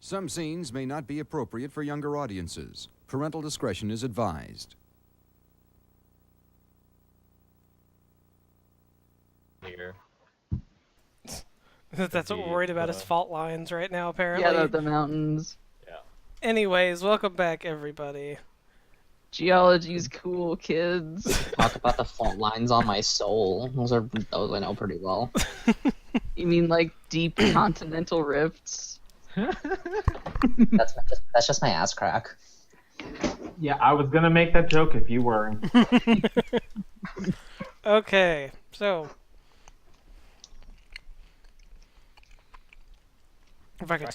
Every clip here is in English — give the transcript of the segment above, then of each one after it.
Some scenes may not be appropriate for younger audiences. Parental discretion is advised. Here. That's what we're worried about is fault lines right now, apparently. Yeah, the mountains. Yeah. Anyways, welcome back, everybody. Geology's cool, kids. Talk about the fault lines on my soul. Those I know pretty well. You mean like deep continental rifts? That's just my ass crack. Yeah, I was gonna make that joke if you weren't. Okay, so if I could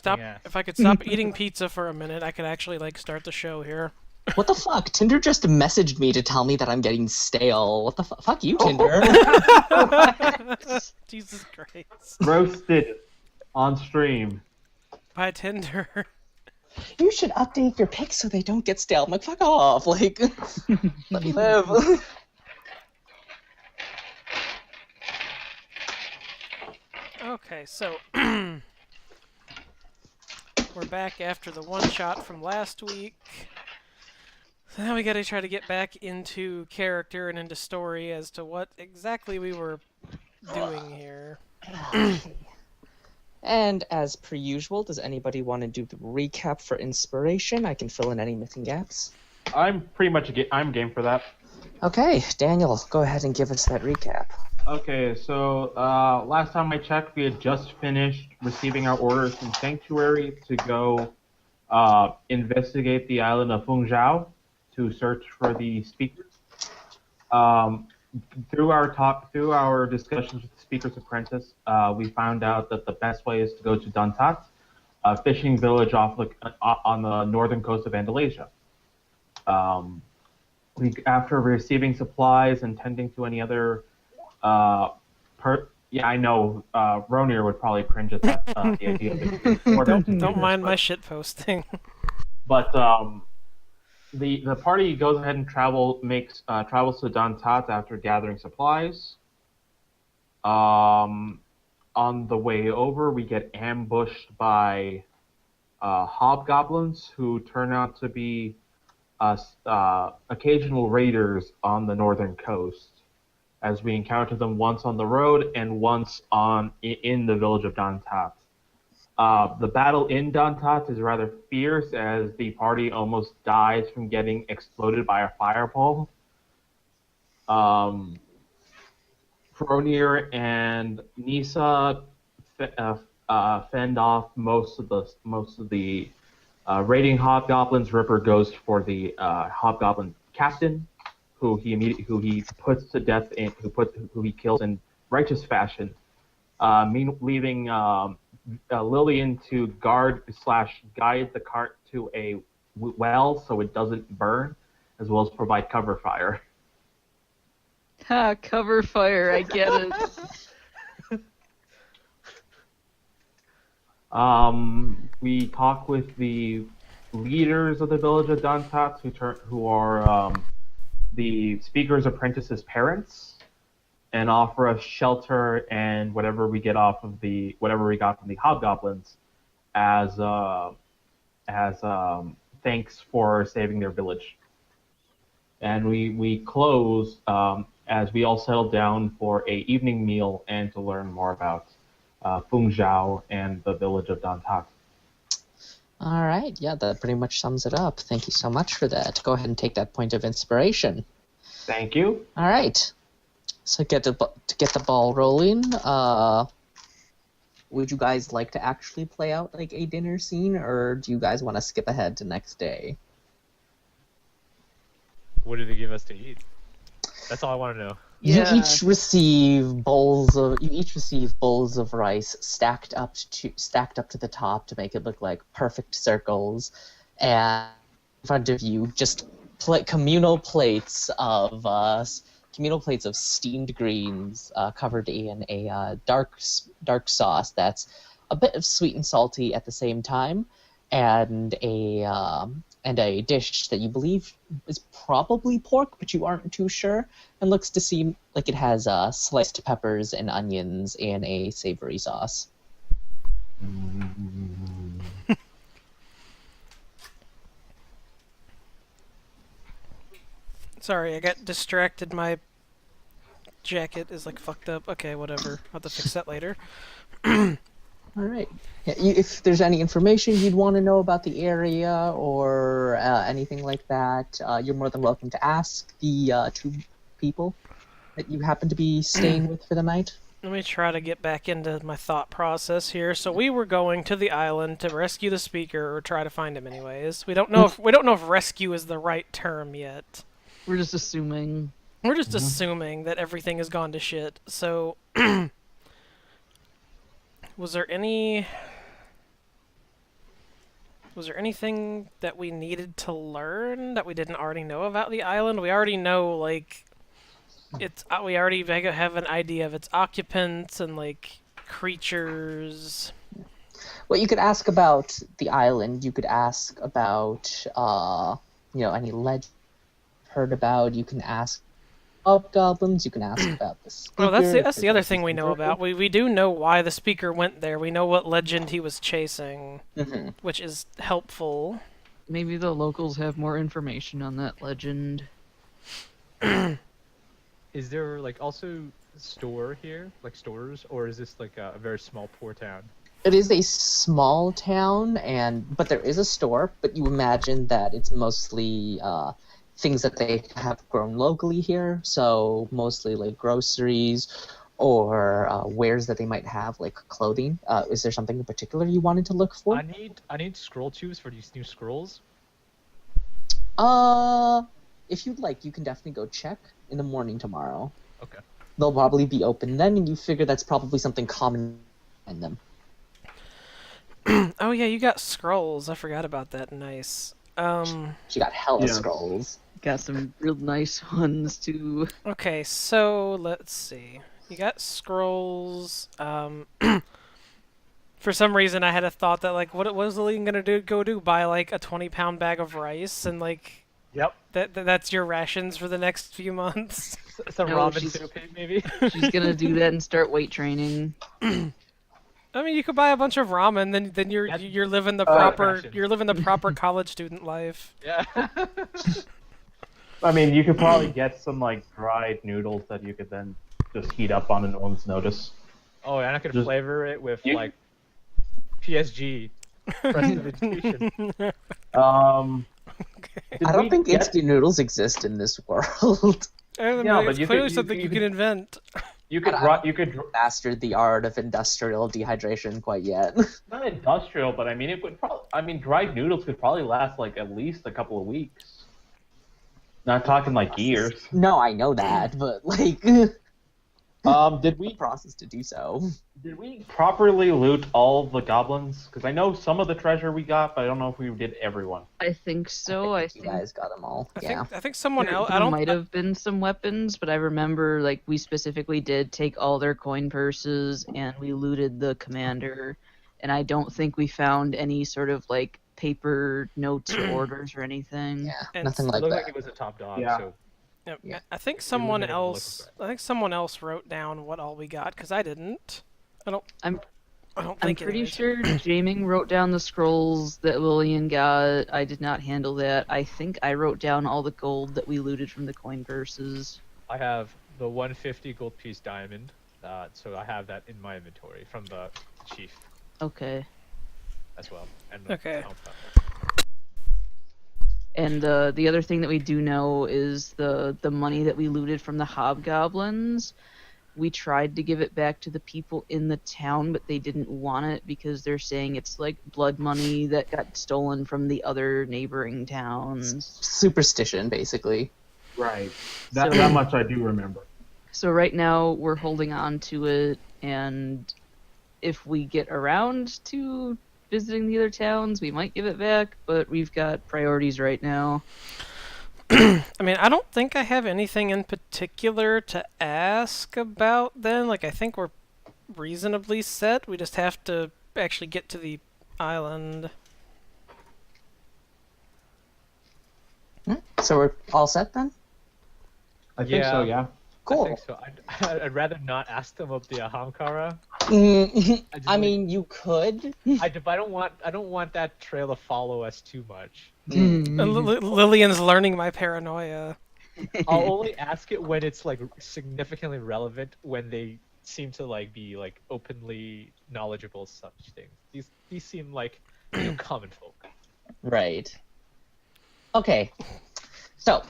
stop eating pizza for a minute, I could actually start the show here. What the fuck? Tinder just messaged me to tell me that I'm getting stale. What the fuck? Fuck you, Tinder. Jesus Christ. Roasted on stream. By Tinder. You should update your pics so they don't get stale. I'm like, fuck off. Like, let me live. Okay, so we're back after the one shot from last week. So now we gotta try to get back into character and into story as to what exactly we were doing here. And as per usual, does anybody want to do the recap for inspiration? I can fill in any missing gaps. I'm pretty much I'm game for that. Okay, Daniel, go ahead and give us that recap. Okay, so last time I checked, we had just finished receiving our orders from Sanctuary to go investigate the island of Fengzhou to search for the speakers. Through our discussions with the Speaker's Apprentice, we found out that the best way is to go to Dantat, a fishing village on the northern coast of Andalasia. After receiving supplies and tending to any other, I know Ronir would probably cringe at that, the idea of it. Don't mind my shit posting. But the party goes ahead and travels to Dantat after gathering supplies. On the way over, we get ambushed by hobgoblins who turn out to be occasional raiders on the northern coast, as we encounter them once on the road and once in the village of Dantat. The battle in Dantat is rather fierce, as the party almost dies from getting exploded by a fireball. Fronir and Nisa fend off most of the raiding hobgoblins. Ripper goes for the hobgoblin captain, who he puts to death who he kills in righteous fashion. Leaving Lillian to guide the cart to a well so it doesn't burn, as well as provide cover fire. Ha, cover fire, I get it. We talk with the leaders of the village of Dantat, who are the Speaker's Apprentice's parents, and offer us shelter and whatever we got from the hobgoblins as thanks for saving their village. And we close as we all settle down for a evening meal and to learn more about Fengzhou and the village of Dantat. All right, yeah, that pretty much sums it up. Thank you so much for that. Go ahead and take that point of inspiration. Thank you. All right. So to get the ball rolling, would you guys like to actually play out like a dinner scene, or do you guys want to skip ahead to next day? What did they give us to eat? That's all I want to know. Yeah. You each receive bowls of rice stacked up to the top to make it look like perfect circles, and in front of you just communal plates of steamed greens covered in a dark sauce that's a bit of sweet and salty at the same time, and a dish that you believe is probably pork, but you aren't too sure, and looks to seem like it has sliced peppers and onions and a savory sauce. Sorry, I got distracted. My jacket is like fucked up. Okay, whatever. I'll have to fix that later. All right. Yeah, if there's any information you'd want to know about the area or anything like that, you're more than welcome to ask the 2 people that you happen to be staying with for the night. Let me try to get back into my thought process here. So we were going to the island to rescue the speaker, or try to find him, anyways. We don't know if rescue is the right term yet. We're just assuming. We're just assuming that everything has gone to shit. So, was there anything that we needed to learn that we didn't already know about the island? We already know, like, we already have an idea of its occupants and, like, creatures. Well, you could ask about the island. You could ask about, any legend heard about. You can ask hobgoblins. You can ask about the speaker. Oh, that's the other thing we know about. We do know why the speaker went there. We know what legend he was chasing, which is helpful. Maybe the locals have more information on that legend. Is there like also store here, like stores, or is this like a very small poor town? It is a small town, but there is a store. But you imagine that it's mostly things that they have grown locally here. So mostly like groceries or wares that they might have, like clothing. Is there something in particular you wanted to look for? I need scroll tubes for these new scrolls. If you'd like, you can definitely go check in the morning tomorrow. Okay. They'll probably be open then, and you figure that's probably something common in them. Oh yeah, you got scrolls. I forgot about that. Nice. She got hella Yeah. scrolls. Got some real nice ones too. Okay, so let's see. You got scrolls. For some reason, I had a thought that, like, what was Lillian gonna do? Go do buy like a 20-pound bag of rice and like Yep. that's your rations for the next few months. Some No, ramen she's- soup, maybe. She's gonna do that and start weight training. I mean, you could buy a bunch of ramen, then you're living the proper college student life. Yeah. I mean, you could probably get some like dried noodles that you could then just heat up on no one's notice. Oh, and I could Just- flavor it with You- like PSG. Prestidigitation. I don't think instant noodles exist in this world. I mean, Yeah, but it's you clearly could- something you you can could- invent. You could I- you could Mastered the art of industrial dehydration quite yet. not industrial, but I mean it would probably. I mean, dried noodles could probably last like at least a couple of weeks. Not talking like years. No, I know that, but like, Did we process to do so. did we properly loot all the goblins? Because I know some of the treasure we got, but I don't know if we did everyone. I think so. I you think guys got them all. I think someone else. there I don't. might have been some weapons, but I remember like we specifically did take all their coin purses and we looted the commander, and I don't think we found any sort of like paper notes or orders or anything. Yeah, And nothing It like looked that. like it was a top dog. Yeah. So Yep. Yeah. I think someone been able to look else. for I think someone else wrote down what all we got because I didn't. I don't I'm think pretty anyways. sure Jaming wrote down the scrolls that Lillian got. I did not handle that. I think I wrote down all the gold that we looted from the coin purses. I have the 150 gold piece diamond. So I have that in my inventory from the chief Okay. as well. And Okay. And the other thing that we do know is the money that we looted from the hobgoblins. We tried to give it back to the people in the town, but they didn't want it because they're saying it's like blood money that got stolen from the other neighboring towns. Superstition, basically. Right. So- That much I do remember. So right now we're holding on to it, and if we get around to visiting the other towns, we might give it back, but we've got priorities right now. I mean, I don't think I have anything in particular to ask about then. Like, I think we're reasonably set. We just have to actually get to the island. So we're all set then? I think so, yeah. I Cool. think so. I'd rather not ask them of the Ahamkara. I mean, you could. I don't want that trail to follow us too much. Lillian's learning my paranoia. I'll only ask it when it's like significantly relevant, when they seem to like be like openly knowledgeable of such things. These seem like common folk. Right. Okay. So,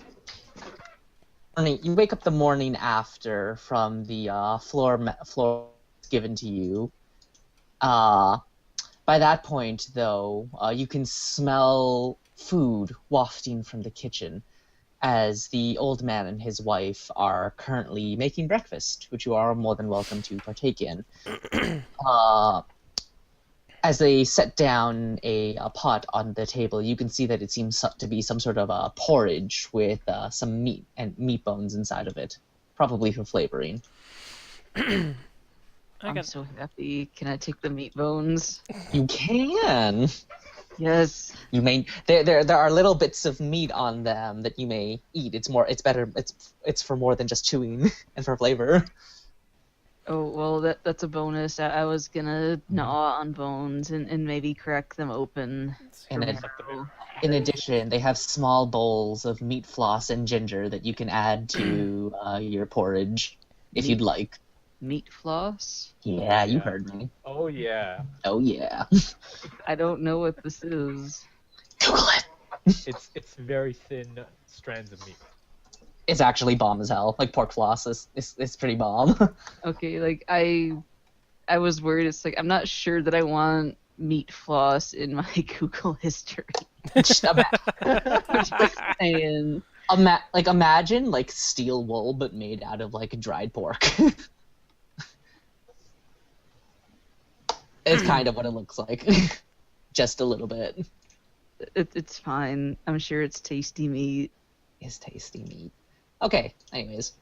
you wake up the morning after from the floor given to you. By that point, though, you can smell food wafting from the kitchen, as the old man and his wife are currently making breakfast, which you are more than welcome to partake in. As they set down a pot on the table, you can see that it seems to be some sort of a porridge with some meat and meat bones inside of it, probably for flavoring. I I'm got so happy. Can I take the meat bones? You can. Yes. You may there are little bits of meat on them that you may eat. It's better. It's for more than just chewing and for flavor. Oh, well, that's a bonus. I was gonna gnaw on bones and maybe crack them open. And for then- marrow. In addition, they have small bowls of meat floss and ginger that you can add to your porridge if you'd like. Meat floss? Yeah, you Yeah. heard me. Oh yeah, Oh yeah. I don't know what this is. Google it. it's very thin strands of meat. It's actually bomb as hell. Like pork floss is pretty bomb. Okay, like I was worried. It's like I'm not sure that I want meat floss in my Google history. Just Just saying. imagine like steel wool but made out of like dried pork. It's kind of what it looks like. Just a little bit. It's fine. I'm sure it's tasty meat. Is tasty meat. Okay, anyways.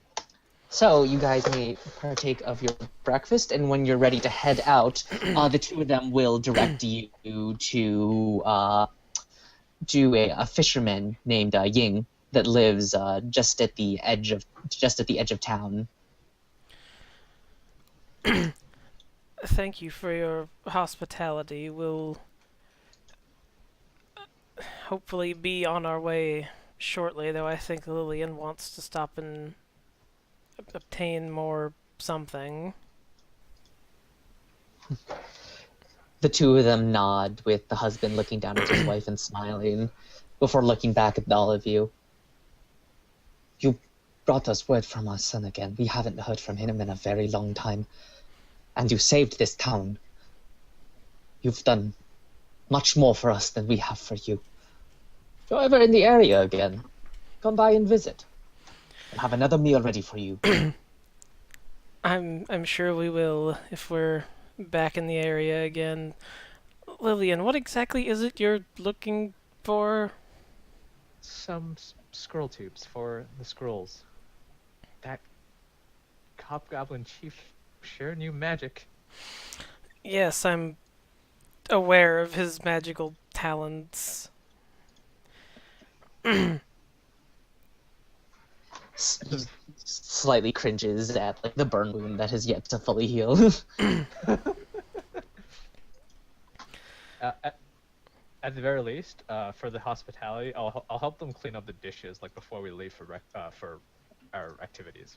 So you guys may partake of your breakfast, and when you're ready to head out, the two of them will direct you to a fisherman named Ying that lives just at the edge of town. Thank you for your hospitality. We'll hopefully be on our way shortly, though I think Lillian wants to stop and obtain more something. The two of them nod, with the husband looking down at his wife and smiling, before looking back at all of you. You brought us word from our son again. We haven't heard from him in a very long time. And you saved this town. You've done much more for us than we have for you. If you're ever in the area again, come by and visit. We'll have another meal ready for you. I'm sure we will if we're back in the area again. Lillian, what exactly is it you're looking for? Some scroll tubes for the scrolls. That hobgoblin chief sure knew magic. Yes, I'm aware of his magical talents. Slightly cringes at like the burn wound that has yet to fully heal. At the very least, for the hospitality, I'll help them clean up the dishes like before we leave for our activities.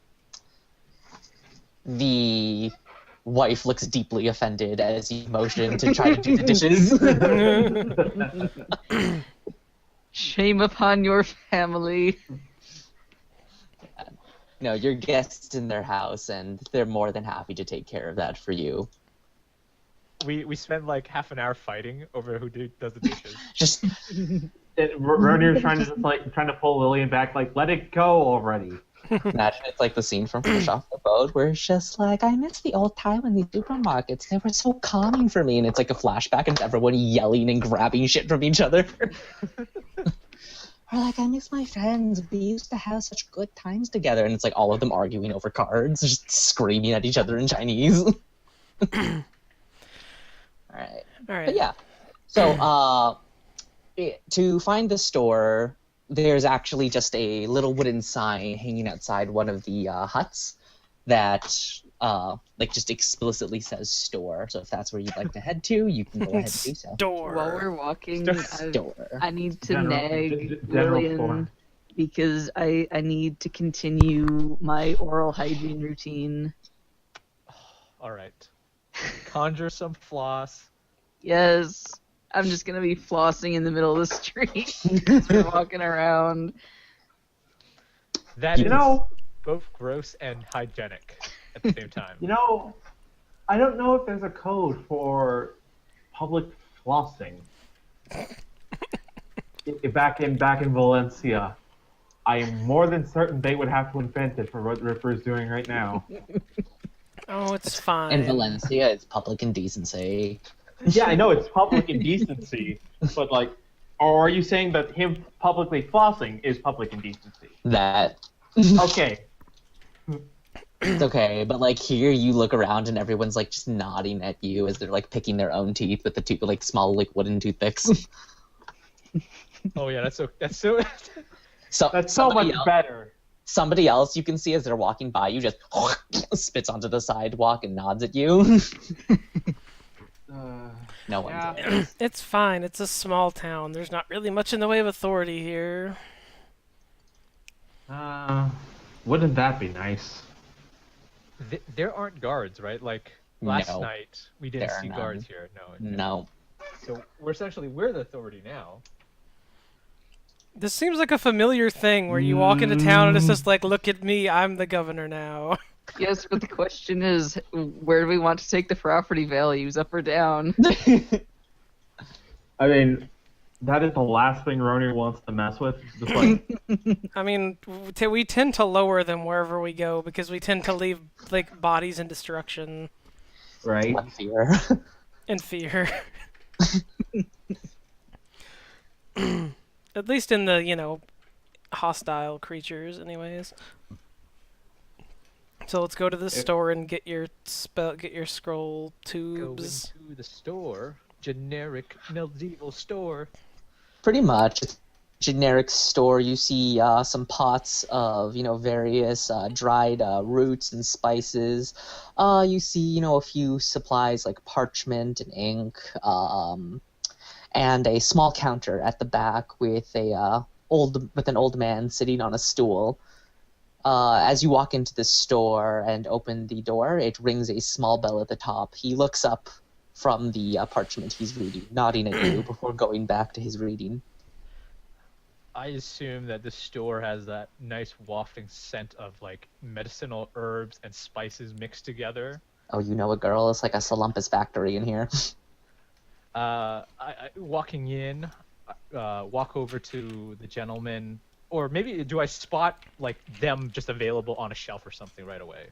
The wife looks deeply offended as you motion to try to do the dishes. Shame upon your family. No, you're guests in their house, and they're more than happy to take care of that for you. We spend like half an hour fighting over who does the dishes. Just Ronier's trying to pull Lillian back, like, let it go already. imagine it's like the scene from Fresh Off the Boat, where it's just like, I miss the old time in the supermarkets. They were so calming for me, and it's like a flashback, and it's everyone yelling and grabbing shit from each other. Or like, I miss my friends. We used to have such good times together, and it's like all of them arguing over cards, just screaming at each other in Chinese. Alright. Alright. But yeah. So, to find the store, there's actually just a little wooden sign hanging outside one of the huts that like just explicitly says store. So if that's where you'd like to head to, you can go ahead and do so. Door. While we're walking, Store. I need to General nag store. Lillian because I need to continue my oral hygiene routine. All right. Conjure some floss. Yes, I'm just gonna be flossing in the middle of the street as we're walking around. That You is know, both gross and hygienic at the same time. I don't know if there's a code for public flossing. Back in Valencia, I am more than certain they would have to invent it for what Ripper is doing right now. Oh, it's fine. In Valencia, it's public indecency. Yeah, I know it's public indecency, but like, or are you saying that him publicly flossing is public indecency? That Okay. it's okay, but like here you look around and everyone's like just nodding at you as they're like picking their own teeth with the like small like wooden toothpicks. Oh yeah, that's so So That's so much better. Somebody else you can see as they're walking by you just spits onto the sidewalk and nods at you. No one Yeah. does. It's fine. It's a small town. There's not really much in the way of authority here. Wouldn't that be nice? there aren't guards, right? Like last No, night we didn't there are see none. guards here. No. No. So we're the authority now. This seems like a familiar thing where you walk into town and it's just like, look at me, I'm the governor now. Yes, but the question is, where do we want to take the property values, up or down? I mean, that is the last thing Roni wants to mess with. Just like, I mean, we tend to lower them wherever we go because we tend to leave like bodies in destruction right? What fear? and fear. At least in the, hostile creatures anyways. So let's go to the store and get your scroll Go tubes. into the store, generic medieval store. Pretty much. It's a generic store. You see some pots of, various dried roots and spices. You see, a few supplies like parchment and ink, and a small counter at the back with an old man sitting on a stool. As you walk into the store and open the door, it rings a small bell at the top. He looks up from the parchment he's reading, nodding at you before going back to his reading. I assume that the store has that nice wafting scent of like medicinal herbs and spices mixed together. Oh, you know a girl? It's like a Salumpus factory in here. Walking in, walk over to the gentleman, or maybe do I spot like them just available on a shelf or something right away?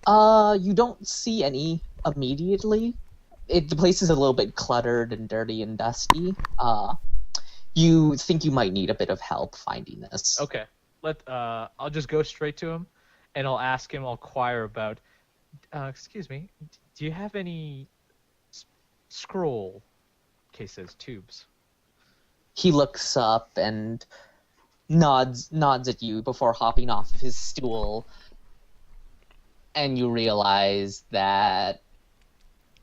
You don't see any immediately. The place is a little bit cluttered and dirty and dusty. You think you might need a bit of help finding this. Okay, I'll just go straight to him, and I'll ask him. I'll inquire about. Excuse me, do you have any scroll cases, tubes? He looks up and nods at you before hopping off of his stool, and you realize that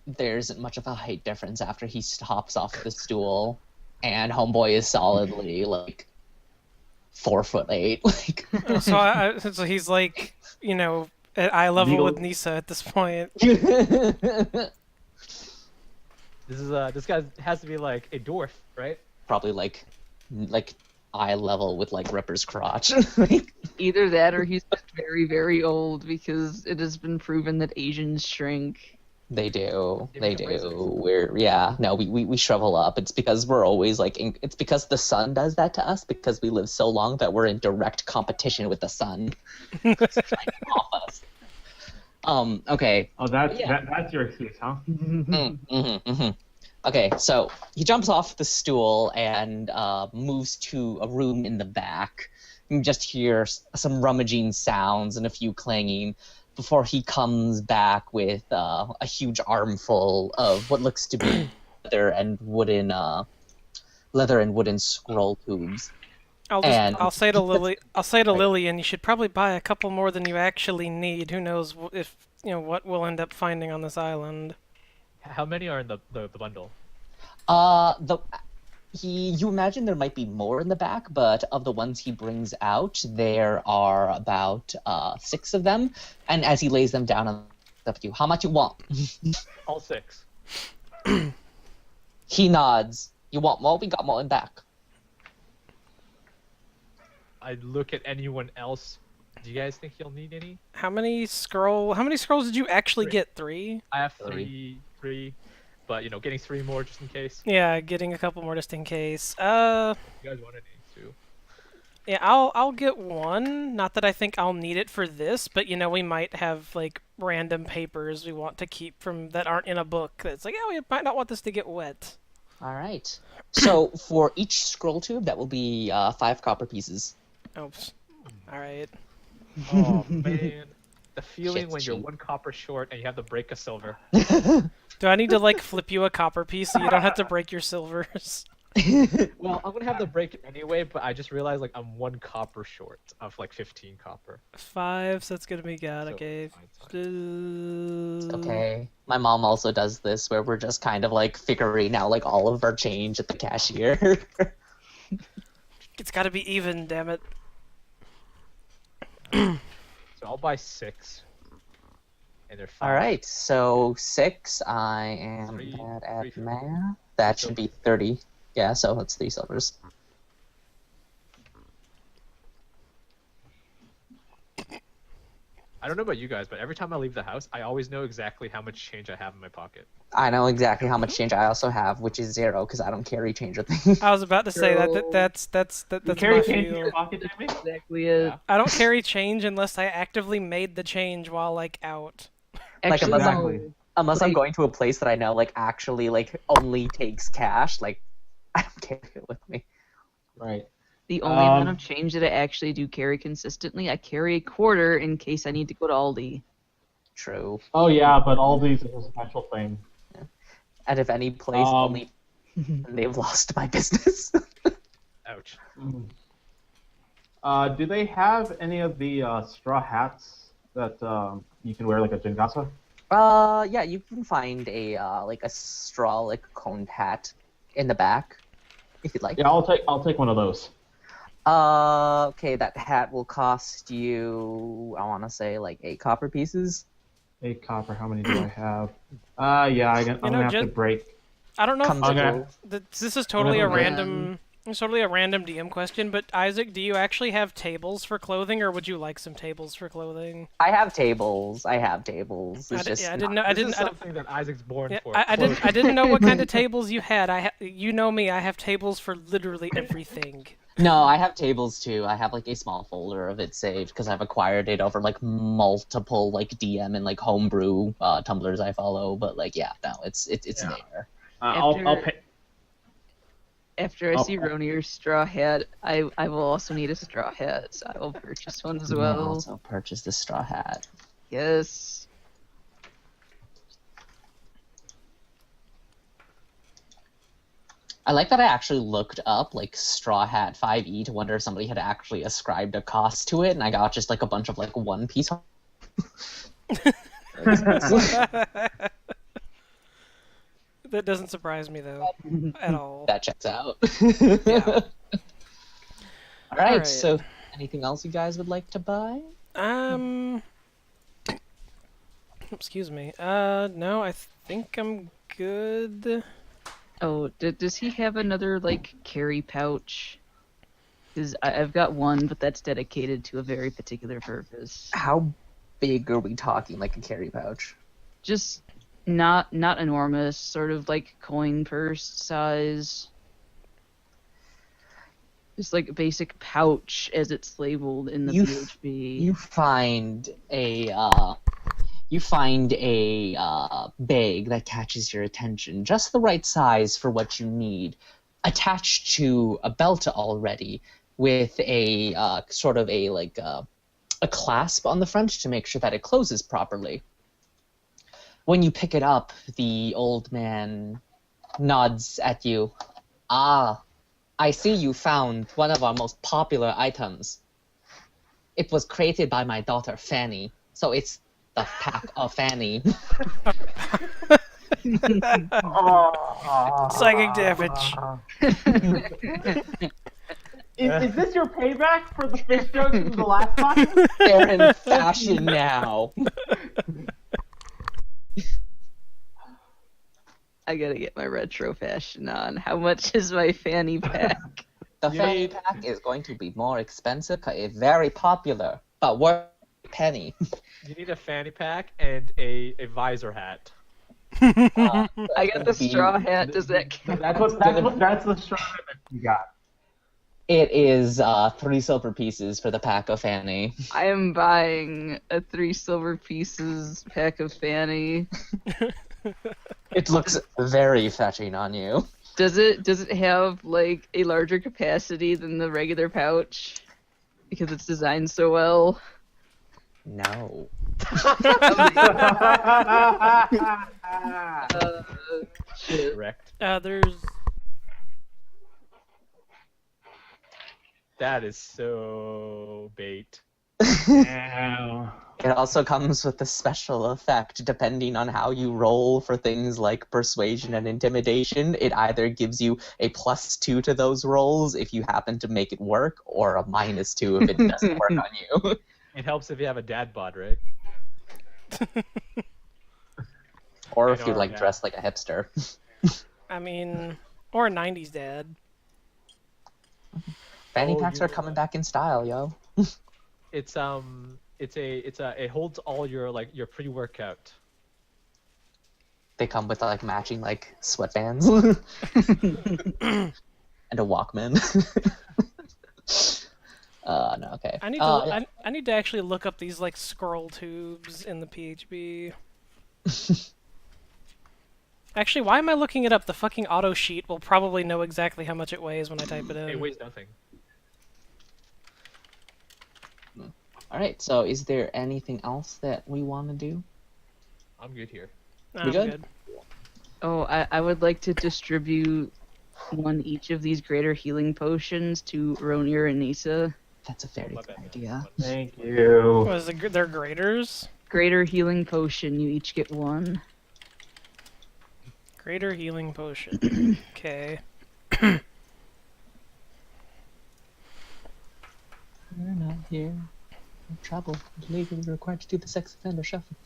there isn't much of a height difference after he hops off the stool, and homeboy is solidly like 4'8". Like So he's like, at eye level Needle- with Nisa at this point. This guy has to be like a dwarf, right? probably like eye level with like Ripper's crotch. Either that or he's just very, very old, because it has been proven that Asians shrink. They do. Different They races. do. We shrivel up. It's because we're always like it's because the sun does that to us, because we live so long that we're in direct competition with the sun. It's trying to off us. Okay. Oh, that's Yeah. that's your excuse, huh? Okay, so he jumps off the stool and moves to a room in the back. You can just hear some rummaging sounds and a few clanging before he comes back with a huge armful of what looks to be leather and wooden scroll tubes. I'll say to Lillian, you should probably buy a couple more than you actually need. Who knows if what we'll end up finding on this island. How many are in the bundle? You imagine there might be more in the back, but of the ones he brings out, there are about 6 of them. And as he lays them down on up to you, how much you want? All 6. He nods. You want more? We got more in back. I look at anyone else. Do you guys think you'll need any? How many scrolls did you actually get? 3? I have 3. three, but getting 3 more just in case. Yeah, getting a couple more just in case. You guys want any too? Yeah, I'll get 1. Not that I think I'll need it for this, but we might have like random papers we want to keep from that aren't in a book. That's like, we might not want this to get wet. All right. So for each scroll tube, that will be 5 copper pieces. Oops. All right. Oh man, the feeling Shit's when you're cheap. 1 copper short and you have to break a silver. Do I need to like flip you a copper piece so you don't have to break your silvers? Well, I'm gonna have to break it anyway, but I just realized like I'm 1 copper short of like 15 copper. 5, so that's gonna be God. So, Okay. fine. Okay. My mom also does this, where we're just kind of like figuring out like all of our change at the cashier. It's got to be even, damn it. So I'll buy 6. And they're 5. All right. So 6. I am 3, bad at 3 math. That should be 30. Yeah. So that's 3 silvers. I don't know about you guys, but every time I leave the house, I always know exactly how much change I have in my pocket. I know exactly how much change I also have, which is 0 because I don't carry change with me. I was about to say that's You my carry change in feel. your pocket, Jamie? Exactly it. Yeah. I don't carry change unless I actively made the change while like out. Like, Actually, unless Exactly. no. Unless I'm Like- going to a place that I know like actually like only takes cash, like I don't carry it with me. Right. The only amount Um, of change that I actually do carry consistently, I carry a quarter in case I need to go to Aldi. True. Oh yeah, but all these is a special thing. And if any place only they've lost my business. Ouch. Do they have any of the straw hats that you can wear like a jingasa? Yeah, you can find a like a straw like coned hat in the back if you'd like. Yeah, I'll take one of those. Okay, that hat will cost you I want to say like 8 copper pieces. 8 copper. How many do I have? Yeah, I'm gonna have to break. I don't know. Comes I'm gonna- with- This is totally a gonna- random. It's totally a random DM question, but Isaac, do you actually have tables for clothing, or would you like some tables for clothing? I have tables. It's I just didn't know. I This didn't. is something that Isaac's born Yeah, for. I didn't. I didn't know what kind of tables you had. You know me. I have tables for literally everything. No, I have tables too. I have like a small folder of it saved because I've acquired it over like multiple like DM and like homebrew tumblers I follow. But like, yeah, no, it's Yeah. there. I'll After- pay. After I Oh. see Ronier's straw hat, I will also need a straw hat, so I will purchase one as I'll well. also purchase the straw hat. Yes. I like that I actually looked up like Straw Hat 5e to wonder if somebody had actually ascribed a cost to it, and I got just like a bunch of like one piece. That doesn't surprise me though, at all. That checks out. Yeah. All right. Alright. So, anything else you guys would like to buy? Excuse me. No, I think I'm good. Oh, does he have another like carry pouch? Because I've got one, but that's dedicated to a very particular purpose. How big are we talking? Like a carry pouch? Just not enormous, sort of like coin purse size. Just like a basic pouch as it's labeled in the You- BHB. You find a bag that catches your attention, just the right size for what you need, attached to a belt already, with a sort of a like a clasp on the front to make sure that it closes properly. When you pick it up, the old man nods at you. Ah, I see you found one of our most popular items. It was created by my daughter Fanny, so it's the pack of Fanny. Psychic damage. Is this your payback for the fish jokes from the last time? They're in fashion now. I gotta get my retro fashion on. How much is my fanny pack? The fanny pack is going to be more expensive because it's very popular, but worth a penny. You need a fanny pack and a visor hat. I got the straw hat. Does that count? That's the straw that you got. It is 3 silver pieces for the pack of fanny. I am buying a 3 silver pieces pack of fanny. It looks very fetching on you. Does it have like a larger capacity than the regular pouch? Because it's designed so well. No. Shit. Correct. There's That is so bait. It also comes with a special effect. Depending on how you roll for things like persuasion and intimidation, it either gives you a +2 to those rolls if you happen to make it work, or a -2 if it doesn't work on you. It helps if you have a dad bod, right? Or I if know, you're like yeah. dressed like a hipster. I mean, or a 90s dad. Fanny Oh, packs you are know coming what? back in style, yo. It holds all your your pre-workout. They come with like matching like sweatbands and a Walkman. No, okay. I need to yeah. I need to actually look up these like scroll tubes in the PHB. Actually, why am I looking it up? The fucking auto sheet will probably know exactly how much it weighs when I type it in. It weighs nothing. All right. So, is there anything else that we want to do? I'm good here. I'm We good? Oh, I would like to distribute one each of these greater healing potions to Ronir and Nisa. That's a very My good bad. idea. Thank you. Was they're graders? Greater healing potion, you each get one. Greater healing potion. Okay. We're not here. In trouble. Legally required to do the sex offender shuffle.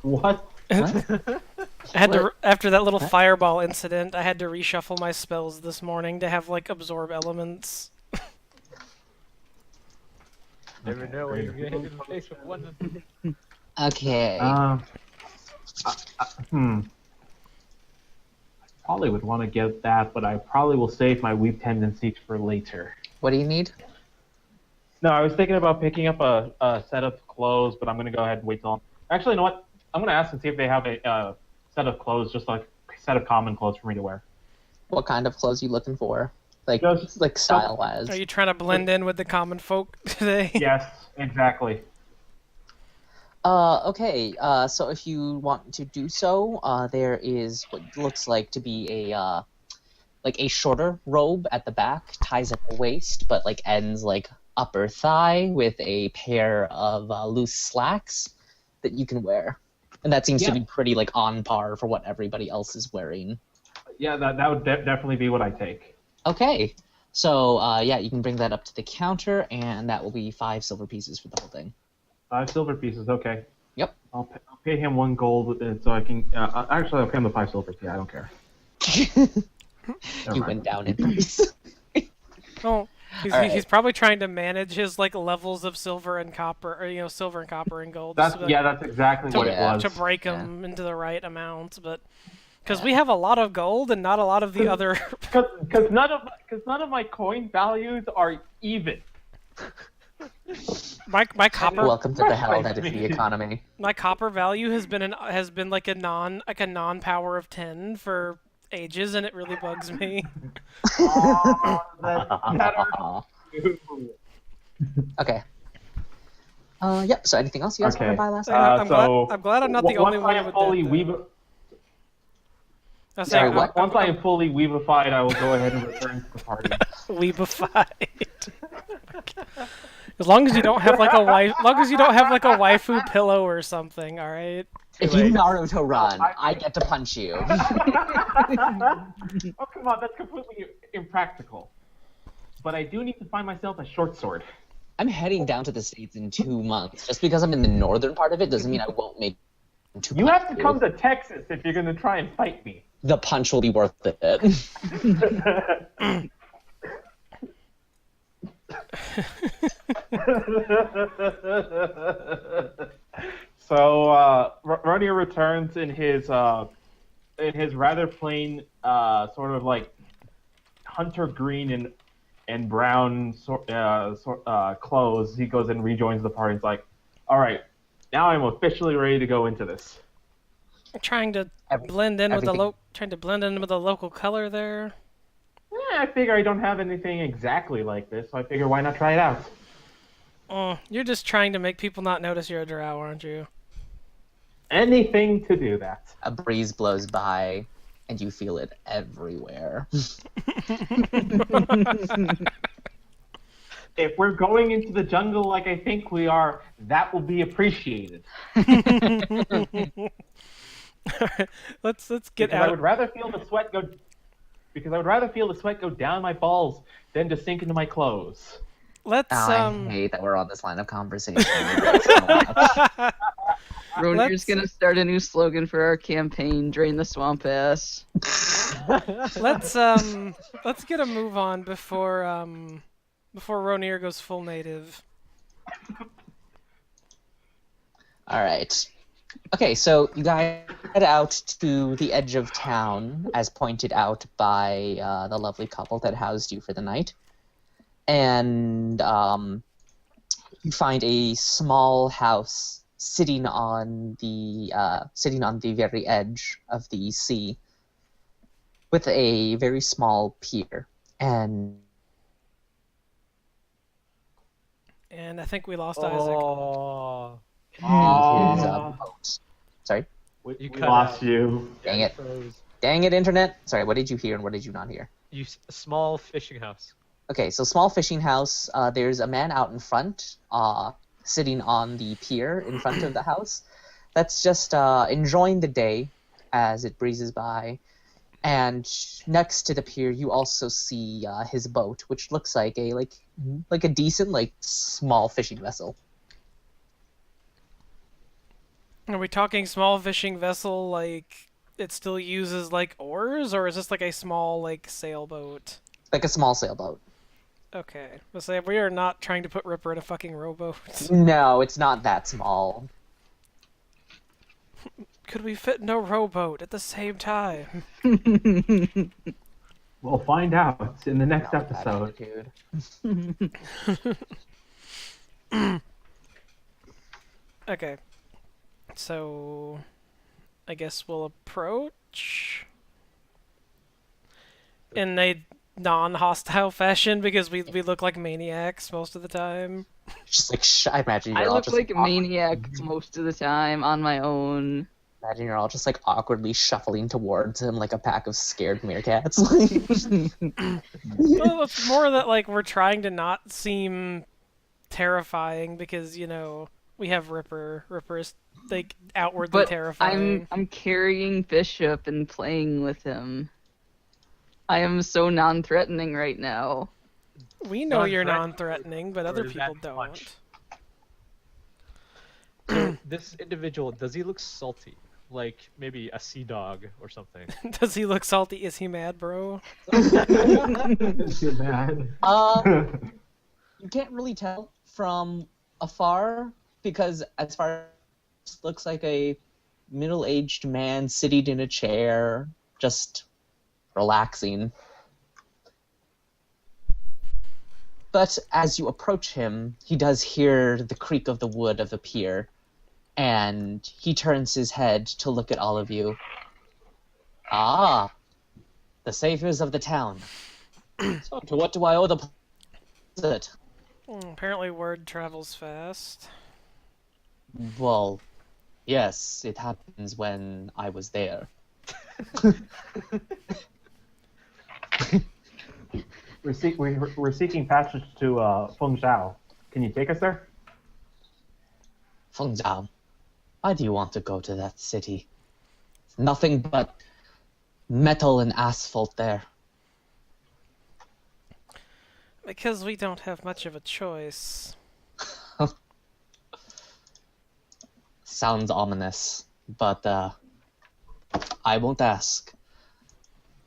What? What? I had to What? after that little What? fireball incident, I had to reshuffle my spells this morning to have like absorb elements. Never know when you're gonna hit in the face with one. Okay. Probably would want to get that, but I probably will save my weep tendencies for later. What do you need? No, I was thinking about picking up a set of clothes, but I'm going to go ahead and wait till... Actually, you know what? I'm going to ask and see if they have a set of clothes, just like a set of common clothes for me to wear. What kind of clothes you looking for? Like, Just- like style-wise. Are you trying to blend in with the common folk today? Yes, exactly. Okay, so if you want to do so, there is what looks like to be a shorter robe at the back, ties at the waist, but like ends like upper thigh with a pair of loose slacks that you can wear. And that seems to Yeah. be pretty like on par for what everybody else is wearing. Yeah, that would definitely be what I take. Okay, so yeah, you can bring that up to the counter, and that will be 5 silver pieces for the whole thing. 5 silver pieces, okay. Yep. I'll pay him 1 gold, so I can... actually, I'll pay him the 5 silver. Yeah, I don't care. Never You mind. went down in price. Oh, he's, All right. he's probably trying to manage his like levels of silver and copper, or silver and copper and gold. That's, so that- yeah, that's exactly what it Yeah. was. to break them into the right amounts, but because we have a lot of gold and not a lot of the other. Because none of my coin values are even. my copper Welcome to the hell that is the economy. my copper value has been like a non power of 10 for ages, and it really bugs me. Okay. Yep. So anything else you guys want Okay. to buy last So time? I'm glad I'm not the only one with that. I was Sorry, saying, what? Once I am fully weebified, I will go ahead and return to the party. Weebified. As long as you don't have like a wife, as long as you don't have like a waifu pillow or something, all right. If you late. Naruto run, I- I get to punch you. Oh, come on, that's completely impractical. But I do need to find myself a short sword. I'm heading down to the States in 2 months. Just because I'm in the northern part of it doesn't mean I won't make to You punch have to come to Texas if you're going to try and fight me. The punch will be worth it. So Ronier returns in his rather plain sort of like hunter green and brown clothes. He goes and rejoins the party. He's like, "All right, now I'm officially ready to go into this." Trying to Every- blend in with the everything- trying to blend in with the local color there. I figure I don't have anything exactly like this, so I figure why not try it out? You're just trying to make people not notice you're a drow, aren't you? Anything to do that. A breeze blows by, and you feel it everywhere. If we're going into the jungle like I think we are, that will be appreciated. let's get Because I out. would rather feel the sweat go. Because I would rather feel the sweat go down my balls than to sink into my clothes. Let's I hate that we're on this line of conversation. Ronier's Let's- gonna start a new slogan for our campaign: "Drain the swamp ass." let's get a move on before Ronier goes full native. All right. Okay, so you guys head out to the edge of town, as pointed out by the lovely couple that housed you for the night, and you find a small house sitting on the very edge of the sea, with a very small pier, and And I think we lost Isaac. Oh, his Oh. boat. Sorry, We cut lost out. you. dang it, froze. dang it, internet. Sorry, what did you hear and what did you not hear? A small fishing house. Okay, so small fishing house. There's a man out in front, sitting on the pier in front of the house. That's just enjoying the day as it breezes by. And next to the pier, you also see his boat, which looks like a decent small fishing vessel. Are we talking small fishing vessel like it still uses like oars, or is this like a small like sailboat? Like a small sailboat. Okay, let's say we are not trying to put Ripper in a fucking rowboat. No, it's not that small. Could we fit in a rowboat at the same time? We'll find out in the next Not with that episode. attitude. Okay, so I guess we'll approach in a non-hostile fashion because we look like maniacs most of the time. Just like I imagine I you're all look just like a awkward- maniac most of the time on my own. Imagine you're all just like awkwardly shuffling towards him like a pack of scared meerkats. Well, it's more that like we're trying to not seem terrifying because we have Ripper. Ripper's like outwardly But terrifying. I'm carrying Bishop and playing with him. I am so non-threatening right now. We know you're non-threatening, non-threatening, but or other is people that don't. much? So this individual, does he look salty? Like maybe a sea dog or something? Does he look salty? Is he mad, bro? Too bad. You can't really tell from afar because as far as looks like a middle-aged man sitting in a chair, just relaxing. But as you approach him, he does hear the creak of the wood of the pier, and he turns his head to look at all of you. Ah, the saviors of the town. So to what do I owe the visit? Apparently word travels fast. Well, yes, it happens when I was there. We're seeking passage to Feng Zhao. Can you take us there? Feng Zhao. Why do you want to go to that city? Nothing but metal and asphalt there. Because we don't have much of a choice. Sounds ominous, but I won't ask.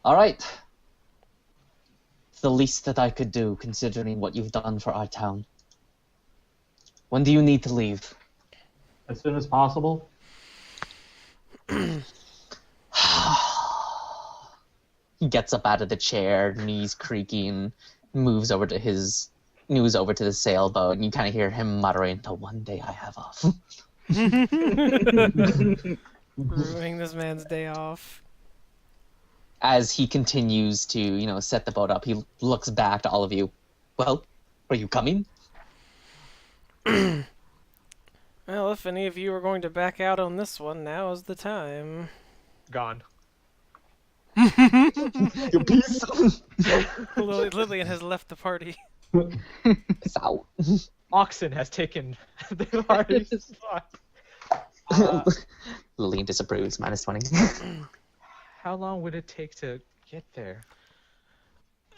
All right. It's the least that I could do, considering what you've done for our town. When do you need to leave? As soon as possible. He gets up out of the chair, knees creaking, moves over to the sailboat, and you kind of hear him muttering, "Until one day I have off." Ruining this man's day off. As he continues to, set the boat up, he looks back to all of you. Well, are you coming? Well, if any of you are going to back out on this one, now is the time. Gone. You piece. Lillian has left the party. It's out. Oxen has taken the party's spot. Lillian disapproves. -20. How long would it take to get there?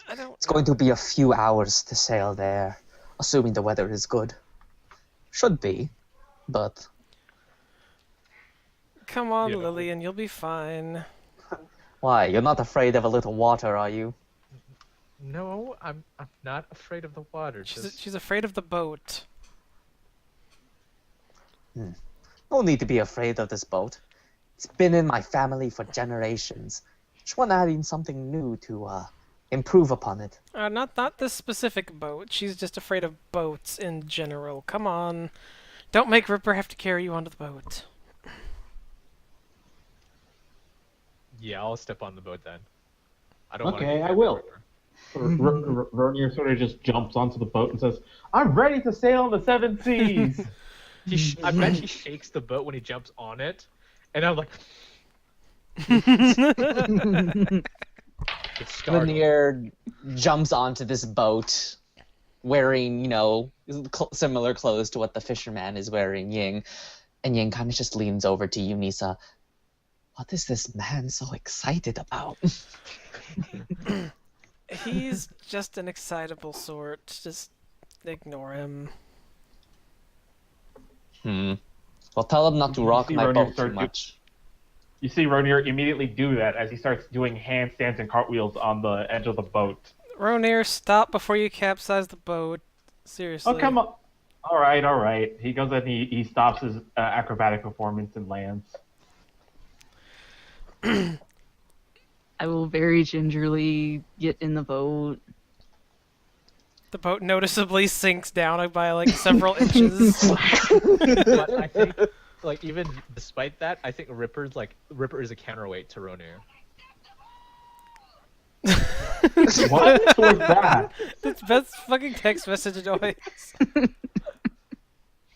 I don't. It's going to be a few hours to sail there, assuming the weather is good. Should be, but Come on, You know. Lillian, you'll be fine. why? You're not afraid of a little water, are you? No, I'm not afraid of the water. She's afraid of the boat. No need to be afraid of this boat. It's been in my family for generations. Just want adding something new to improve upon it. Not this specific boat. She's just afraid of boats in general. Come on. Don't make Ripper have to carry you onto the boat. Yeah, I'll step on the boat then. I don't. Okay, I will. Vernier sort of just jumps onto the boat and says, "I'm ready to sail on the seven seas." I bet he shakes the boat when he jumps on it, and I'm like, it's startled. Rainier jumps onto this boat wearing, similar clothes to what the fisherman is wearing, Ying. And Ying kind of just leans over to Unisa. What is this man so excited about? He's just an excitable sort. Just ignore him. Well, tell him not to rock see my Rainier boat too start much. You see Vernier immediately do that as he starts doing handstands and cartwheels on the edge of the boat. Ronir, stop before you capsize the boat. Seriously. Oh, come on. All right. He goes and he stops his acrobatic performance and lands. I will very gingerly get in the boat. The boat noticeably sinks down by like several inches. But I think, like, even despite that, I think Ripper is a counterweight to Ronir. What was that? That's best fucking text message noise.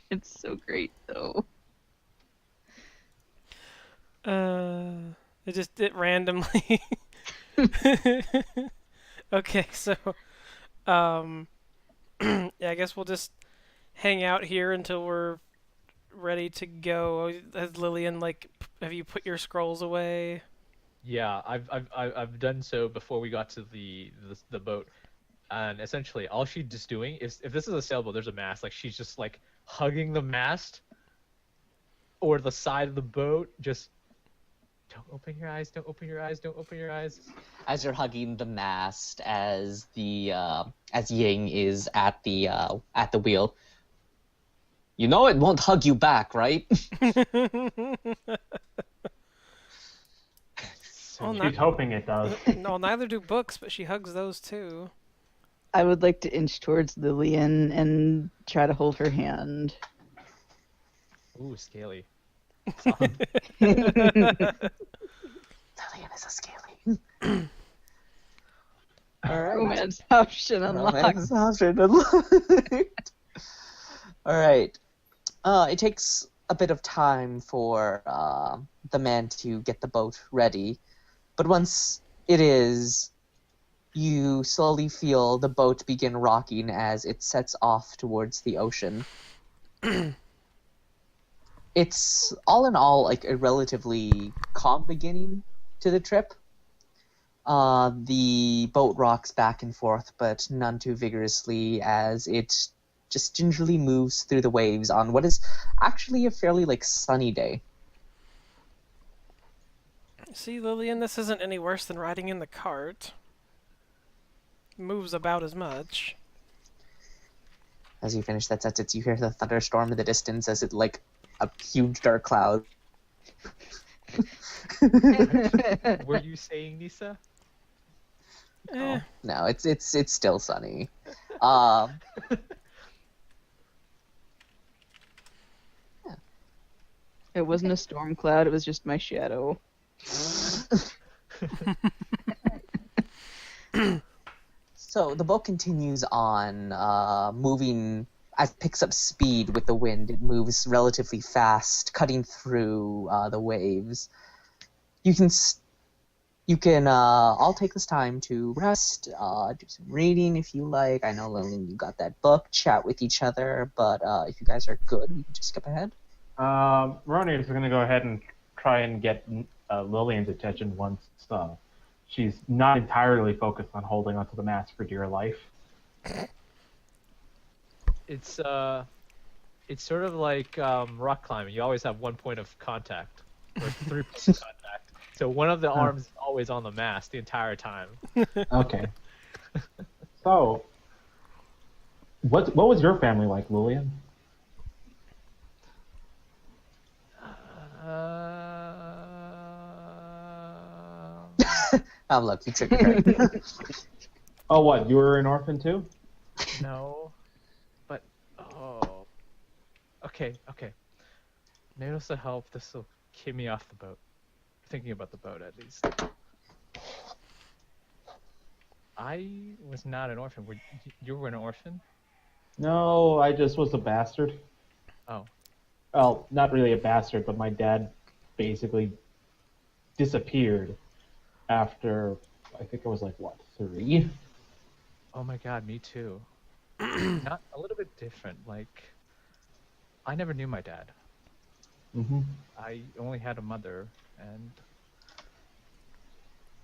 It's so great though. It randomly. Okay, so, yeah, I guess we'll just hang out here until we're ready to go. Has Lillian, have you put your scrolls away? Yeah, I've done so before we got to the boat, and essentially all she's just doing is, if this is a sailboat, there's a mast. Like, she's just like hugging the mast or the side of the boat. Just don't open your eyes. Don't open your eyes. Don't open your eyes. As you're hugging the mast, as Ying is at the wheel. You know it won't hug you back, right? Well, She's hoping it does. no, neither do books, but she hugs those too. I would like to inch towards Lillian and try to hold her hand. Ooh, scaly. Lillian is a scaly. Alright. Romance option unlocked. Alright. It takes a bit of time for the man to get the boat ready. But once it is, you slowly feel the boat begin rocking as it sets off towards the ocean. it's all in all like a relatively calm beginning to the trip. The boat rocks back and forth, but none too vigorously, as it just gingerly moves through the waves on what is actually a fairly like sunny day. See, Lillian, this isn't any worse than riding in the cart. Moves about as much. As you finish that sentence, you hear the thunderstorm in the distance as it like a huge dark cloud. Were you saying, Nisa? Eh. No, it's still sunny. Um, It wasn't a storm cloud, it was just my shadow. So the boat continues on, moving as it picks up speed with the wind. It moves relatively fast, cutting through the waves. You can all take this time to rest, do some reading if you like. I know, Lillian, you got that book. Chat with each other, but if you guys are good, we can just skip ahead. Roni is going to go ahead and try and get Lillian's attention once she's not entirely focused on holding onto the mast for dear life. It's sort of like rock climbing. You always have one point of contact, or 3 points of contact. So one of the arms is always on the mast the entire time. Okay. So, what was your family like, Lillian? Look, you triggered her. Oh, what? You were an orphan too? No, but okay. Maybe this will help. This will keep me off the boat. Thinking about the boat, at least. I was not an orphan. You were an orphan? No, I just was a bastard. Oh. Well, not really a bastard, but my dad basically disappeared after, I think it was like, what, 3? Oh my god, me too. Not a little bit different. Like, I never knew my dad. Mm-hmm. I only had a mother, and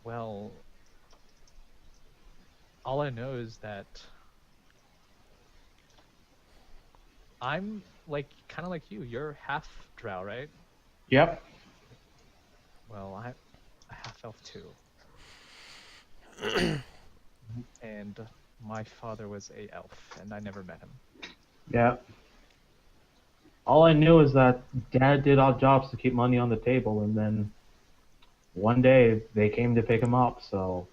well, all I know is that I'm like kind of like you. You're half drow, right? Yep. Well, I'm a half elf too. And my father was a elf, and I never met him. Yeah. All I knew is that Dad did odd jobs to keep money on the table, and then one day they came to pick him up, so...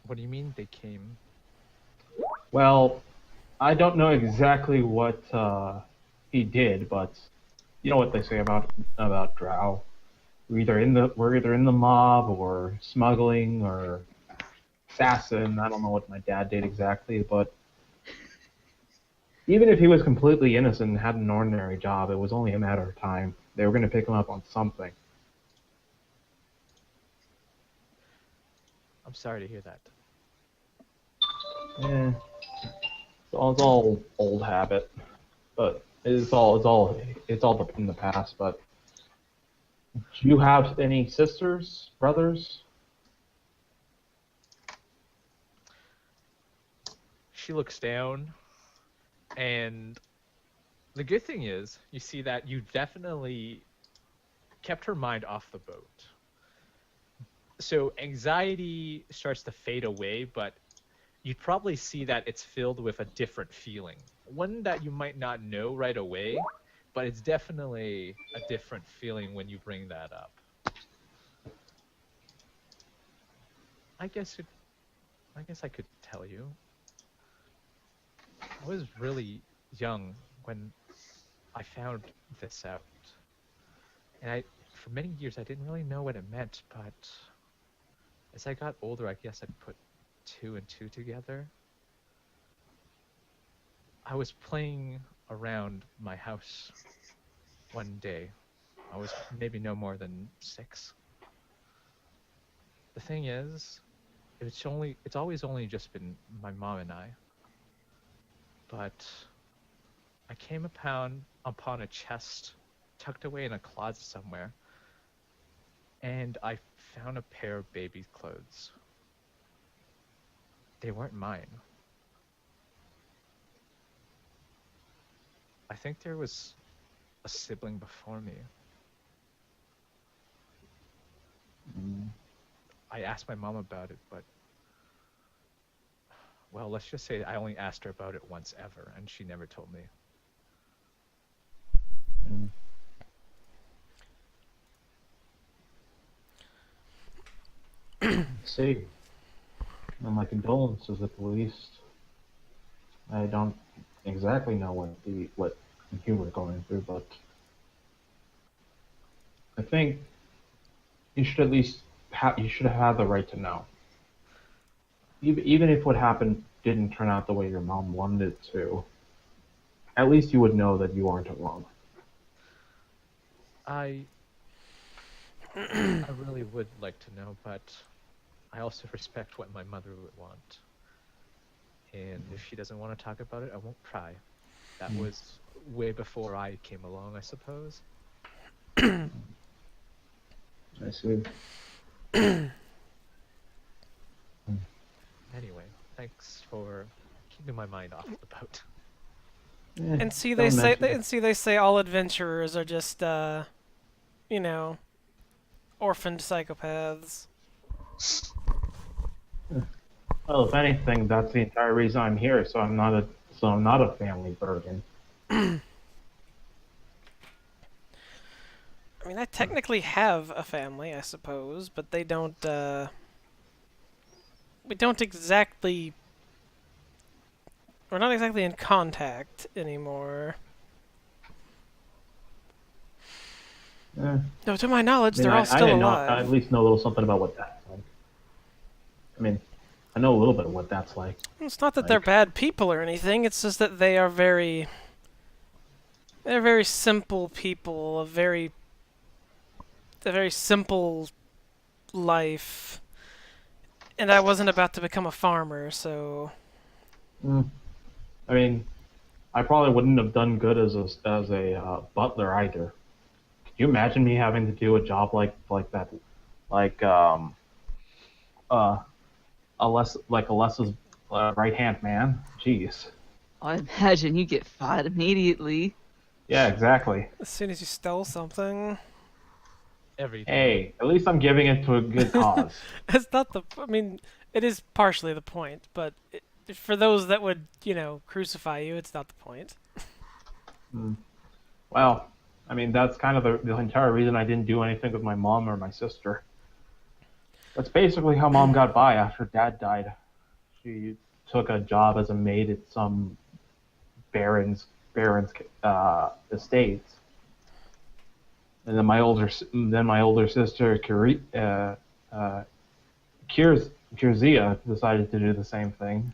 What do you mean they came? Well, I don't know exactly what he did, but you know what they say about drow. We're either in the mob, or smuggling, or assassin. I don't know what my dad did exactly, but even if he was completely innocent and had an ordinary job, it was only a matter of time. They were going to pick him up on something. I'm sorry to hear that. Yeah, it's all old habit, but it's all in the past. But do you have any sisters, brothers? She looks down, and the good thing is, you see that you definitely kept her mind off the boat. So anxiety starts to fade away, but you'd probably see that it's filled with a different feeling. One that you might not know right away, but it's definitely a different feeling when you bring that up. I guess I could tell you. I was really young when I found this out. And for many years I didn't really know what it meant, but as I got older, I guess I put 2 and 2 together. I was playing around my house one day. I was maybe no more than 6. The thing is, it's always only just been my mom and I. But I came upon a chest tucked away in a closet somewhere, and I found a pair of baby's clothes. They weren't mine. I think there was a sibling before me. I asked my mom about it, but well, let's just say I only asked her about it once ever, and she never told me. See. Well, my condolences at the least. I don't exactly know what you were going through, but I think you should at least you should have had the right to know. Even if what happened didn't turn out the way your mom wanted it to, at least you would know that you aren't alone. I really would like to know, but I also respect what my mother would want. And if she doesn't want to talk about it, I won't pry. That was way before I came along, I suppose. I see. Anyway, thanks for keeping my mind off the boat. And see, they say all adventurers are just, you know, orphaned psychopaths. Well, if anything, that's the entire reason I'm here. So I'm not a family burden. I mean, I technically have a family, I suppose, but they don't, we don't exactly... We're not exactly in contact anymore. Eh. No, to my knowledge, I mean, they're all still I alive. at least know a little something about what that's like. I mean, I know a little bit of what that's like. It's not that they're bad people or anything, it's just that they are very... They're very simple people, a very simple life. And I wasn't about to become a farmer, so... I mean, I probably wouldn't have done good as a butler either. Could you imagine me having to do a job like that, like Alessa's right hand man? Jeez. I imagine you get fired immediately. Yeah, exactly. As soon as you stole something... Everything. Hey, at least I'm giving it to a good cause. It's not the... I mean, it is partially the point, but for those that would, you know, crucify you, it's not the point. Well, I mean, that's kind of the entire reason I didn't do anything with my mom or my sister. That's basically how Mom got by after Dad died. She took a job as a maid at some baron's estates. And then my older sister, Kirzia, decided to do the same thing.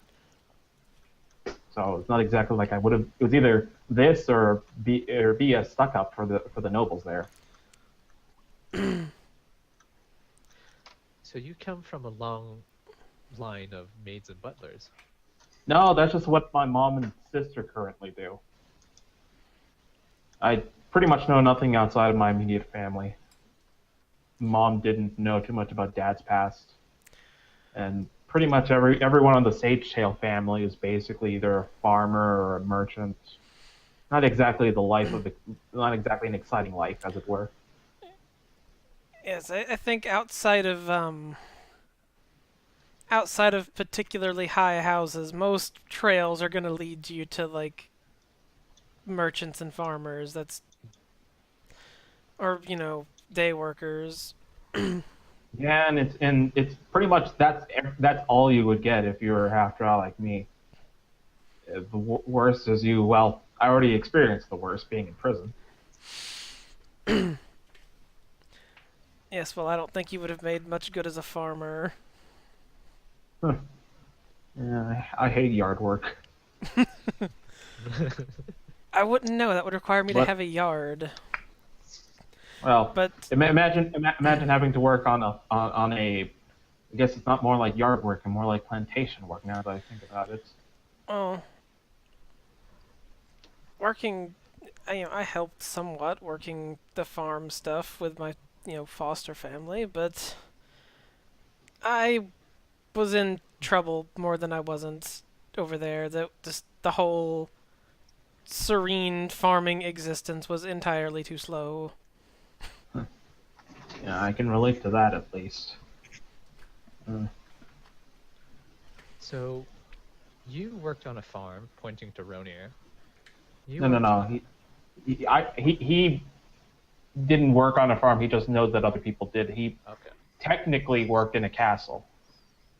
So it's not exactly like I would have. It was either this or be a stuck up for the nobles there. So you come from a long line of maids and butlers. No, that's just what my mom and sister currently do. I pretty much know nothing outside of my immediate family. Mom didn't know too much about Dad's past, and pretty much everyone on the Sagetail family is basically either a farmer or a merchant. Not exactly not exactly an exciting life, as it were. Yes, I think outside of particularly high houses, most trails are going to lead you to, like, merchants and farmers. Or, you know, day workers. Yeah, and it's pretty much that's all you would get if you were half drow like me. The worst is I already experienced the worst being in prison. Yes, well, I don't think you would have made much good as a farmer. Yeah, I hate yard work. I wouldn't know. That would require me to have a yard. Well, But imagine having to work on a. I guess it's not more like yard work and more like plantation work now that I think about it. oh, working, I helped somewhat working the farm stuff with my, foster family, but I was in trouble more than I wasn't over there. Just the whole serene farming existence was entirely too slow. Yeah, I can relate to that at least. So, you worked on a farm, pointing to Ronir. No. He didn't work on a farm. He just knows that other people did. He Okay. technically worked in a castle.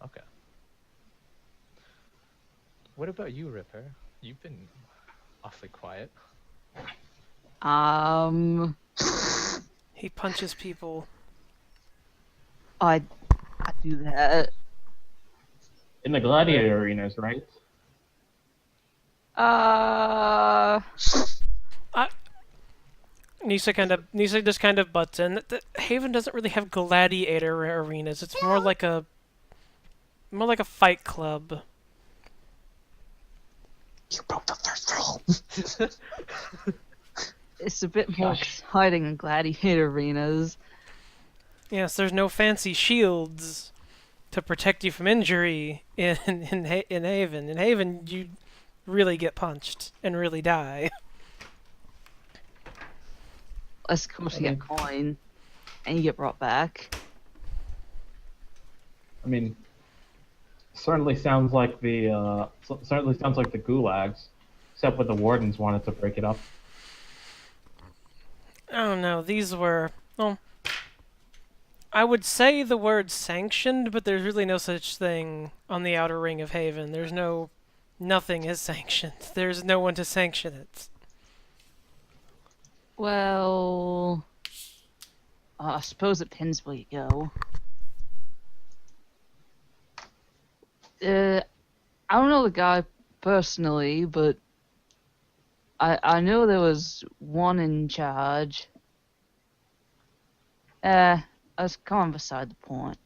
Okay. What about you, Ripper? You've been awfully quiet. He punches people. I do that. In the gladiator arenas, right? Nisa just kind of butts in. Haven doesn't really have gladiator arenas. It's more like a fight club. You broke the first rule. It's a bit more Gosh. exciting in gladiator arenas. Yes, there's no fancy shields to protect you from injury in Haven. In Haven, you really get punched and really die. Of course, you get a coin, and you get brought back. I mean, certainly sounds like the gulags, except when the wardens wanted to break it up. I don't know. These were, well, I would say the word sanctioned, but there's really no such thing on the outer ring of Haven. Nothing is sanctioned. There's no one to sanction it. Well, I suppose it depends where you go. I don't know the guy personally, but I know there was one in charge. That's kind of beside the point.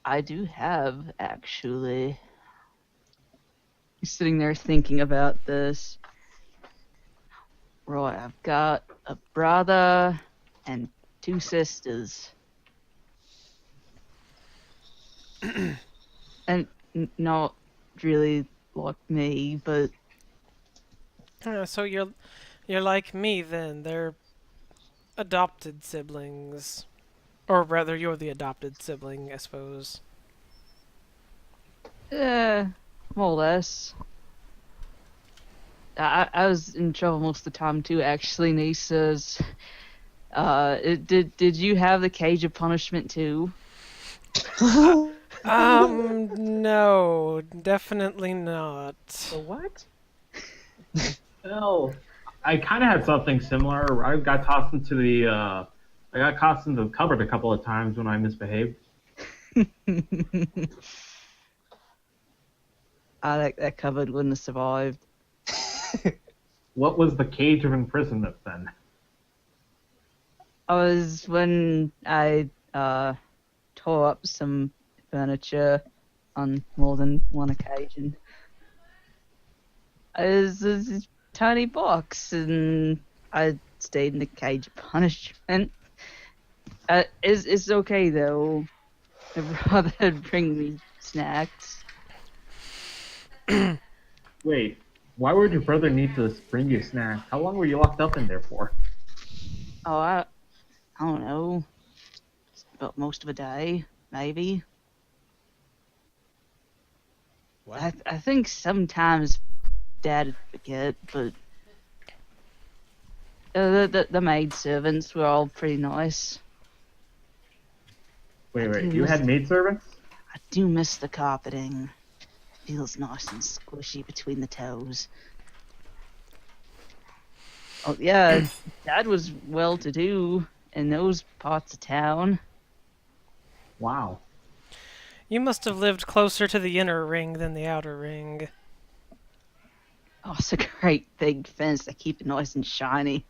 I do have, actually. He's sitting there thinking about this. Right, I've got a brother and 2 sisters. And not really like me, but So you're like me then. They're adopted siblings. Or rather, you're the adopted sibling, I suppose. more or less. I was in trouble most of the time too, actually, Nisa's. Did you have the cage of punishment too? No, definitely not. So what? Well, I kind of had something similar. I got tossed into the cupboard a couple of times when I misbehaved. That cupboard wouldn't have survived. What was the cage of imprisonment then? I was when I tore up some furniture on more than one occasion. It was a tiny box, and I stayed in the cage of punishment. It's okay though. I'd rather bring me snacks. Wait, why would your brother need to bring you snacks? How long were you locked up in there for? Oh, I don't know. About most of a day, maybe. What? I think sometimes Dad would forget, but the maid servants were all pretty nice. Wait, you had maidservants? I do miss the carpeting. Feels nice and squishy between the toes. Oh yeah, Dad was well-to-do in those parts of town. Wow. You must have lived closer to the inner ring than the outer ring. Oh, it's a great big fence to keep it nice and shiny.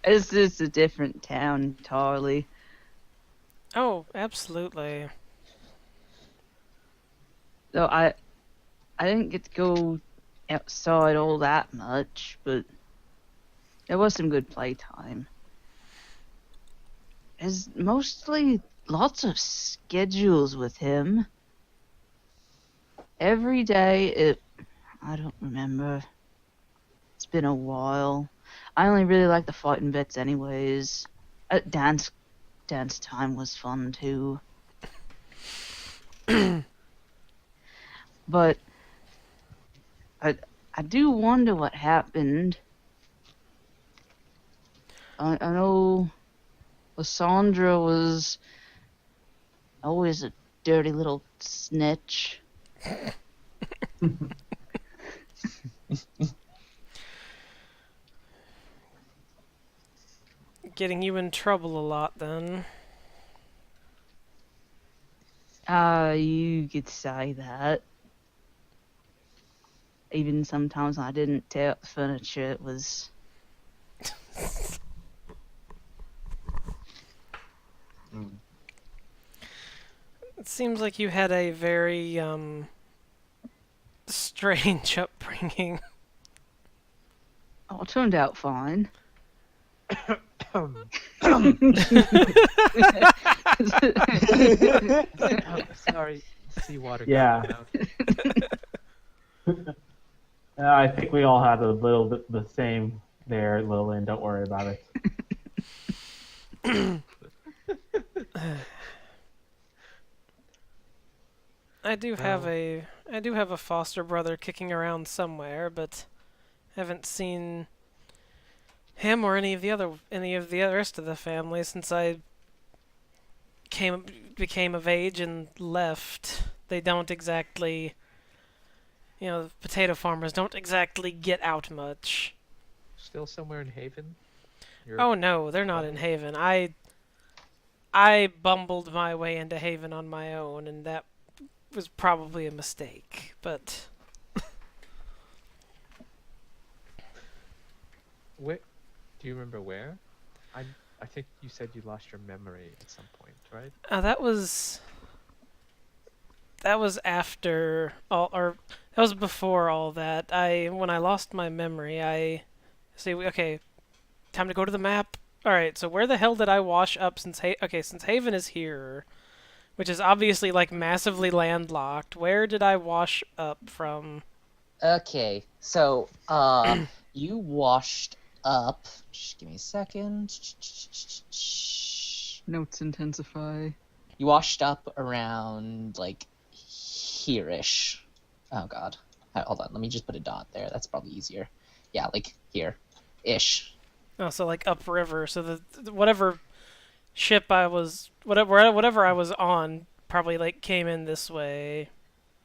It's just a different town entirely. Oh, absolutely. So I didn't get to go outside all that much, but there was some good playtime. There's mostly lots of schedules with him. Every day I don't remember. It's been a while. I only really like the fighting bits anyways. Dance time was fun too. But I do wonder what happened. I know Lysandra was always a dirty little snitch. Getting you in trouble a lot then. You could say that. Even sometimes when I didn't tear up the furniture, it was... It seems like you had a very strange upbringing. Oh, it turned out fine. Oh, sorry, seawater. Yeah. I think we all had a little bit the same there, Lillian. Don't worry about it. I do have a foster brother kicking around somewhere, but haven't seen him or any of the rest of the family since I became of age and left. They don't exactly, potato farmers don't exactly get out much. Still somewhere in Haven? Oh no, they're not in Haven. I bumbled my way into Haven on my own, and that was probably a mistake, but Where? Do you remember where? I think you said you lost your memory at some point, right? that was after all, or that was before all that. When I lost my memory, okay, time to go to the map. All right, so where the hell did I wash up since Haven is here, which is obviously like massively landlocked. Where did I wash up from? Okay, so you washed up. Just give me a second. Notes intensify. You washed up around like here-ish. Oh god. Hold on, let me just put a dot there. That's probably easier. Yeah, like here-ish. Oh, so like upriver. So the whatever ship I was, whatever I was on, probably like came in this way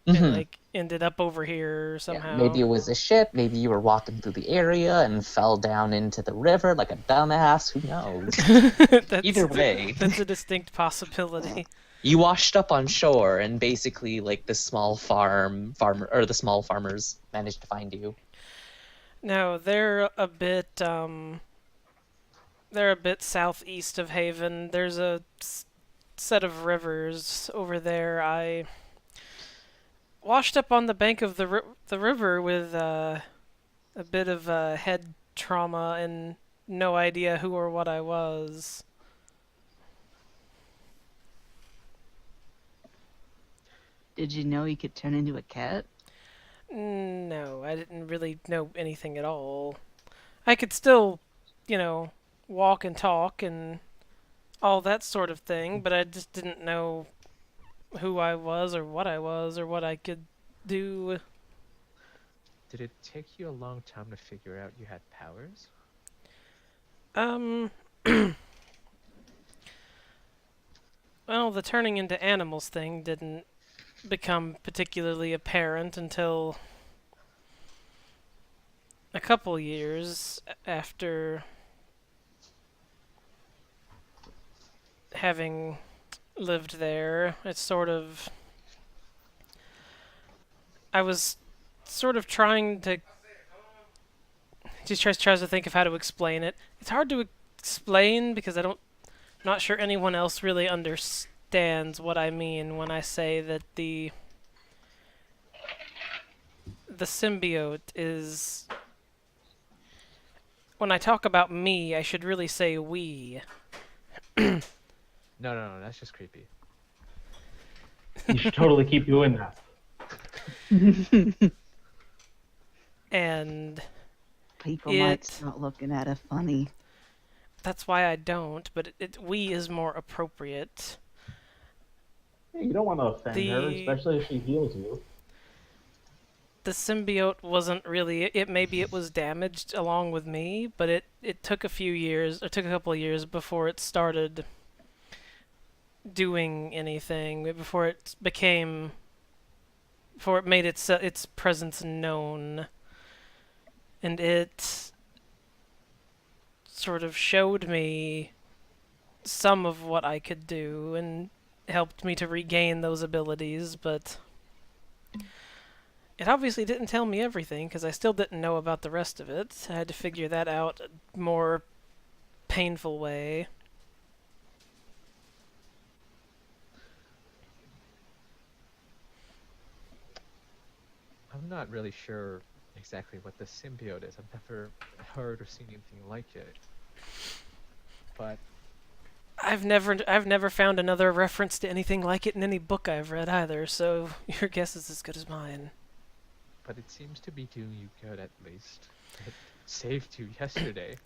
and like ended up over here somehow. Yeah, maybe it was a ship. Maybe you were walking through the area and fell down into the river like a dumbass. Who knows? Either way, that's a distinct possibility. You washed up on shore, and basically, like the small the small farmers managed to find you. No, they're a bit southeast of Haven. There's a set of rivers over there. I washed up on the bank of the river with a bit of head trauma and no idea who or what I was. Did you know you could turn into a cat? No, I didn't really know anything at all. I could still, walk and talk and all that sort of thing, but I just didn't know who I was or what I could do. Did it take you a long time to figure out you had powers? Well, the turning into animals thing didn't become particularly apparent until a couple years after having lived there. I was sort of trying to just tries to think of how to explain it. It's hard to explain because not sure anyone else really understands what I mean when I say that the the symbiote is. When I talk about me, I should really say we. No, that's just creepy. You should totally keep doing that. And People It- might start looking at it funny. that's why I don't, but we is more appropriate. Yeah, you don't want to offend her, The- especially if she heals you. The symbiote wasn't really maybe it was damaged along with me, but it took a few years, or took a couple of years before it started doing anything, before it made its presence known. And it sort of showed me some of what I could do and helped me to regain those abilities, but it obviously didn't tell me everything because I still didn't know about the rest of it. I had to figure that out a more painful way. I'm not really sure exactly what the symbiote is. I've never heard or seen anything like it. But I've never found another reference to anything like it in any book I've read either, so your guess is as good as mine. it seems to be doing you good at least. It saved you yesterday.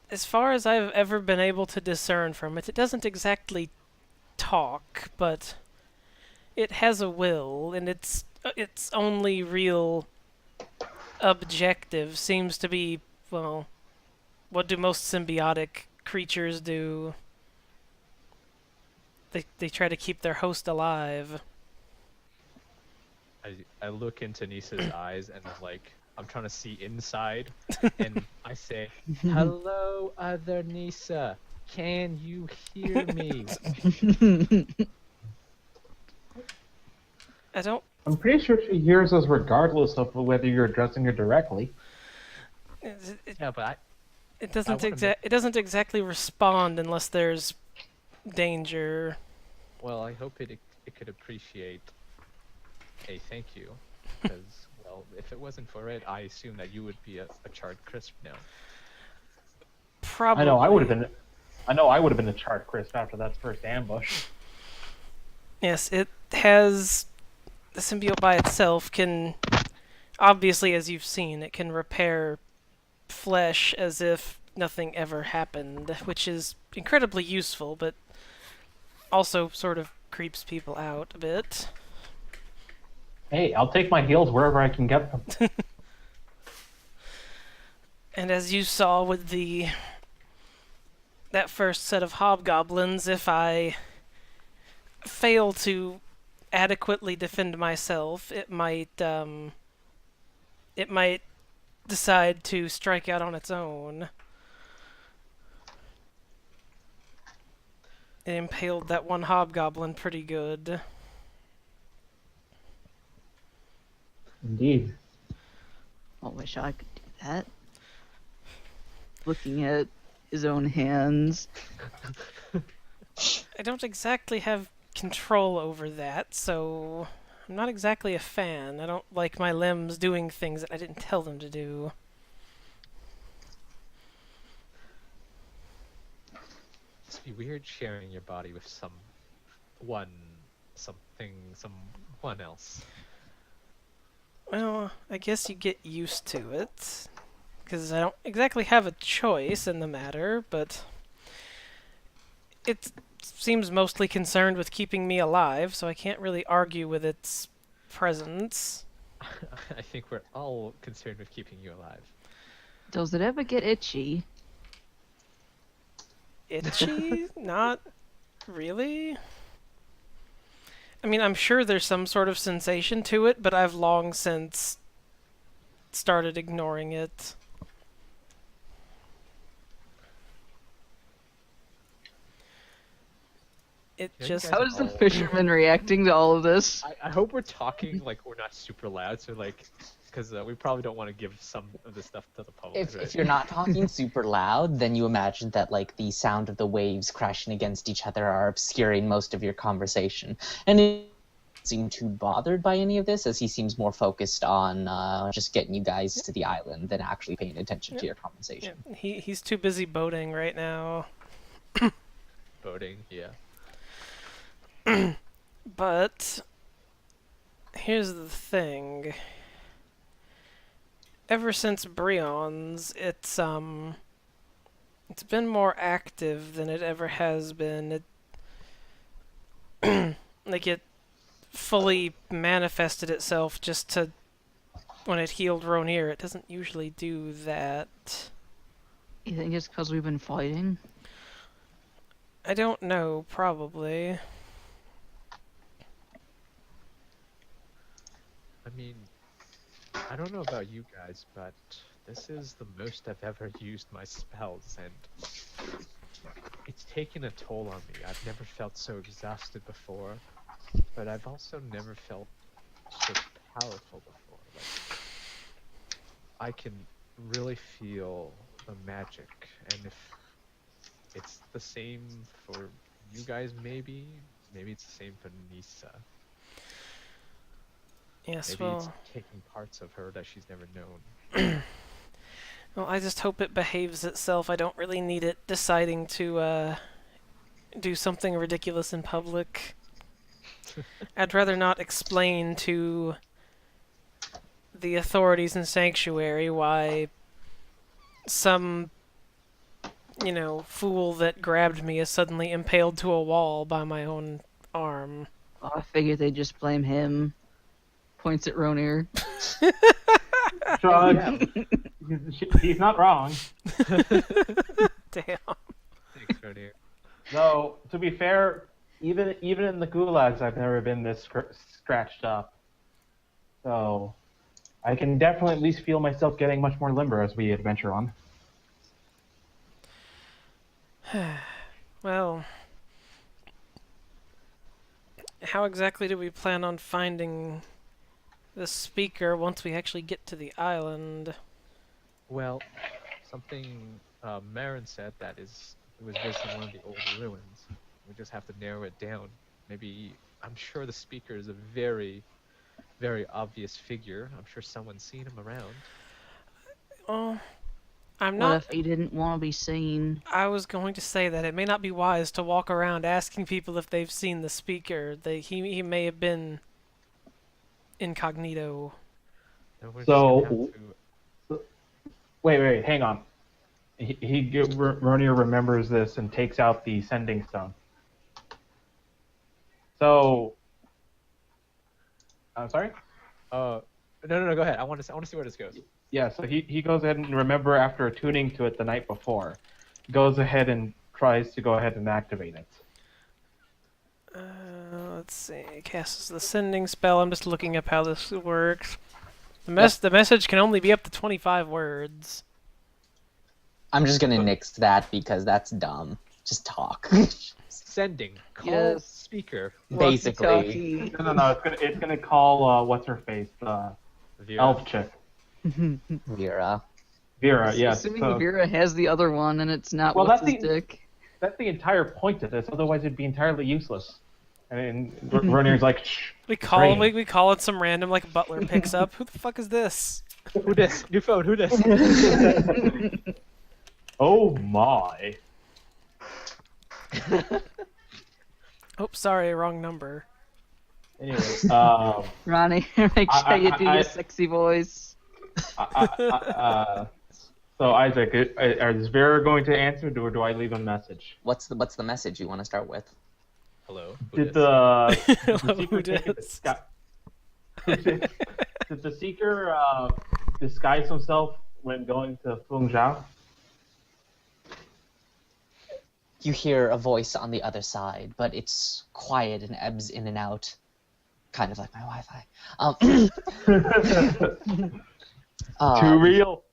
As far as I've ever been able to discern from it, it doesn't exactly talk, but it has a will, and its only real objective seems to be, well, what do most symbiotic creatures do? They try to keep their host alive. I look into Nisa's eyes and I'm trying to see inside, and I say, "Hello, other Nisa. Can you hear me?" I don't. I'm pretty sure she hears us regardless of whether you're addressing her directly. Yeah, but It doesn't wanna it doesn't exactly respond unless there's danger. I hope it could appreciate a thank you, because if it wasn't for it, I assume that you would be a charred crisp now. Probably. I know I would have been a charred crisp after that first ambush. Yes, it has. The symbiote by itself can, obviously, as you've seen, it can repair flesh as if nothing ever happened, which is incredibly useful, but also sort of creeps people out a bit. Hey, I'll take my heals wherever I can get them. And as you saw with that first set of hobgoblins, if I fail to adequately defend myself, it might decide to strike out on its own. It impaled that one hobgoblin pretty good. Indeed. I wish I could do that. Looking at his own hands. I don't exactly have control over that, so I'm not exactly a fan. I don't like my limbs doing things that I didn't tell them to do. Must be weird sharing your body with someone else. Well, I guess you get used to it, because I don't exactly have a choice in the matter, but it seems mostly concerned with keeping me alive, so I can't really argue with its presence. I think we're all concerned with keeping you alive. Does it ever get itchy? Itchy? Not really. I mean, I'm sure there's some sort of sensation to it, but I've long since started ignoring it. It Yeah, you just... guys How is the Oh. fisherman reacting to all of this? I hope we're talking we're not super loud, so because we probably don't want to give some of this stuff to the public. If, right? if you're not talking super loud, then you imagine that the sound of the waves crashing against each other are obscuring most of your conversation. And seem too bothered by any of this, as he seems more focused on just getting you guys to the island than actually paying attention to your conversation. He's too busy boating right now. Boating, yeah. But here's the thing. Ever since Brion's, it's been more active than it ever has been. Like it fully manifested itself just to when it healed Ronir. It doesn't usually do that. You think it's because we've been fighting? I don't know, probably. I mean, I don't know about you guys, but this is the most I've ever used my spells, and it's taken a toll on me. I've never felt so exhausted before, but I've also never felt so powerful before. Like, I can really feel the magic, and if it's the same for you guys, maybe it's the same for Nisa. Yes, Maybe well... it's taking parts of her that she's never known. Well, I just hope it behaves itself. I don't really need it deciding to do something ridiculous in public. I'd rather not explain to the authorities in Sanctuary why some, fool that grabbed me is suddenly impaled to a wall by my own arm. Oh, I figured they'd just blame him. Points at Ronir. Shrug. He's not wrong. Damn. Thanks, Ronir. Though, to be fair, even in the gulags, I've never been this scratched up. So, I can definitely at least feel myself getting much more limber as we adventure on. Well, how exactly do we plan on finding the speaker once we actually get to the island? Well, something Marin said that it was visiting one of the old ruins. We just have to narrow it down. Maybe, I'm sure the speaker is a very, very obvious figure. I'm sure someone's seen him around. Oh, I'm What not... if he didn't want to be seen? I was going to say that it may not be wise to walk around asking people if they've seen the speaker. He may have been incognito. And we're So- just gonna have to... Wait, hang on. Ronir remembers this and takes out the sending stone. So, I'm sorry? No, go ahead. I want to see where this goes. Yeah, so he goes ahead and remember after attuning to it the night before, goes ahead and tries to go ahead and activate it. Let's see. Casts the sending spell. I'm just looking up how this works. The message can only be up to 25 words. I'm just gonna nix that because that's dumb. Just talk. Sending. Call Yes. speaker. Basically. Walkie-talkie. No, it's gonna call what's her face, the Vera. elf chick, Vera. Vera. Yes. Assuming So Vera has the other one and it's not Well, what's that's his the- dick. that's the entire point of this. Otherwise, it'd be entirely useless. I mean, Ronir's like, shh. We call Train. we call it some random like butler picks up. Who the fuck is this? Who this? New phone. Who this? Oh my. Oh, sorry, wrong number. Anyway, Ronnie, make sure you do I- your sexy voice. So Isaac, is Vera going to answer, or do I leave a message? What's the message you want to start with? Hello. Who Did dis? the Hello, seeker who take a dis? did the seeker disguise himself when going to Feng Zhao? You hear a voice on the other side, but it's quiet and ebbs in and out, kind of like my Wi-Fi. Too real.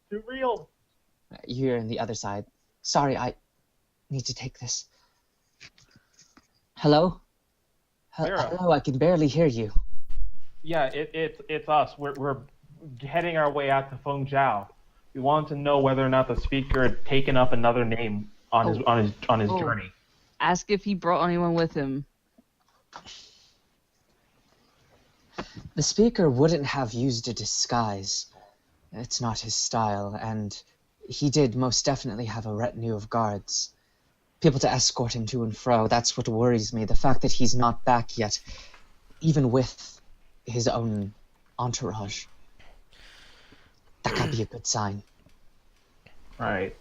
You hear on the other side. Sorry, I need to take this. Hello? Vera. Hello, I can barely hear you. Yeah, it's us. We're heading our way out to Feng Zhao. We wanted to know whether or not the speaker had taken up another name on his Oh. journey. Ask if he brought anyone with him. The speaker wouldn't have used a disguise. It's not his style, and he did most definitely have a retinue of guards. People to escort him to and fro. That's what worries me. The fact that he's not back yet, even with his own entourage. That can't be a good sign. Right.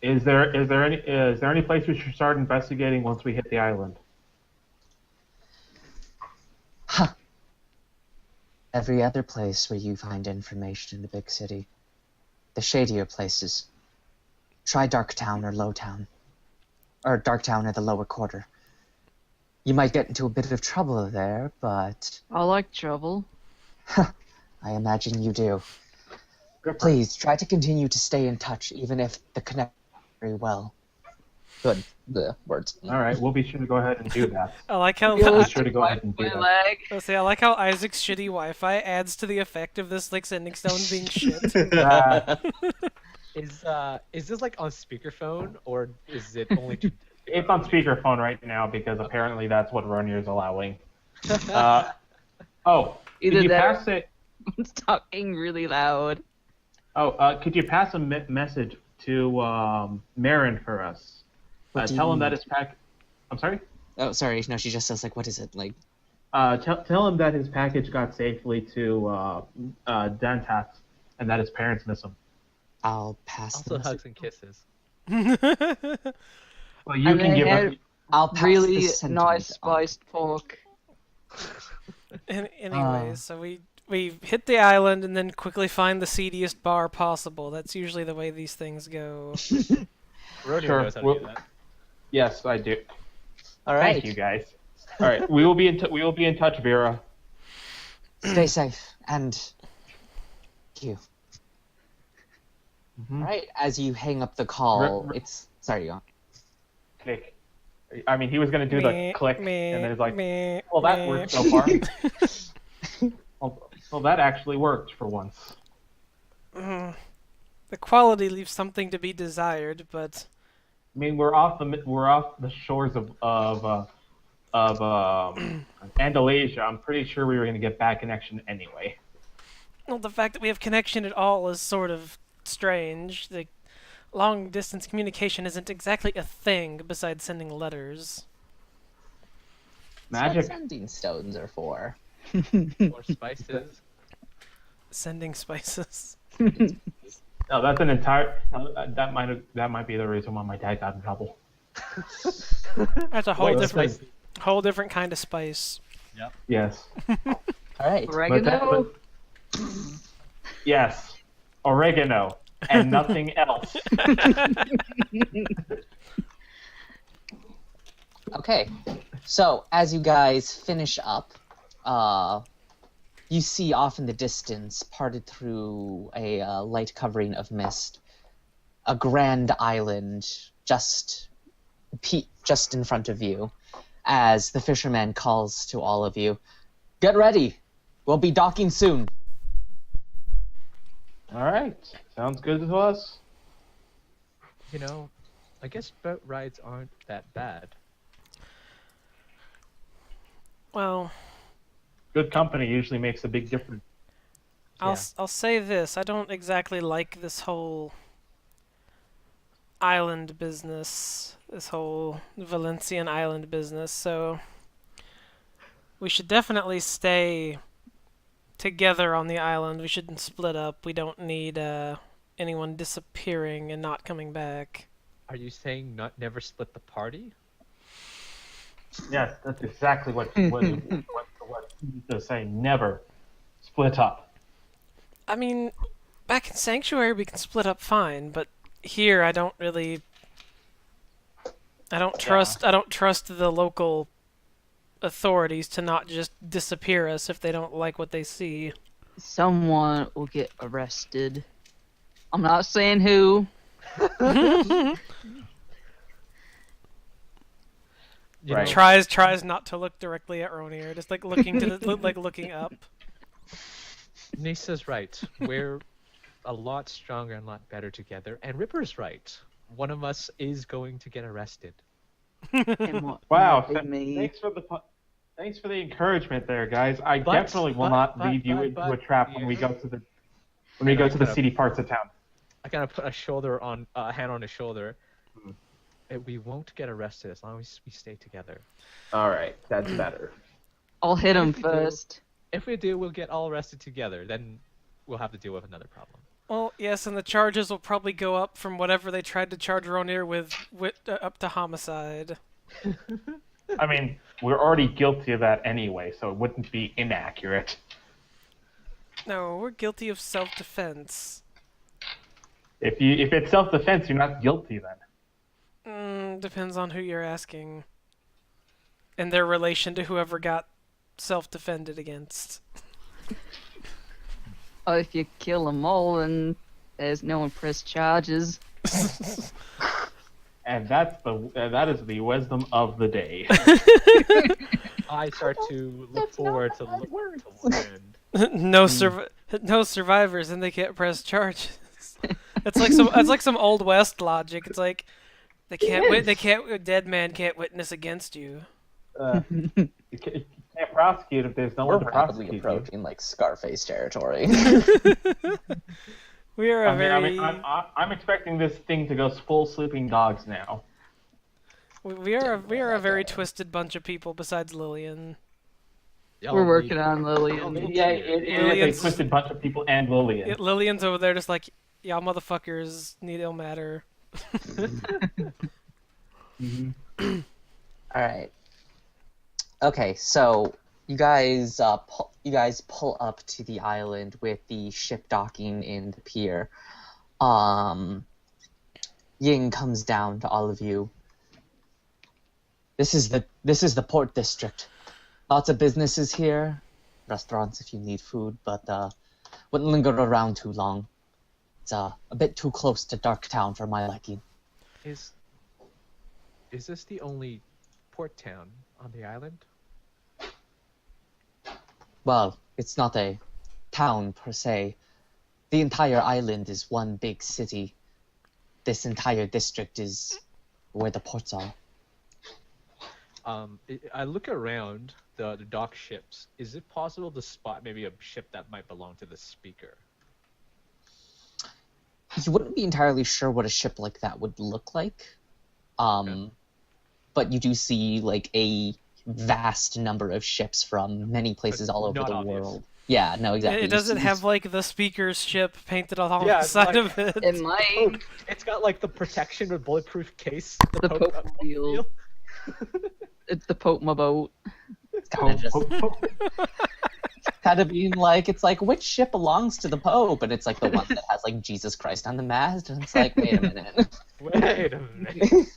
Is there any place we should start investigating once we hit the island? Every other place where you find information in the big city. The shadier places. Try Darktown or Lowtown. Or Darktown or the lower quarter. You might get into a bit of trouble there, but I like trouble. I imagine you do. Please, try to continue to stay in touch, even if the connection very well. Good. The words. All right, we'll be sure to go ahead and do that. I like how We'll be sure to go ahead and do My that. leg. I like how Isaac's shitty Wi-Fi adds to the effect of this like sending stone being shit. Is this like on speakerphone or is it only to... It's on speakerphone right now because apparently that's what Ronier's allowing. Either could you that pass it? It's talking really loud. Could you pass a message to Marin for us? What do you Tell him mean? that his pack. I'm sorry. Oh, sorry. No, she just says, like, what is it? Like, Tell him that his package got safely to Dantas, and that his parents miss him. I'll pass Also the hugs message. and kisses. Well, you And can they give had us. I'll pass really the sentiment nice on. spiced pork. Anyways, so we hit the island and then quickly find the seediest bar possible. That's usually the way these things go. Rodeo Sure, knows how to well- do that. Yes, I do. All right. Thank you, guys. All right, we will be in touch, Vera. Stay safe and you. Mhm. All right. As you hang up the call, Re- it's sorry. You. Click. I mean, he was gonna do the click, and then it's like, well, that worked so far. well, that actually worked for once. The quality leaves something to be desired, but I mean, we're off the shores of Andalasia. I'm pretty sure we were gonna get bad connection anyway. well, the fact that we have connection at all is sort of strange. The long distance communication isn't exactly a thing besides sending letters. Magic. That's what sending stones are for. Or spices. Sending spices. No, that's an entire. That might be the reason why my dad got in trouble. That's a whole Wait, different Spicy. whole different kind of spice. Yes. All right. Oregano. Yes. Oregano and nothing else. Okay. So as you guys finish up, you see off in the distance, parted through a light covering of mist, a grand island just in front of you. As the fisherman calls to all of you, "Get ready. We'll be docking soon." All right. Sounds good to us. You know, I guess boat rides aren't that bad. Well, Good company usually makes a big difference. I'll Yeah. I'll say this: I don't exactly like this whole island business, this whole Valencian island business. So we should definitely stay together on the island. We shouldn't split up. We don't need anyone disappearing and not coming back. Are you saying never split the party? Yes, that's exactly what they're saying. Never split up. I mean, back in Sanctuary we can split up fine, but here I don't trust the local authorities to not just disappear us if they don't like what they see. Someone will get arrested. I'm not saying who. You Right. know, Tries not to look directly at Ronier, just like looking to the like looking up. Nisa's right. We're a lot stronger and a lot better together. And Ripper's right. One of us is going to get arrested. And what Wow. might be me. Thanks for the encouragement there, guys. I But- definitely will but- not lead you but- into but- a trap when we go to the seedy parts of town. I kind of put a hand on his shoulder. We won't get arrested as long as we stay together. All right, that's better. I'll hit him If we do- first. If we do, we'll get all arrested together. Then we'll have to deal with another problem. Well, yes, and the charges will probably go up from whatever they tried to charge Ronir with up to homicide. I mean, we're already guilty of that anyway, so it wouldn't be inaccurate. No, we're guilty of self-defense. If it's self-defense, you're not guilty then. Depends on who you're asking. And their relation to whoever got self-defended against. Oh, if you kill them all, then there's no one press charges. And that is the wisdom of the day. I start to look forward to land. No survivors, and they can't press charges. It's like some old west logic. It's like a dead man can't witness against you. You can't prosecute if there's no We're one to rapidly prosecute. approaching like Scarface territory. We are a I'm expecting this thing to go full sleeping dogs now. we are a very twisted bunch of people. Besides Lillian, We're working on Lillian. Yeah, it is a Lillian's- twisted bunch of people and Lillian. Lillian's over there just like, y'all motherfuckers need ill matter. All right. Okay, so you guys pull up to the island with the ship docking in the pier. Ying comes down to all of you. This is the port district. Lots of businesses here, restaurants if you need food, but wouldn't linger around too long. It's a bit too close to Darktown for my liking. Is this the only port town on the island? Well, it's not a town per se. The entire island is one big city. This entire district is where the ports are. I look around the dock ships. Is it possible to spot maybe a ship that might belong to the speaker? You wouldn't be entirely sure what a ship like that would look like. But you do see like a vast number of ships from many places all over not the obvious. world. Yeah, no, exactly. It You doesn't see have like the speaker's ship painted along Yeah, the it's side like- of it. It might. It's got like the protection with bulletproof case. The Pope Mobile. It's the Pope boat. It's kind of just kind of being like, it's like, which ship belongs to the Pope? And it's like the one that has like Jesus Christ on the mast. And it's like, wait a minute. Wait a minute.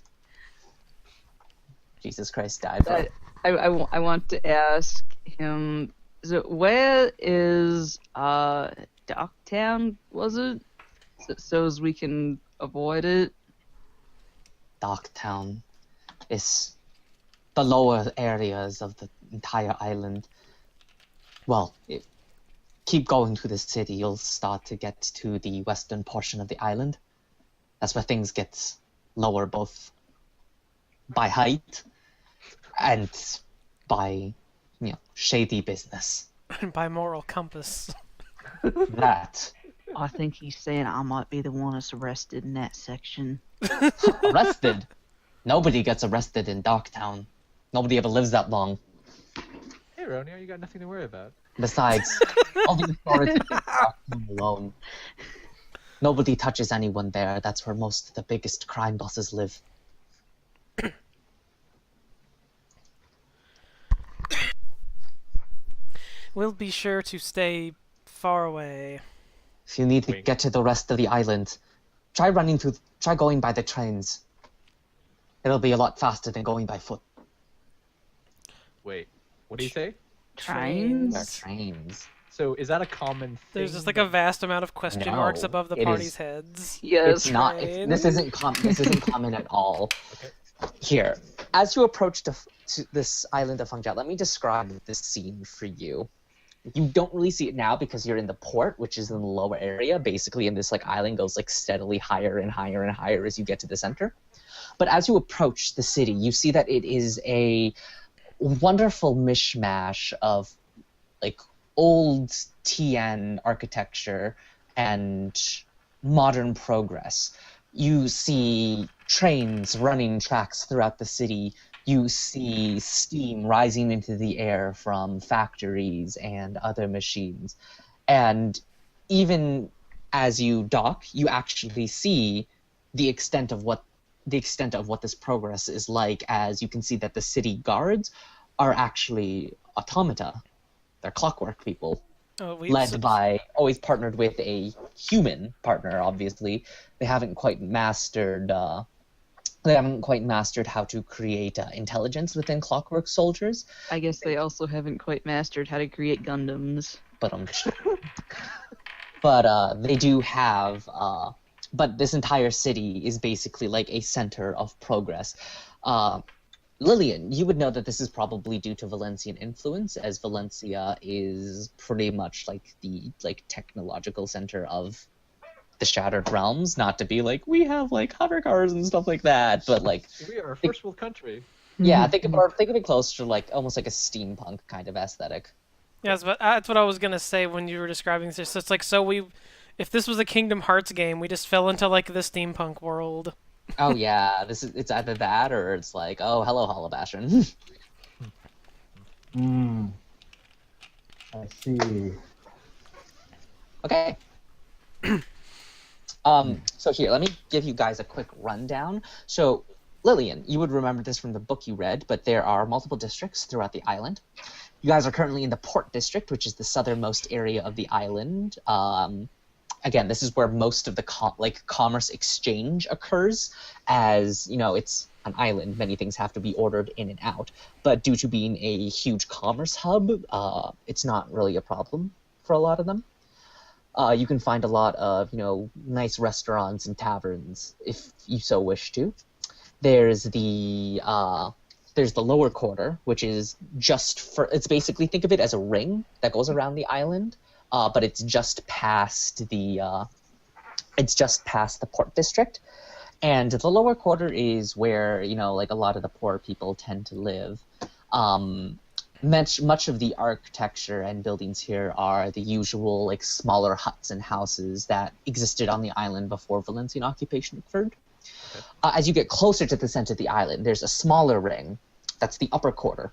Jesus Christ died for I want to ask him. So where is Docktown? Was it? So as we can avoid it. Darktown. Is the lower areas of the entire island. Well, keep going to the city, you'll start to get to the western portion of the island. That's where things get lower, both by height and by, shady business. By moral compass. That. I think he's saying I might be the one that's arrested in that section. Arrested? Nobody gets arrested in Darktown. Nobody ever lives that long. Hey, Ronio, you got nothing to worry about. Besides, all the authorities in Darktown alone. Nobody touches anyone there. That's where most of the biggest crime bosses live. We'll be sure to stay far away. If you need to Wink. get to the rest of the island, try going by the trains. It'll be a lot faster than going by foot. Wait, what do you say? Trains? They're trains. So is that a common thing? There's just like a vast amount of question marks No, above the it party's is- heads. Yes. It's not. This isn't common at all. Here, as you approach to this island of Fengjia, let me describe this scene for you. You don't really see it now because you're in the port, which is in the lower area. Basically, and this island goes steadily higher and higher and higher as you get to the center. But as you approach the city, you see that it is a wonderful mishmash of like old TN architecture and modern progress. You see trains running tracks throughout the city. You see steam rising into the air from factories and other machines. And even as you dock, you actually see the extent of what this progress is like, as you can see that the city guards are actually automata. They're clockwork people, always partnered with a human partner, obviously. They haven't quite mastered how to create intelligence within clockwork soldiers. I guess they also haven't quite mastered how to create Gundams. But they do have but this entire city is basically like a center of progress. Lillian, you would know that this is probably due to Valencian influence, as Valencia is pretty much like the technological center of the Shattered Realms. Not to be like, we have like hover cars and stuff like that, but like We are a first world country. yeah, think of it closer to like almost like a steampunk kind of aesthetic. Yes, but that's what I was gonna say when you were describing this. So it's like, if this was a Kingdom Hearts game, we just fell into like the steampunk world. Oh yeah, it's either that or it's like, oh hello Holobastion. I see. Okay. So here, let me give you guys a quick rundown. So, Lillian, you would remember this from the book you read, but there are multiple districts throughout the island. You guys are currently in the Port District, which is the southernmost area of the island. Again, this is where most of the commerce exchange occurs, as you know, it's an island. Many things have to be ordered in and out, but due to being a huge commerce hub, it's not really a problem for a lot of them. You can find a lot of nice restaurants and taverns if you so wish to. There's the lower quarter, which is it's basically, think of it as a ring that goes around the island. But it's just past the Port District, and the lower quarter is where like a lot of the poor people tend to live. Much of the architecture and buildings here are the usual like smaller huts and houses that existed on the island before Valencian occupation occurred. Okay. As you get closer to the center of the island, there's a smaller ring. That's the upper quarter.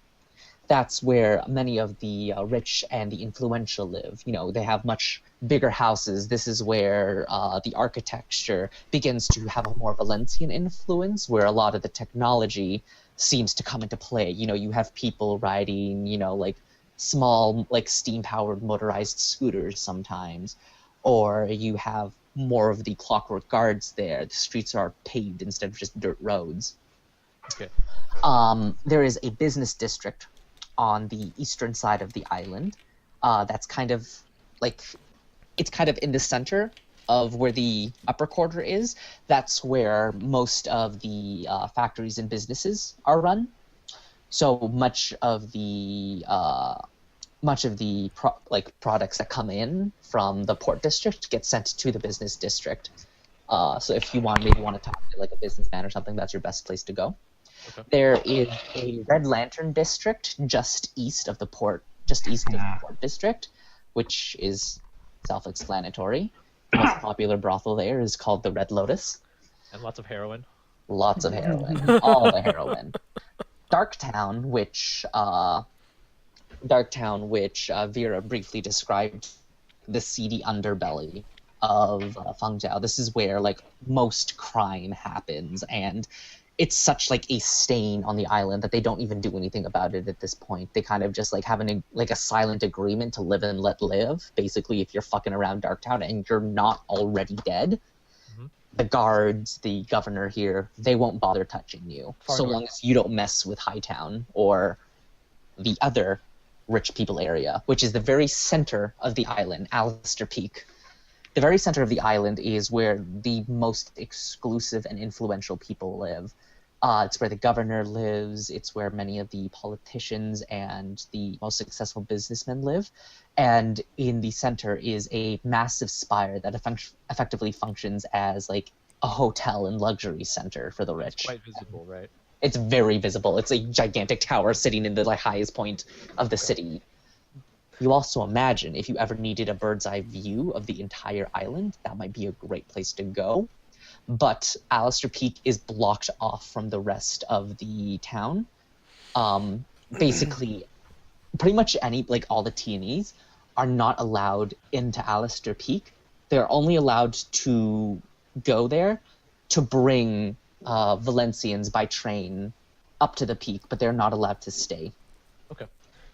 That's where many of the rich and the influential live. They have much bigger houses. This is where the architecture begins to have a more Valencian influence, where a lot of the technology seems to come into play. You have people riding, like small, like steam-powered motorized scooters sometimes, or you have more of the clockwork guards there. The streets are paved instead of just dirt roads. Okay. There is a business district on the eastern side of the island. That's kind of in the center of where the upper quarter is. That's where most of the factories and businesses are run. So much of the products that come in from the port district get sent to the business district. So if you want to talk to like a businessman or something, that's your best place to go. Okay. There is a Red Lantern district just east of the port district, which is self-explanatory. The most popular brothel there is called the Red Lotus. And lots of heroin. Lots of heroin. All the heroin. Darktown, which Vera briefly described, the seedy underbelly of Fengjiao. This is where like most crime happens, and it's such like a stain on the island that they don't even do anything about it at this point. They kind of just like have a silent agreement to live and let live. Basically, if you're fucking around Darktown and you're not already dead, the guards, the governor here, they won't bother touching you long as you don't mess with Hightown or the other rich people area, which is the very center of the island, Alistair Peak. The very center of the island is where the most exclusive and influential people live. It's where the governor lives. It's where many of the politicians and the most successful businessmen live. And in the center is a massive spire that effectively functions as like a hotel and luxury center for the rich. It's quite visible, right? It's very visible. It's a gigantic tower sitting in the highest point of the city. You also imagine if you ever needed a bird's eye view of the entire island, that might be a great place to go. But Alistair Peak is blocked off from the rest of the town. Basically, pretty much all the T&Es are not allowed into Alistair Peak. They're only allowed to go there to bring Valencians by train up to the peak, but they're not allowed to stay. Okay.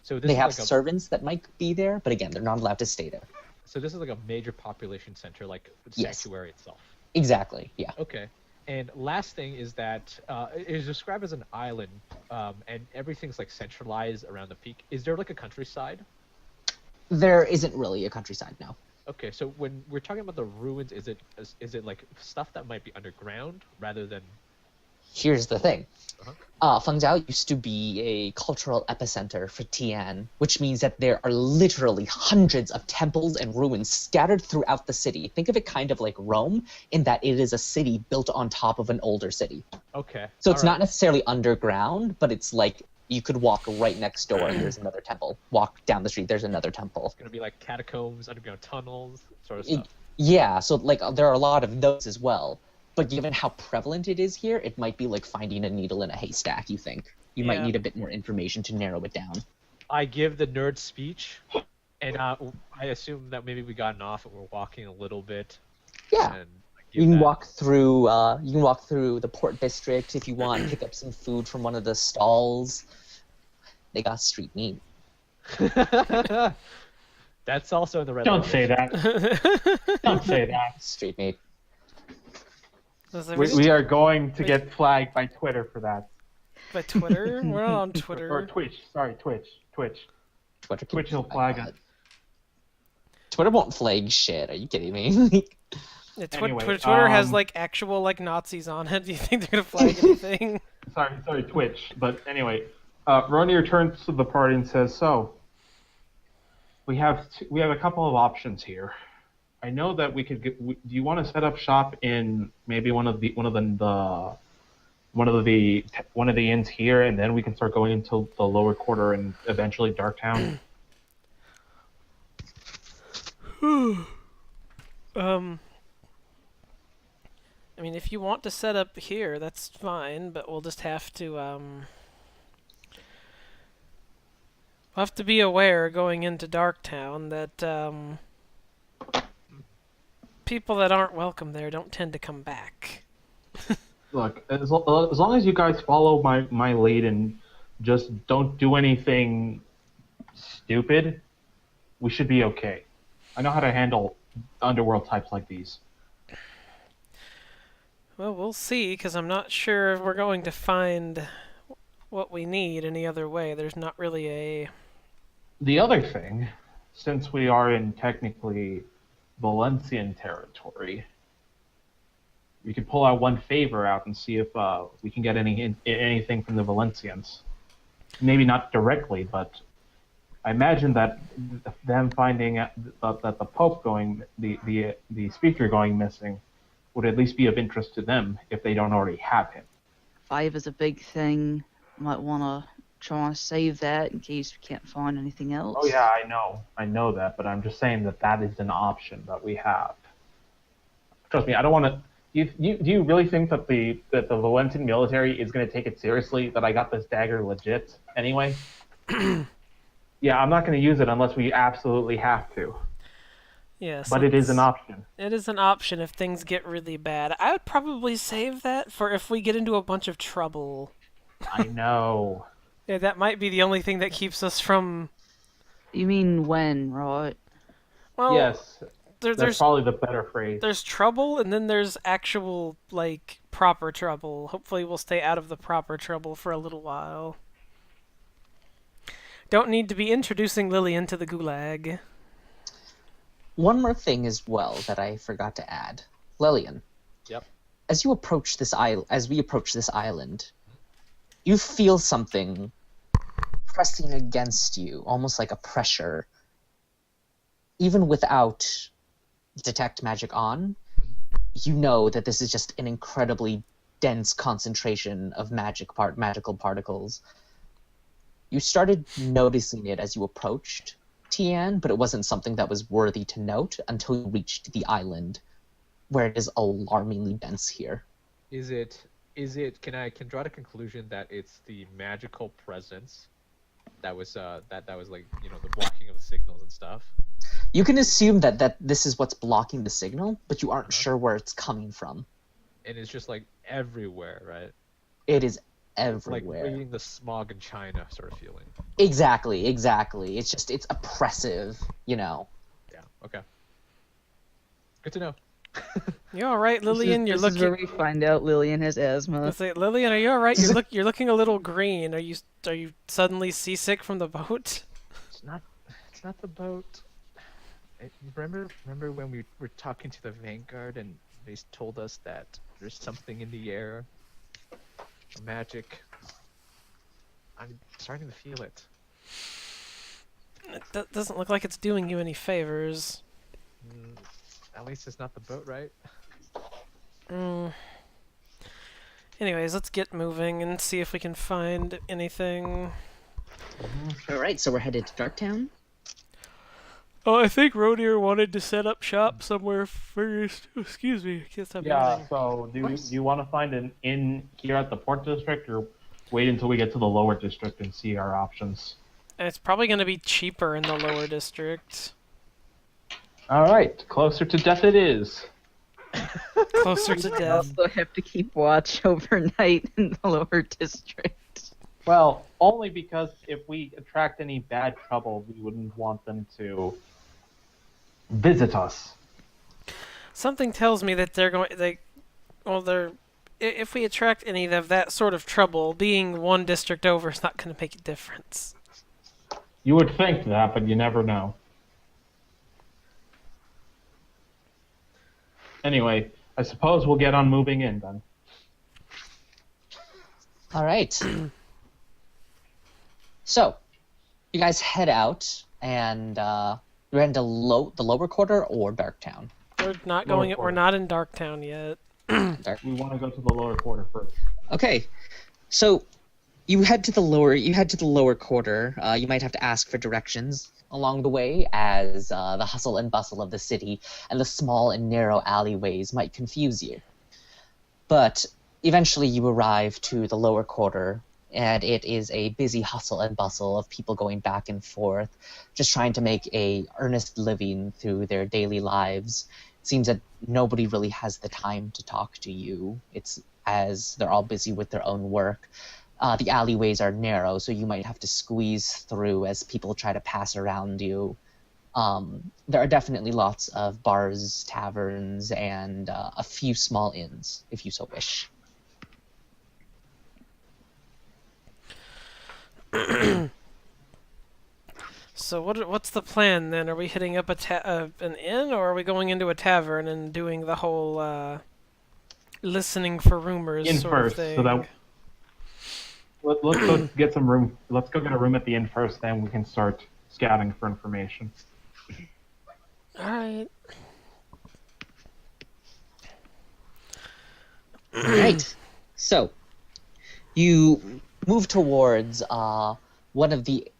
So this They is have like servants that might be there, but again, they're not allowed to stay there. So this is like a major population center, like the Yes. sanctuary itself. Exactly, yeah. Okay. And last thing is that it is described as an island, and everything's like centralized around the peak. Is there like a countryside? There isn't really a countryside now. Okay, so when we're talking about the ruins, is it like stuff that might be underground rather than? Here's the thing. Uh-huh. Fengjiao used to be a cultural epicenter for Tian, which means that there are literally hundreds of temples and ruins scattered throughout the city. Think of it kind of like Rome, in that it is a city built on top of an older city. Okay. So it's all not right. necessarily underground, but it's like you could walk right next door and there's another temple. Walk down the street, there's another temple. It's gonna be like catacombs, underground tunnels, sort of stuff. Yeah, so there are a lot of those as well. But given how prevalent it is here, it might be like finding a needle in a haystack, you think. You might Yeah. need a bit more information to narrow it down. I give the nerd speech, and I assume that maybe we gotten off and we're walking a little bit. Yeah. And You can walk through the port district if you want, pick up some food from one of the stalls. They got street meat. That's also in the red. Don't say that. Don't say that. Street meat. We are going to get flagged by Twitter for that. By Twitter? We're not on Or Twitter. Twitch. Sorry, Twitch. Twitter, Twitch will flag us. Twitter won't flag shit. Are you kidding me? Yeah, Anyway, Twitter has like actual like Nazis on it. Do you think they're gonna flag anything? Sorry, Twitch. But anyway, Ronir returns to the party and says, "So, we have a couple of options here. I know that we could get. Do you want to set up shop in maybe one of the inns here, and then we can start going into the lower quarter and eventually Darktown?" I mean, if you want to set up here, that's fine, but we'll just have to, we'll have to be aware going into Darktown that, people that aren't welcome there don't tend to come back. Look, as long as you guys follow my lead and just don't do anything stupid, we should be okay. I know how to handle underworld types like these. Well, we'll see, because I'm not sure if we're going to find what we need any other way. There's not really a... The other thing, since we are in technically Valencian territory, we could pull our one favor out and see if we can get anything from the Valencians. Maybe not directly, but I imagine that them finding out that the Pope the speaker going missing would at least be of interest to them if they don't already have him. 5 is a big thing. Might want to try and save that in case we can't find anything else. Oh yeah, I know that, but I'm just saying that is an option that we have. Trust me, I don't want to. Do you really think that the Valencian military is going to take it seriously that I got this dagger legit anyway? Yeah, I'm not going to use it unless we absolutely have to. Yes, But it is an option. It is an option if things get really bad. I would probably save that for if we get into a bunch of trouble. I know. Yeah, that might be the only thing that keeps us from... You mean when, right? Well, Yes, there's that's probably the better phrase. there's trouble, and then there's actual, like, proper trouble. Hopefully we'll stay out of the proper trouble for a little while. Don't need to be introducing Lillian to the gulag. One more thing as well that I forgot to add. Lillian. Yep. As we approach this island, you feel something pressing against you, almost like a pressure. Even without detect magic on, you know that this is just an incredibly dense concentration of magical particles. You started noticing it as you approached Tian, but it wasn't something that was worthy to note until you reached the island, where it is alarmingly dense here. Is it? Can I draw the conclusion that it's the magical presence that was that was like the blocking of the signals and stuff? You can assume that this is what's blocking the signal, but you aren't sure where it's coming from. And it's just like everywhere, right? It is Like everywhere. reading the smog in China sort of feeling. Exactly. It's oppressive, Yeah. Okay. Good to know. You all right, Lillian? This is where we find out Lillian has asthma. Let's say, Lillian, are you all right? You're looking a little green. Are you suddenly seasick from the boat? It's not the boat. Remember when we were talking to the Vanguard and they told us that there's something in the air, magic. I'm starting to feel it. It doesn't look like it's doing you any favors. At least it's not the boat, right? Anyways, let's get moving and see if we can find anything. All right, so we're headed to Darktown. Oh, I think Rodier wanted to set up shop somewhere first. Excuse me, I can't stop yawning. So do you want to find an inn here at the Port District, or wait until we get to the Lower District and see our options? And it's probably going to be cheaper in the lower district. All right, closer to death it is. Closer to We death. also have to keep watch overnight in the lower district. Well, only because if we attract any bad trouble, we wouldn't want them to visit us. Something tells me that if we attract any of that sort of trouble, being one district over is not going to make a difference. You would think that, but you never know. Anyway, I suppose we'll get on moving in then. All right. So, you guys head out, and you're into the lower quarter or Darktown. We're not Lower going. We're quarter. not in Darktown yet. We want to go to the lower quarter first. Okay, so you head to the lower quarter. You might have to ask for directions along the way, as the hustle and bustle of the city and the small and narrow alleyways might confuse you. But eventually you arrive to the lower quarter, and it is a busy hustle and bustle of people going back and forth, just trying to make a earnest living through their daily lives. It seems that nobody really has the time to talk to you. It's as they're all busy with their own work. The alleyways are narrow, so you might have to squeeze through as people try to pass around you. There are definitely lots of bars, taverns, and a few small inns, if you so wish. So what's the plan then? Are we hitting up an inn, or are we going into a tavern and doing the whole listening for rumors In sort first, of thing? so that let's go get some room. Let's go get a room at the inn first, then we can start scouting for information. All right. Right. So you move towards one of the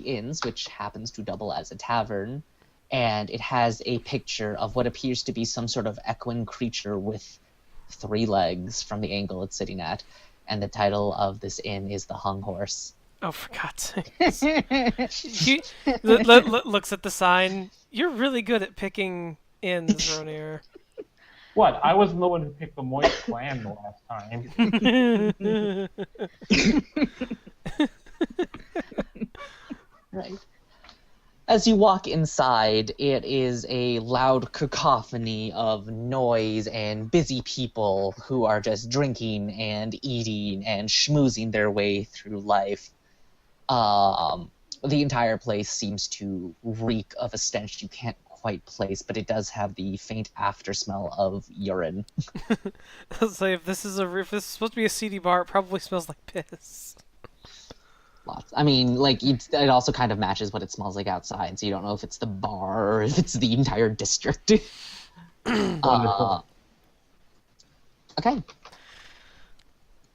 inns, which happens to double as a tavern, and it has a picture of what appears to be some sort of equine creature with 3 legs from the angle it's sitting at, and the title of this inn is the Hung Horse. Oh, for God's sake. He looks at the sign. You're really good at picking inns, Ronier. What? I wasn't the one who picked the Moist Clan the last time. Right. As you walk inside, it is a loud cacophony of noise and busy people who are just drinking and eating and schmoozing their way through life. The entire place seems to reek of a stench you can't quite place, but it does have the faint after smell of urine. I'll say if this is supposed to be a seedy bar, it probably smells like piss. Lots. I mean, like, it also kind of matches what it smells like outside, so you don't know if it's the bar or if it's the entire district. Wonderful. Okay.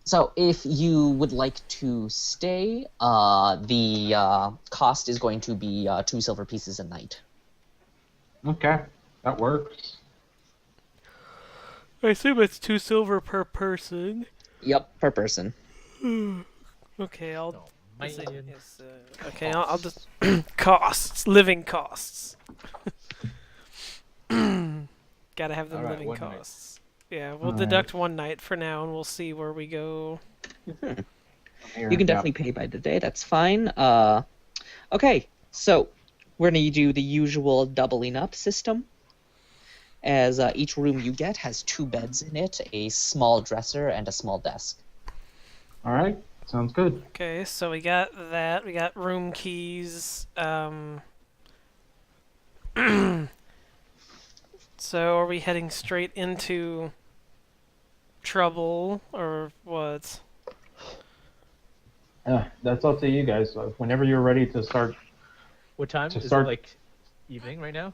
So if you would like to stay, the cost is going to be 2 silver pieces a night. Okay, that works. I assume it's 2 silver per person. Yep, per person. Okay, I'll. No, Is it- man. is, okay, I'll just costs, living costs. Gotta have them Alright, living 1 night. costs. Yeah, we'll Alright. deduct 1 night for now, and we'll see where we go. You can definitely pay by the day. That's fine. Okay, so we're gonna do the usual doubling up system. As each room you get has 2 beds in it, a small dresser, and a small desk. All right, sounds good. Okay, so we got that. We got room keys. So are we heading straight into trouble, or what? That's up to you guys. Whenever you're ready to start. What time? To Is start- it like evening right now?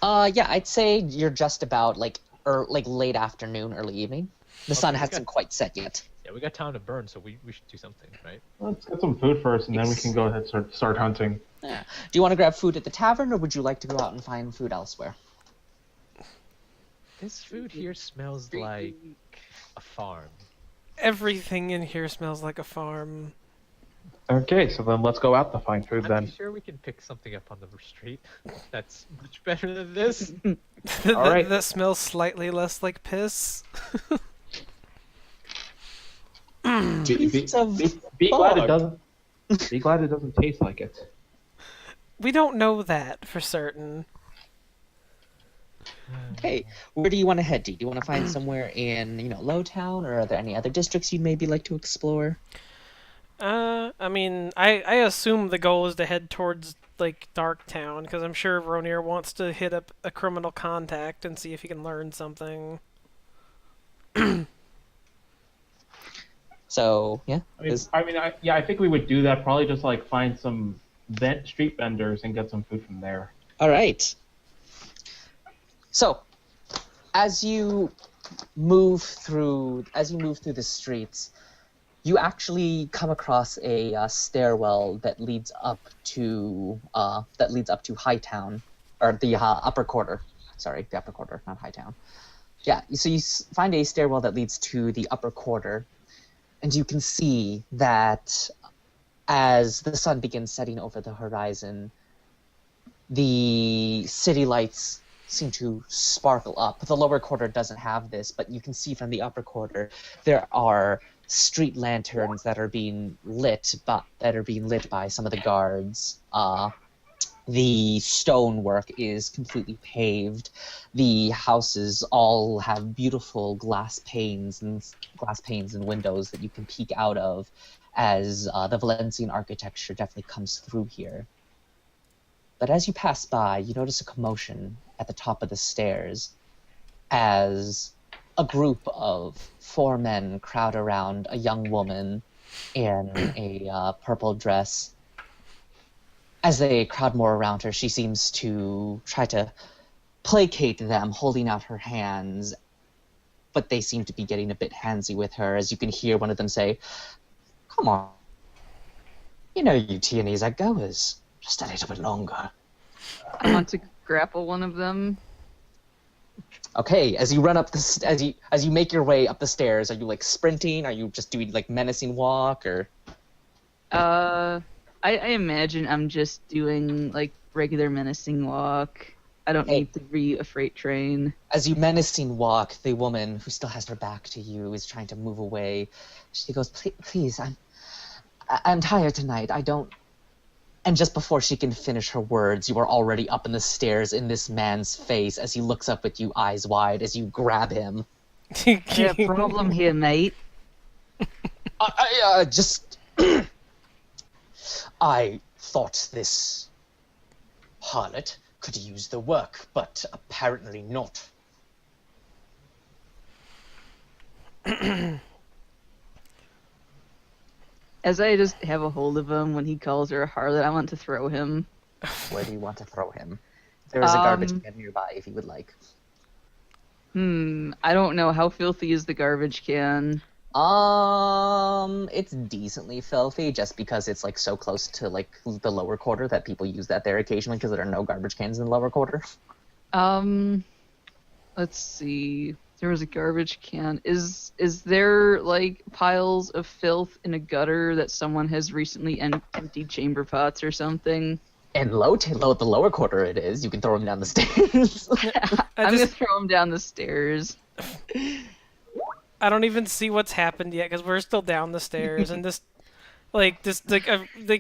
Yeah, I'd say you're just about like late afternoon, early evening. The sun Okay, hasn't quite set yet. Yeah, we got time to burn, so we should do something, right? Let's get some food first, and then we can go ahead and start hunting. Yeah. Do you want to grab food at the tavern, or would you like to go out and find food elsewhere? This food here smells like a farm. Everything in here smells like a farm. Okay, so then let's go out to find food I'm then. sure we can pick something up on the street that's much better than this. Alright. That smells slightly less like piss. Piece of Be glad it fog. doesn't. Be glad it doesn't taste like it. We don't know that for certain. Okay, where do you want to head to? Do you want to find somewhere in, Lowtown, or are there any other districts you'd maybe like to explore? I mean, I assume the goal is to head towards, like, Darktown, because I'm sure Ronir wants to hit up a criminal contact and see if he can learn something. So, yeah. I think we would do that. Probably just like find some street vendors and get some food from there. All right. So, as you move through the streets, you actually come across a stairwell that leads up to Hightown, or the upper quarter. Sorry, the upper quarter, not Hightown. Yeah. So you find a stairwell that leads to the upper quarter, and you can see that as the sun begins setting over the horizon, the city lights seem to sparkle up. The lower quarter doesn't have this, but you can see from the upper quarter there are street lanterns that are being lit by some of the guards. The stonework is completely paved. The houses all have beautiful glass panes and windows that you can peek out of, as the Valencian architecture definitely comes through here. But as you pass by, you notice a commotion at the top of the stairs as a group of 4 men crowd around a young woman in a purple dress. As they crowd more around her, she seems to try to placate them, holding out her hands, but they seem to be getting a bit handsy with her, as you can hear one of them say, "Come on. You Tianese are goers. Just a little bit longer." I want to grapple one of them. Okay, as you run up as you make your way up the stairs, are you like sprinting? Are you just doing like menacing walk, or? I imagine I'm just doing like regular menacing walk. I don't need to be a freight train. As you menacing walk, the woman who still has her back to you is trying to move away. She goes, "Please, I'm tired tonight. I don't." And just before she can finish her words, you are already up in the stairs in this man's face as he looks up at you, eyes wide, as you grab him. Yeah, problem here, mate. I thought this harlot could use the work, but apparently not. As I just have a hold of him when he calls her a harlot, I want to throw him. Where do you want to throw him? There is a garbage can nearby if you would like. I don't know. How filthy is the garbage can? It's decently filthy just because it's like so close to like the lower quarter that people use that there occasionally because there are no garbage cans in the lower quarter. Let's see. There was a garbage can. Is there like piles of filth in a gutter that someone has recently emptied chamber pots or something? And the lower quarter it is. You can throw them down the stairs. I'm gonna throw them down the stairs. I don't even see what's happened yet because we're still down the stairs and like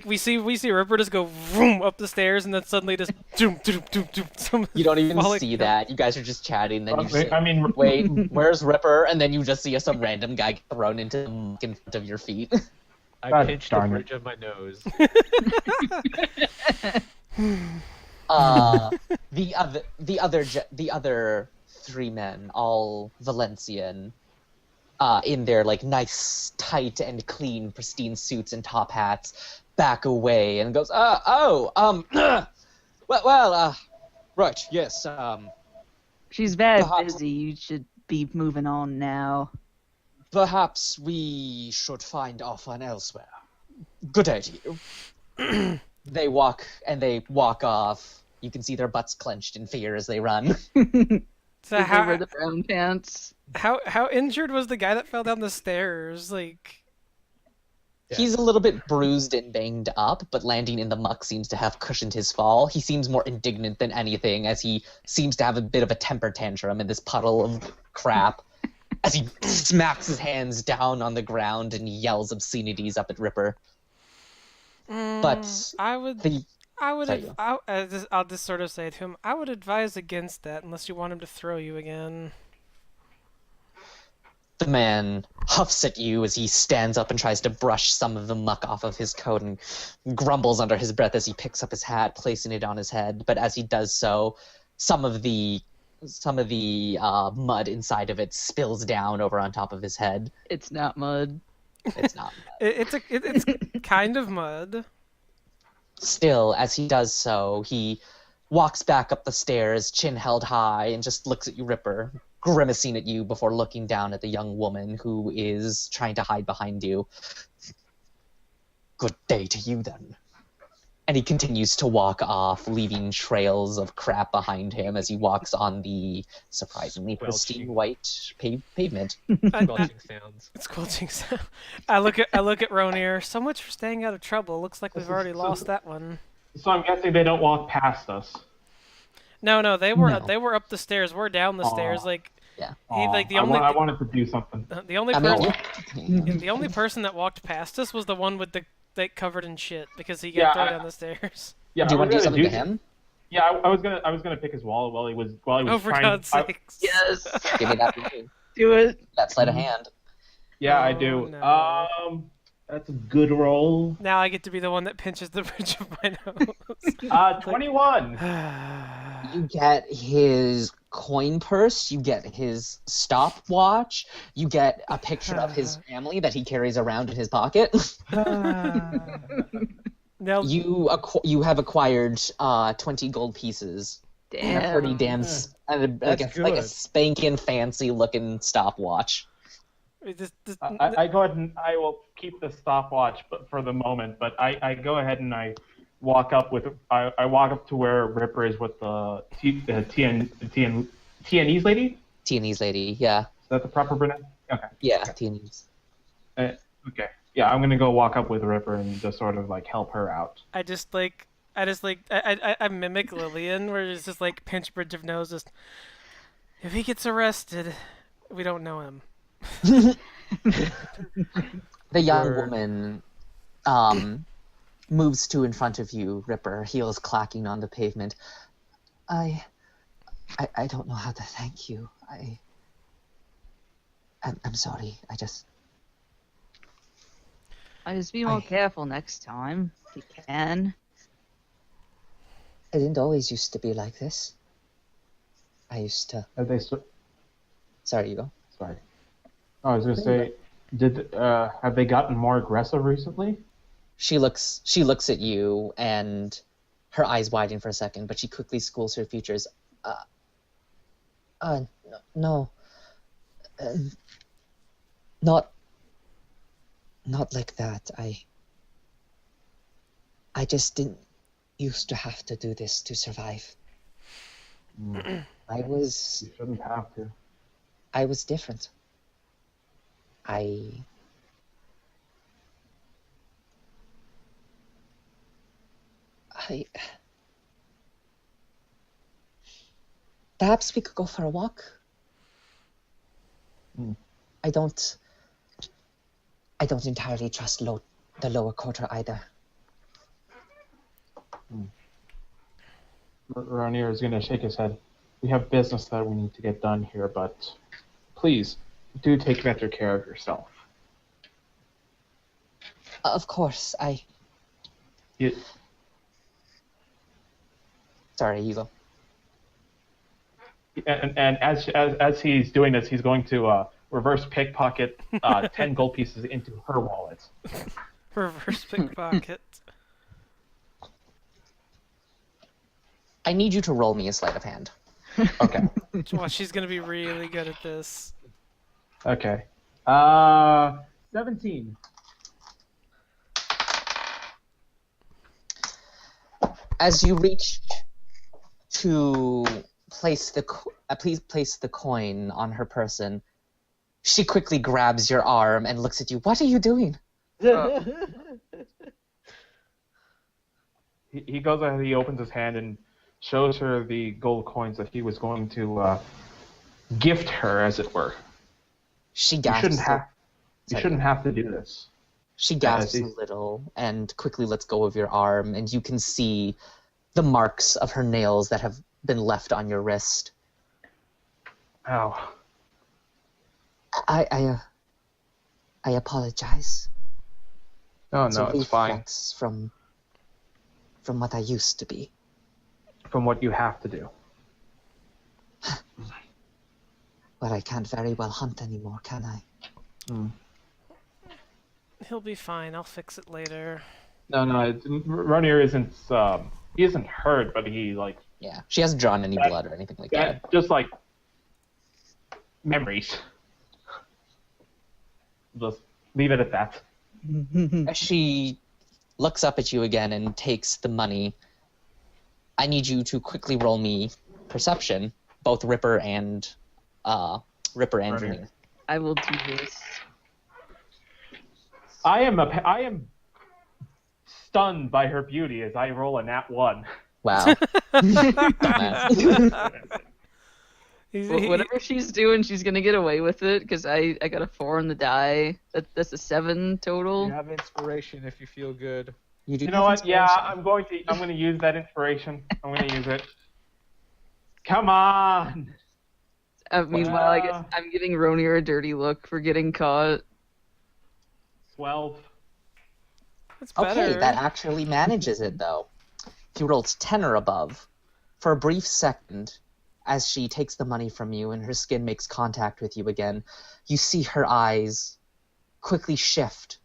we see Ripper just go vroom up the stairs and then suddenly just doom doom doom doom. You don't even falling see down. that. You guys are just chatting. Then you say, I mean, wait, where's Ripper? And then you just see some random guy get thrown into the muck in front of your feet. I God pinched the darn it. bridge of my nose. The other three men, all Valencian, in their like nice, tight and clean, pristine suits and top hats, back away and goes, right, yes, She's very Perhaps- busy. You should be moving on now. perhaps we should find Offline elsewhere. Good day to you. They walk off. You can see their butts clenched in fear as they run. So They how wear the brown pants. how injured was the guy that fell down the stairs? Like, He's a little bit bruised and banged up, but landing in the muck seems to have cushioned his fall. He seems more indignant than anything, as he seems to have a bit of a temper tantrum in this puddle of crap, as he smacks his hands down on the ground and yells obscenities up at Ripper. But I would Sorry, I'll just sort of say to him, I would advise against that unless you want him to throw you again. the man huffs at you as he stands up and tries to brush some of the muck off of his coat and grumbles under his breath as he picks up his hat, placing it on his head. But as he does so, some of the mud inside of it spills down over on top of his head. It's not mud. It's not. It's kind of mud. Still, as he does so, he walks back up the stairs, chin held high, and just looks at you, Ripper, grimacing at you before looking down at the young woman who is trying to hide behind you. Good day to you, then. And he continues to walk off, leaving trails of crap behind him as he walks on the surprisingly pristine Squelching. white pavement. Squelching sounds. It's squelching sound. I look at Ronir. So much for staying out of trouble. Looks like we've already lost that one. So I'm guessing they don't walk past us. No, they were No. they were up the stairs. We're down the stairs. Like Yeah. he like the I only wanted to do something. the only I person mean, the only person that walked past us was the one with the like covered in shit because he got thrown down the stairs. Yeah, do you I want to was do gonna something to him? Yeah, I was gonna pick his wallet while he was Oh, for trying. God's sakes! Yes. Give me that review. Do it. That sleight of hand. Yeah, I Oh, do. no. That's a good roll. Now I get to be the one that pinches the bridge of my nose. 21. You get his coin purse, you get his stopwatch, you get a picture of his family that he carries around in his pocket. Now You have acquired 20 gold pieces. And a Damn. pretty damn like a good. spanking fancy looking stopwatch. I go ahead and I will keep the stopwatch, but for the moment. But I go ahead and I walk up I walk up to where Ripper is with the TNE's lady. Is Tianese lady, yeah. that the proper pronoun? Okay. Yeah, Tianese. Okay. Yeah, I'm gonna go walk up with Ripper and just sort of like help her out. I mimic Lillian, where it's just like pinch bridge of nose. Just if he gets arrested, we don't know him. The young Word. woman moves to in front of you, Ripper, heels clacking on the pavement. I don't know how to thank you. I'm sorry. I just be more careful next time. If you can. I didn't always used to be like this. I used to... Have they? Sorry, you go. Sorry. Oh, I was gonna say, have they gotten more aggressive recently? She looks at you, and her eyes widen for a second, but she quickly schools her features. No. Not Not like that. I just didn't used to have to do this to survive. I was You shouldn't have to. different. I perhaps we could go for a walk. Hmm. I don't entirely trust the lower quarter either. Ronier is going to shake his head. We have business that we need to get done here, but please do take better care of yourself. Of course, You, Sorry, you go. and as he's doing this, he's going to reverse pickpocket 10 gold pieces into her wallet. Reverse pickpocket. I need you to roll me a sleight of hand. Okay. Well, she's gonna be really good at this. Okay. 17. As you reach to place please place the coin on her person, she quickly grabs your arm and looks at you. What are you doing? He goes ahead, he opens his hand and shows her the gold coins that he was going to gift her, as it were. She You gasps. shouldn't have to do this. She gasps a she's- little and quickly lets go of your arm, and you can see the marks of her nails that have been left on your wrist. Ow. I apologize. Oh, It's no, a it's fine. reflex from what I used to be. From what you have to do. But I can't very well hunt anymore, can I? He'll be fine. I'll fix it later. No, Ronier isn't, he isn't hurt, but he, like, Yeah. She hasn't drawn any blood or anything like that. just, like, memories. Just leave it at that. As she looks up at you again and takes the money, I need you to quickly roll me perception, both Ripper and Vernier. I will do this. I am stunned by her beauty as I roll a nat 1. Wow. Dumbass. Whatever she's doing, she's gonna get away with it because I got a 4 on the die. That's a 7 total. You have inspiration if you feel good. You do You know what? Yeah, inspiration. I'm going to use that inspiration. I'm going to use it. Come on. Meanwhile, I guess I'm giving Ronier a dirty look for getting caught. 12. That's Okay, better. that actually manages it, though. If you rolled 10 or above, for a brief second, as she takes the money from you and her skin makes contact with you again, you see her eyes quickly shift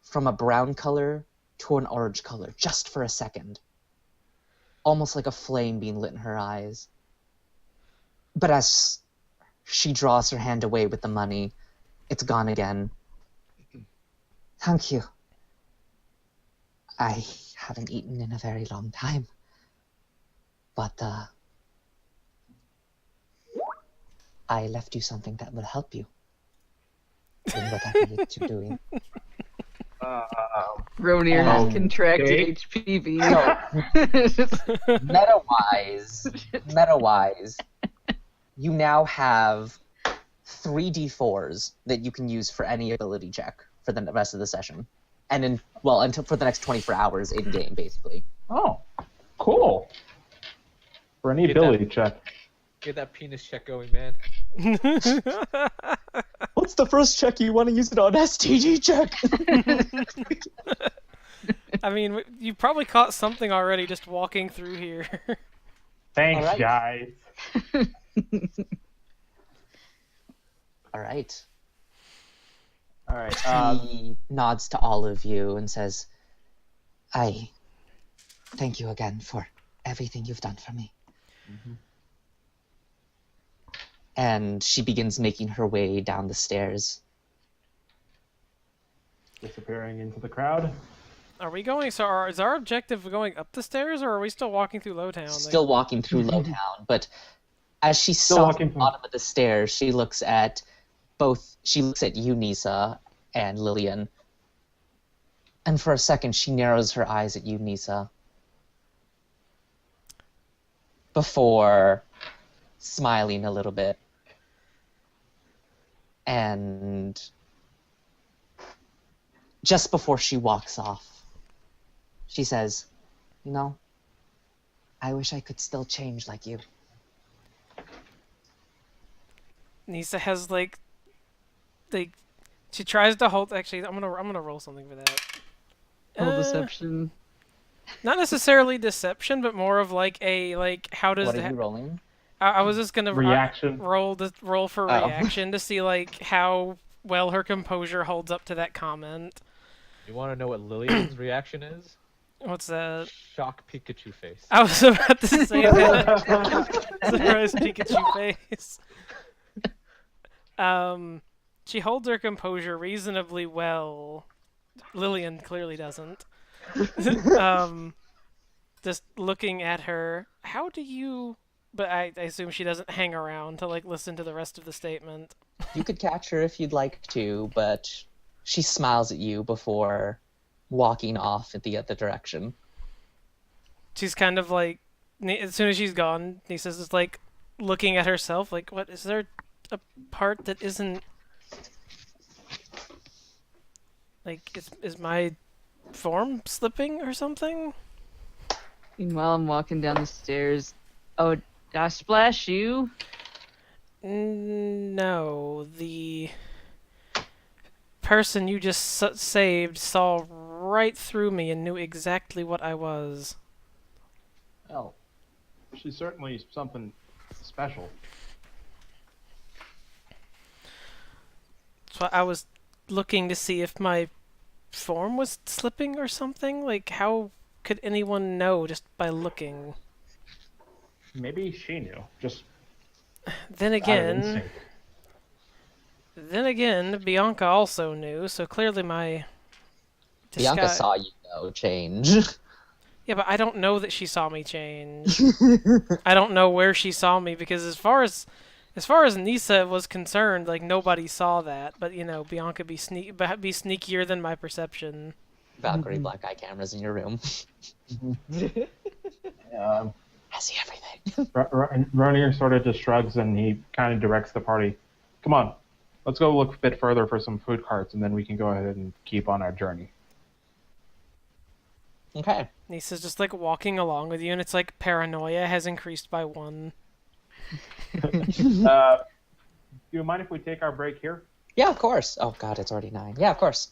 from a brown color to an orange color, just for a second. Almost like a flame being lit in her eyes. But as she draws her hand away with the money, it's gone again. Thank you. I haven't eaten in a very long time. But, I left you something that will help you in whatever it you're doing. Ronier has Okay. contracted HPV. Meta-wise, you now have 3d4s that you can use for any ability check for the rest of the session. And until for the next 24 hours in-game, basically. Oh, cool. For any Get that- ability check. Get that penis check going, man. What's the first check you want to use it on? STG check! I mean, you probably caught something already just walking through here. Thanks, All right. guys. Alright. All right. He nods to all of you and says, I thank you again for everything you've done for me. And she begins making her way down the stairs. disappearing into the crowd. Are we going? So, is our objective going up the stairs, or are we still walking through Lowtown? Like- Still walking through Lowtown, but as she Still stops at walking the from- bottom of the stairs, she looks at you, Nisa, and Lillian. And for a second, she narrows her eyes at you, Nisa. Before smiling a little bit. And just before she walks off, she says, "You know, I wish I could still change like you." Nisa has like she tries to hold. Actually, I'm gonna roll something for that. Whole deception. Not necessarily deception, but more of like how does What are that? you rolling? I was just gonna Reaction. roll for Oh. reaction to see like how well her composure holds up to that comment. You want to know what Lillian's reaction is? What's that? Shock Pikachu face. I was about to say that. Surprise Pikachu face. She holds her composure reasonably well. Lillian clearly doesn't. Just looking at her, how do you? But I assume she doesn't hang around to like listen to the rest of the statement. You could catch her if you'd like to, but she smiles at you before walking off at the other direction. She's kind of like, as soon as she's gone, Nisa's just like looking at herself, like, what is there a part that isn't like is my form slipping or something? Meanwhile, I'm walking down the stairs. Oh, did I splash you? No, the person you just saved saw right through me and knew exactly what I was. Well, she's certainly something special. So I was looking to see if my form was slipping or something. Like, how could anyone know just by looking? Maybe she knew. Just Then out of again, instinct. Bianca also knew, so clearly my Bianca disguise... saw you, though, change. Yeah, but I don't know that she saw me change. I don't know where she saw me, because as far as Nisa was concerned, like, nobody saw that. But, you know, Bianca be sneakier than my perception. Valkyrie black eye cameras in your room. I see everything. Ronier sort of just shrugs and he kind of directs the party. Come on, let's go look a bit further for some food carts and then we can go ahead and keep on our journey. Okay. Nisa's just, like, walking along with you, and it's like paranoia has increased by 1. Do you mind if we take our break here? Yeah, of course. Oh, God, it's already 9. Yeah, of course.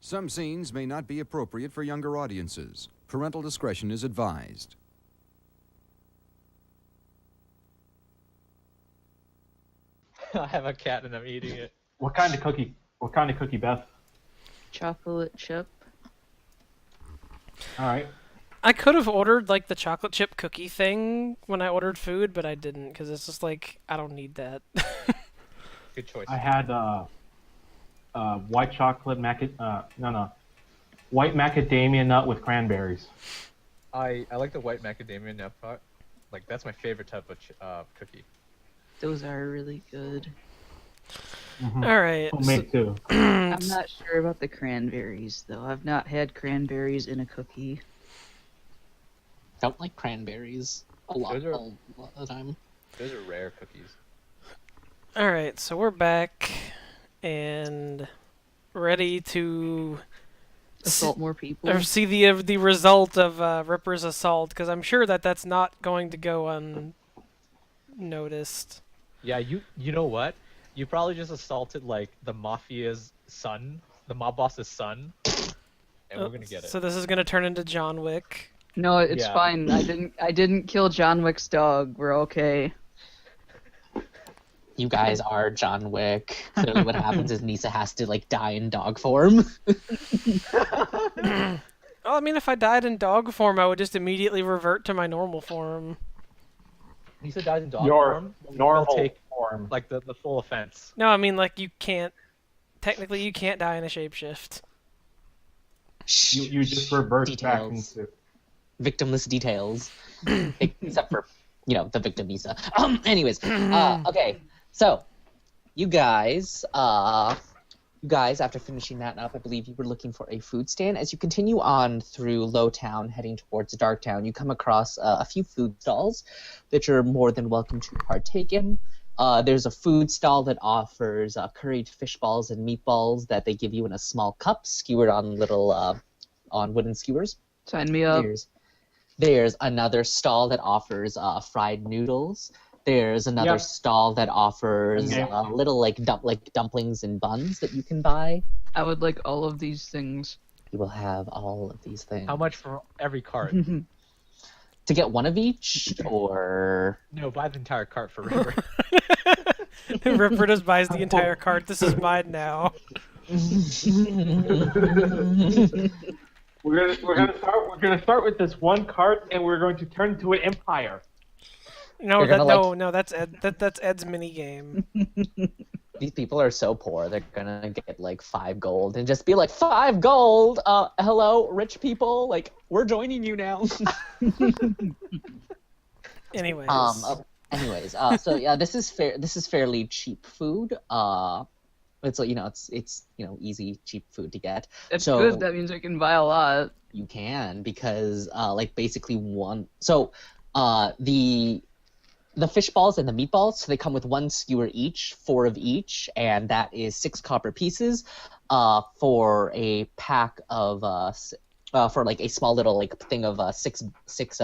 Some scenes may not be appropriate for younger audiences. Parental discretion is advised. I have a cat and I'm eating it. What kind of cookie? What kind of cookie, Beth? Chocolate chip. All right. I could have ordered like the chocolate chip cookie thing when I ordered food, but I didn't because it's just like I don't need that. Good choice. I had white chocolate white macadamia nut with cranberries. I like the white macadamia nut part. Like that's my favorite type of cookie. Those are really good. Mm-hmm. All right. Homemade too. I'm not sure about the cranberries though. I've not had cranberries in a cookie. Don't like cranberries a lot, Those are- a lot of the time. Those are rare cookies. All right, so we're back and ready to Assault more people. or see the result of Ripper's assault because I'm sure that that's not going to go unnoticed. Yeah, you know what? You probably just assaulted like the mafia's son, the mob boss's son, and we're gonna get it. So this is going to turn into John Wick. No, it's Yeah. fine. I didn't kill John Wick's dog. We're okay. You guys are John Wick. Clearly what happens is Nisa has to like die in dog form. Well, I mean, if I died in dog form, I would just immediately revert to my normal form. Nisa dies in dog Your form. normal They'll take form. like the full offense. No, I mean, like, you can't... Technically, you can't die in a shapeshift. You just revert back Details. into. Victimless details. Except for, the victim Nisa. Anyways, okay. So, you guys, after finishing that up, I believe you were looking for a food stand. As you continue on through Lowtown, heading towards Darktown, you come across a few food stalls that you're more than welcome to partake in. There's a food stall that offers curried fish balls and meatballs that they give you in a small cup, skewered on on wooden skewers. Sign me up. There's another stall that offers fried noodles. There's another Yep. stall that offers Okay. little dumplings and buns that you can buy. I would like all of these things. You will have all of these things. How much for every cart? To get one of each, or No, buy the entire cart for Ripper. Ripper just buys the entire cart. This is mine now. We're gonna start with this one cart, and we're going to turn into an empire. No, You're gonna, no, that's Ed. That's Ed's mini game. these people are so poor, they're gonna get like 5 gold and just be like, 5 gold. Hello, rich people. Like, we're joining you now. Anyways, So yeah, this is fairly cheap food. It's it's easy, cheap food to get. That's So- good. That means I can buy a lot. You can, because basically the fish balls and the meatballs, so they come with 1 skewer each, 4 of each, and that is 6 copper pieces for a pack of for like a small little thing of six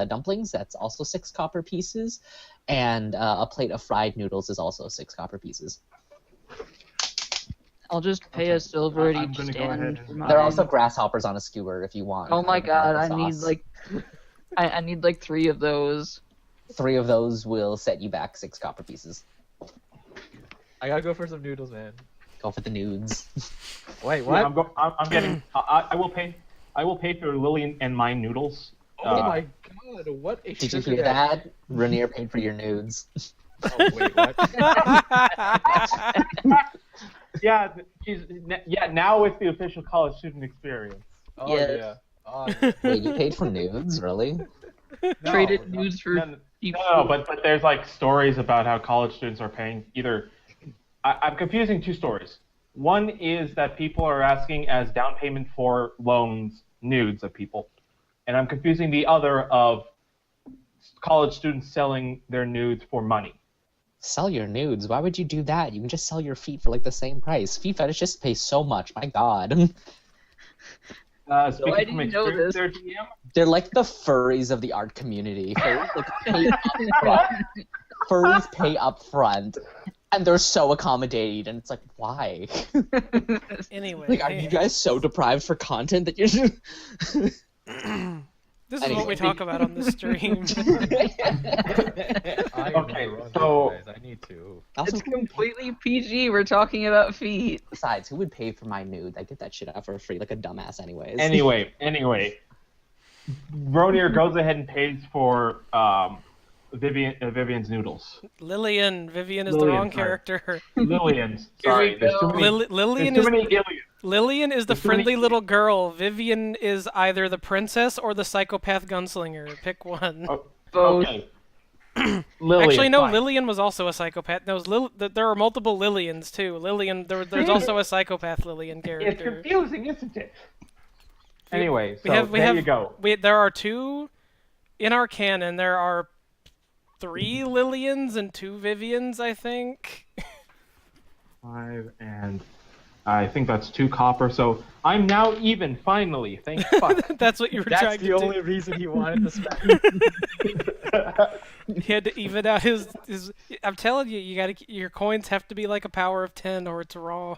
dumplings. That's also 6 copper pieces, and a plate of fried noodles is also 6 copper pieces. I'll just pay a silver at I'm each gonna go ahead stand and- for mine. There are also grasshoppers on a skewer if you want. Oh my god, I The need sauce. I need like 3 of those. 3 of those will set you back 6 copper pieces. I gotta go for some noodles, man. Go for the nudes. Wait, Yeah, what? I'm getting. I will pay. I will pay for Lily and mine noodles. Oh my god, what a Did you sugar hear daddy. that? Rainier paid for your nudes. Oh, wait, what? Yeah, now it's the official college student experience. Oh, Yes. yeah. Oh, Wait, you paid for nudes? Really? Traded nudes for cheap No, food. but there's stories about how college students are paying either. I'm confusing 2 stories. One is that people are asking as down payment for loans nudes of people, and I'm confusing the other of college students selling their nudes for money. Sell your nudes. Why would you do that? You can just sell your feet for the same price. Feet fetishists pay so much. My God. Speaking I from didn't know experience this. there, DM, They're like the furries of the art community. Furries pay up front. Furries pay up front. And they're so accommodating, and it's like, why? Anyway, Like, are you guys so deprived for content that you're? this is what we talk about on the stream. I am Okay, wrong, so- guys. I need to. Also, It's completely PG. We're talking about feet. besides, who would pay for my nude? I get that shit out for free, like a dumbass, anyways. Anyway, Ronir goes ahead and pays for Vivian's noodles. Vivian is the Lillian, wrong sorry. character. Lillian's. Here we Sorry, there's too go. many. Lillian There's too is many aliens. Lillian is the There's too many- friendly little girl. Vivian is either the princess or the psychopath gunslinger. Pick one. Oh, Both. Okay. Lillian. Actually, no. fine. Lillian was also a psychopath. No, there are multiple Lillians too. There's also a psychopath Lillian It's character. confusing, isn't it? Anyway, so we there have, you go. There are two in our canon. There are 3 Lillians and 2 Vivians, I think. 5 and I think that's 2 copper. So I'm now even. Finally, thank fuck. That's what you were That's trying the to only do. reason he wanted to spend. He had to even out his. I'm telling you, your coins have to be like a power of 10, or it's wrong.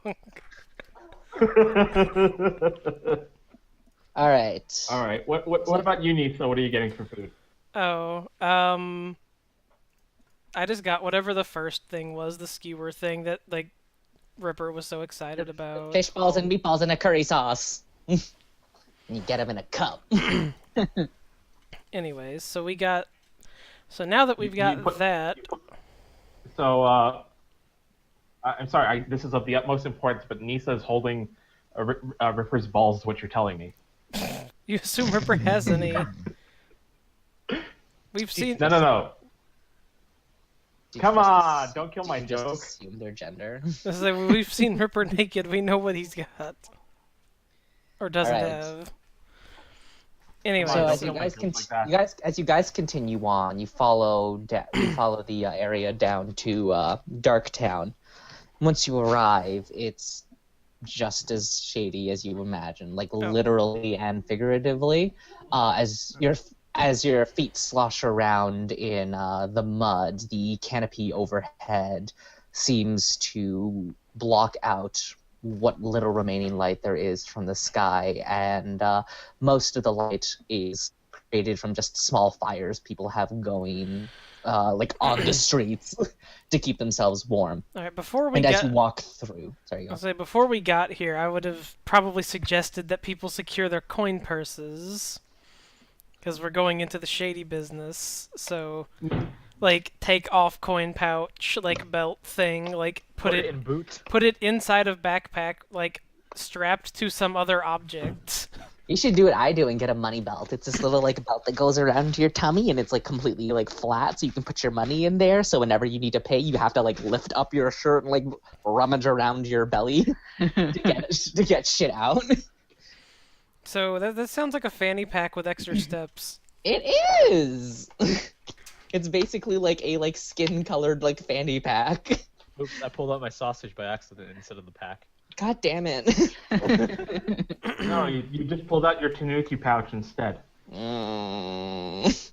All right. All right. What about you, Nisa? What are you getting for food? Oh, I just got whatever the first thing was, the skewer thing that like Ripper was so excited about. Fish balls and meatballs in a curry sauce. And you get them in a cup. Anyways, so now that we've got that, So I'm sorry. This is of the utmost importance, but Nisa is holding Ripper's balls. Is what you're telling me? you assume Ripper has any. We've seen. No. Do you Come just on, don't kill my just joke. assume their gender. This is like, we've seen Ripper naked. We know what he's got, or doesn't Alright. have. Anyway, So don't as kill you my guys, jokes like that. as you guys continue on, you follow the area down to Darktown. Once you arrive, it's just as shady as you imagine, like literally and figuratively. As your feet slosh around in the mud, the canopy overhead seems to block out what little remaining light there is from the sky, and most of the light is created from just small fires people have going like on the streets to keep themselves warm. all right. Before we And get, as you walk through, sorry, I'll say before we got here, I would have probably suggested that people secure their coin purses, because we're going into the shady business. So, like, take off coin pouch, like belt thing, like Put it in boot. put it inside of backpack, like strapped to some other object. you should do what I do and get a money belt. It's this little like belt that goes around your tummy, and it's like completely like flat, so you can put your money in there. So whenever you need to pay, you have to like lift up your shirt and like rummage around your belly to get shit out. So that sounds like a fanny pack with extra steps. It is. It's basically like a like skin colored like fanny pack. Oops, I pulled out my sausage by accident instead of the pack. God damn it. No, you just pulled out your Tanuki pouch instead. Mm.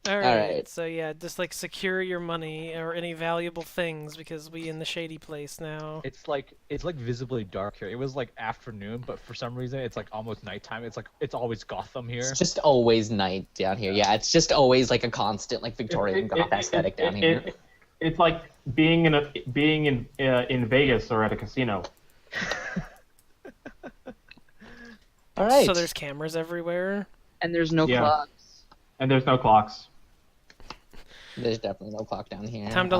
All right. right. So yeah, just like secure your money or any valuable things, because we in the shady place now. It's like visibly dark here. It was like afternoon, but for some reason it's like almost nighttime. It's always Gotham here. It's just always night down here. Yeah, it's just always like a constant like Victorian goth aesthetic down here. It's like being in Vegas or at a casino. All right. So there's cameras everywhere. And there's no Yeah. clocks. And there's no clocks. There's definitely no clock down here. Time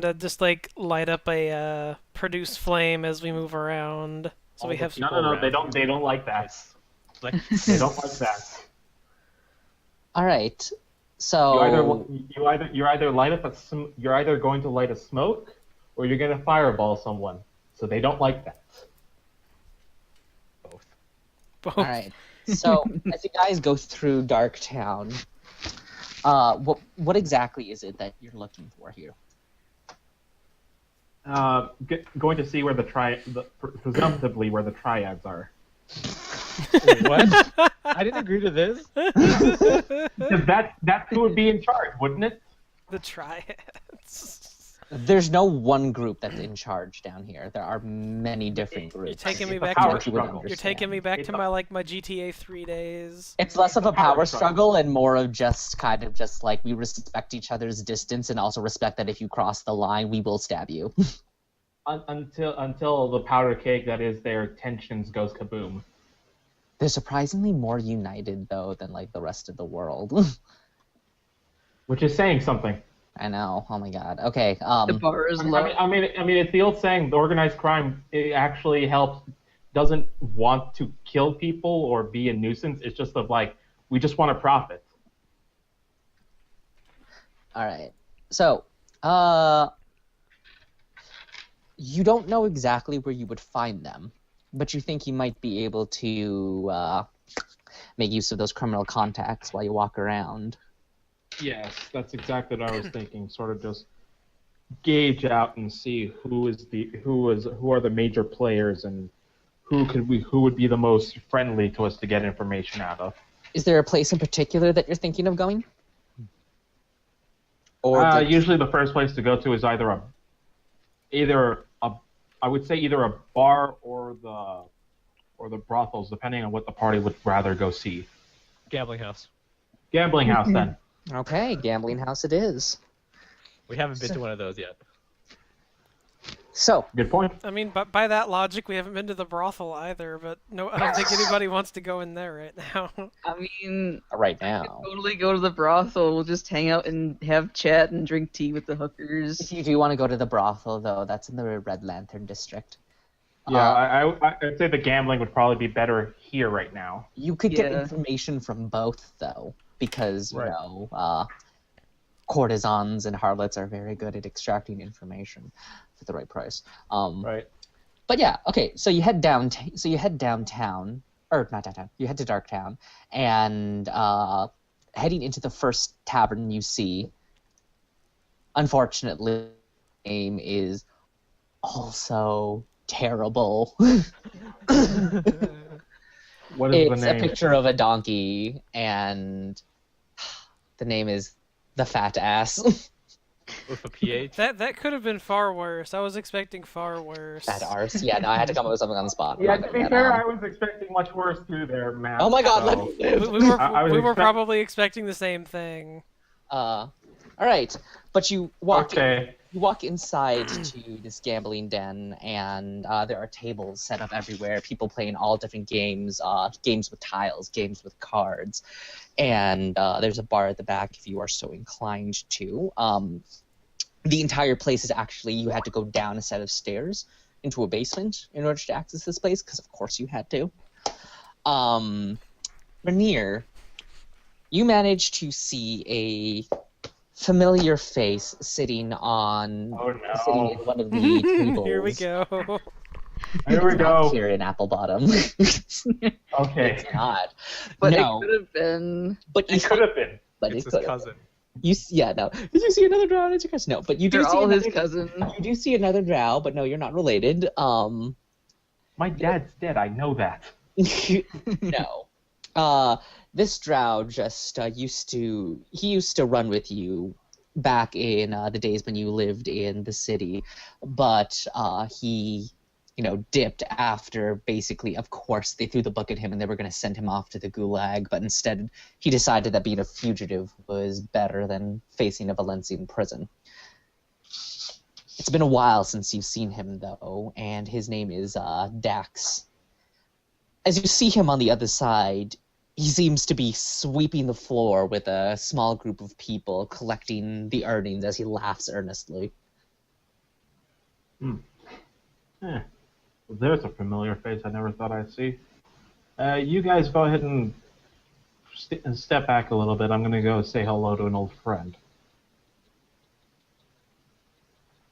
to just like light up a produce flame as we move around. So All we the have people No, they around. don't like that. Like, They don't like that. All right. So You're either going to light a smoke, or you're going to fireball someone. So they don't like that. both. both. all right. So as you guys go through Darktown, what exactly is it that you're looking for here? Going to see where presumptively where the triads are. Wait, what? I didn't agree to this. Because that's who would be in charge, wouldn't it? The triads. There's no one group that's in charge down here. There are many different groups. You're taking me It's a back power to You would struggle. you're taking me back It's to a- my GTA 3 days. It's less of a power power struggle. struggle and more of just kind of just like we respect each other's distance and also respect that if you cross the line, we will stab you. Until the powder keg that is their tensions goes kaboom. They're surprisingly more united though than like the rest of the world. Which is saying something. I know. Oh my god. Okay. The bar is low. I mean, it's the old saying: the organized crime it actually doesn't want to kill people or be a nuisance. It's just of like we just want to profit. All right. So, you don't know exactly where you would find them, but you think you might be able to make use of those criminal contacts while you walk around. Yes, that's exactly what I was thinking. Sort of just gauge out and see who are the major players and who would be the most friendly to us to get information out of. Is there a place in particular that you're thinking of going? Or Usually the first place to go to is either a bar or the brothels, depending on what the party would rather go see. Gambling house. Gambling house, then. Okay, gambling house it is. We haven't been to one of those yet. So, Good point. I mean, but by that logic, we haven't been to the brothel either. But no, I don't think anybody wants to go in there right now. I mean, right now, totally go to the brothel. We'll just hang out and have chat and drink tea with the hookers. if you do want to go to the brothel, though, that's in the Red Lantern district. Yeah, I'd say the gambling would probably be better here right now. You could get Yeah. information from both, though, because, Right. courtesans and harlots are very good at extracting information for the right price. Right. But yeah, okay, so you head downtown, or not downtown, you head to Darktown, and heading into the first tavern you see, unfortunately, the name is also terrible. What is It's the a name? picture of a donkey, and the name is the Fat Ass. With a PH. That could have been far worse. I was expecting far worse. Fat Arse. Yeah, no, I had to come up with something on the spot. Yeah, to be fair, I was expecting much worse through there, Matt. Oh my god, so- let me live! We were I was we were expect- probably expecting the same thing. Alright, but you walk Okay. You walk inside to this gambling den, and there are tables set up everywhere. People playing all different games, games with tiles, games with cards, and there's a bar at the back if you are so inclined to. The entire place is actually, you had to go down a set of stairs into a basement in order to access this place, because of course you had to. Rainier, you managed to see a familiar face sitting in one of the tables. Here we go. Here we It's not go. here in Apple Bottom. Okay. It's not. But No, it could have been. but you It could have been. but It's it his could have. cousin. No. Did you see another drow? It's your cousin. No, but you do They're see all another. his cousin. You do see another drow, but no, you're not related. My dad's dead. I know that. No. This drow just used to run with you back in the days when you lived in the city, but he dipped after basically, of course, they threw the book at him and they were going to send him off to the gulag, but instead he decided that being a fugitive was better than facing a Valencian prison. It's been a while since you've seen him, though, and his name is Dax. As you see him on the other side, he seems to be sweeping the floor with a small group of people, collecting the earnings as he laughs earnestly. There's a familiar face I never thought I'd see. You guys go ahead and step back a little bit. I'm going to go say hello to an old friend.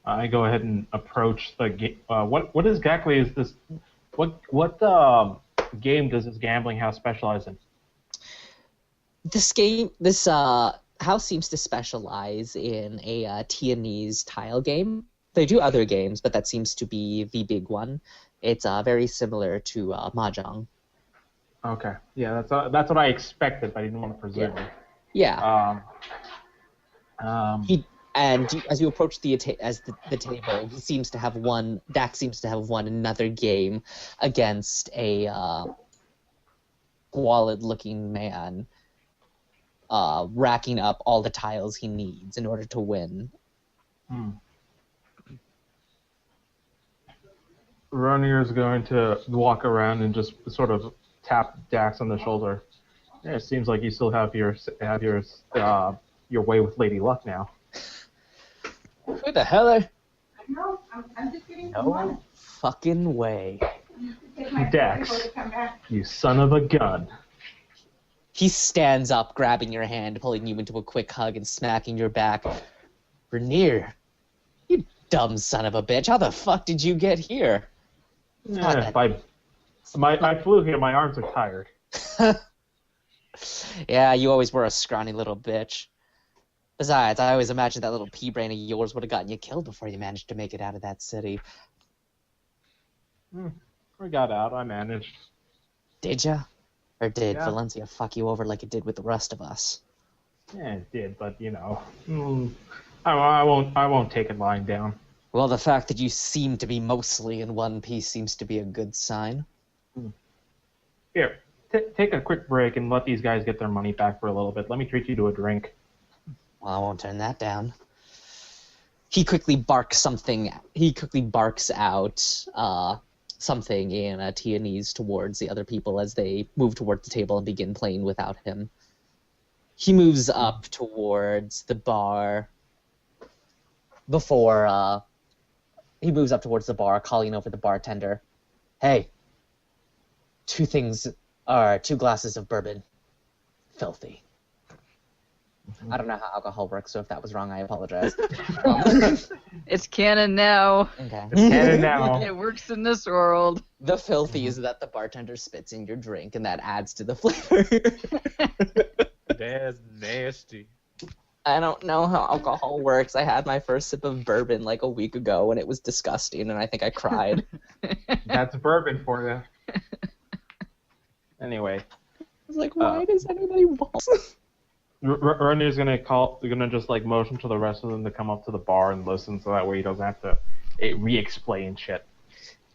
I go ahead and approach the game. What exactly is this? What game does this gambling house specialize in? This house seems to specialize in a Tianese tile game. They do other games, but that seems to be the big one. It's very similar to Mahjong. Okay, yeah, that's what I expected, but I didn't want to presume. Yeah. And as you approach the table, he seems to have won. Dax seems to have won another game against a squalid-looking man, racking up all the tiles he needs in order to win. Ronir is going to walk around and just sort of tap Dax on the shoulder. Yeah, it seems like you still have your way with Lady Luck now. Who the hell are... No, I'm just getting some water. No fucking way. Take my Dax. before they come back. You son of a gun. He stands up, grabbing your hand, pulling you into a quick hug, and smacking your back. Rainier, you dumb son of a bitch. How the fuck did you get here? Yeah, I flew here. My arms are tired. Yeah, you always were a scrawny little bitch. Besides, I always imagined that little pea brain of yours would have gotten you killed before you managed to make it out of that city. We got out. I managed. Did ya? Or did Yeah. Valencia fuck you over like it did with the rest of us? Yeah, it did, but you know, I won't take it lying down. Well, the fact that you seem to be mostly in one piece seems to be a good sign. Here, take a quick break and let these guys get their money back for a little bit. Let me treat you to a drink. Well, I won't turn that down. He quickly barks something. He quickly barks out something in Tianese towards the other people as they move towards the table and begin playing without him. He moves up towards the bar before he moves up towards the bar, calling over the bartender. Hey, two glasses of bourbon. Filthy. I don't know how alcohol works, so if that was wrong, I apologize. It's canon now. Okay. And now, It works in this world. The filthy is that the bartender spits in your drink, and that adds to the flavor. That's nasty. I don't know how alcohol works. I had my first sip of bourbon like a week ago, and it was disgusting, and I think I cried. that's bourbon for you. Anyway, I was like, why does anybody want? Ronier's gonna just like motion to the rest of them to come up to the bar and listen, so that way he doesn't have to re-explain shit.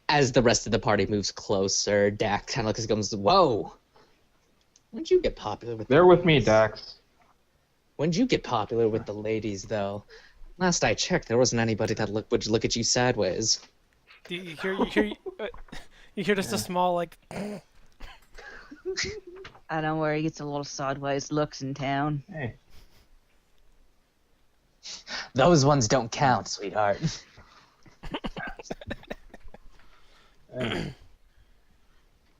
As the rest of the party moves closer, Dax kind of looks and goes, "Whoa! When'd you get popular with? They're with me, Dax. When'd you get popular with the ladies, though? Last I checked, there wasn't anybody that would look at you sideways." You hear just a small like. I don't worry, he gets a lot of sideways looks in town. Hey, Those ones don't count, sweetheart.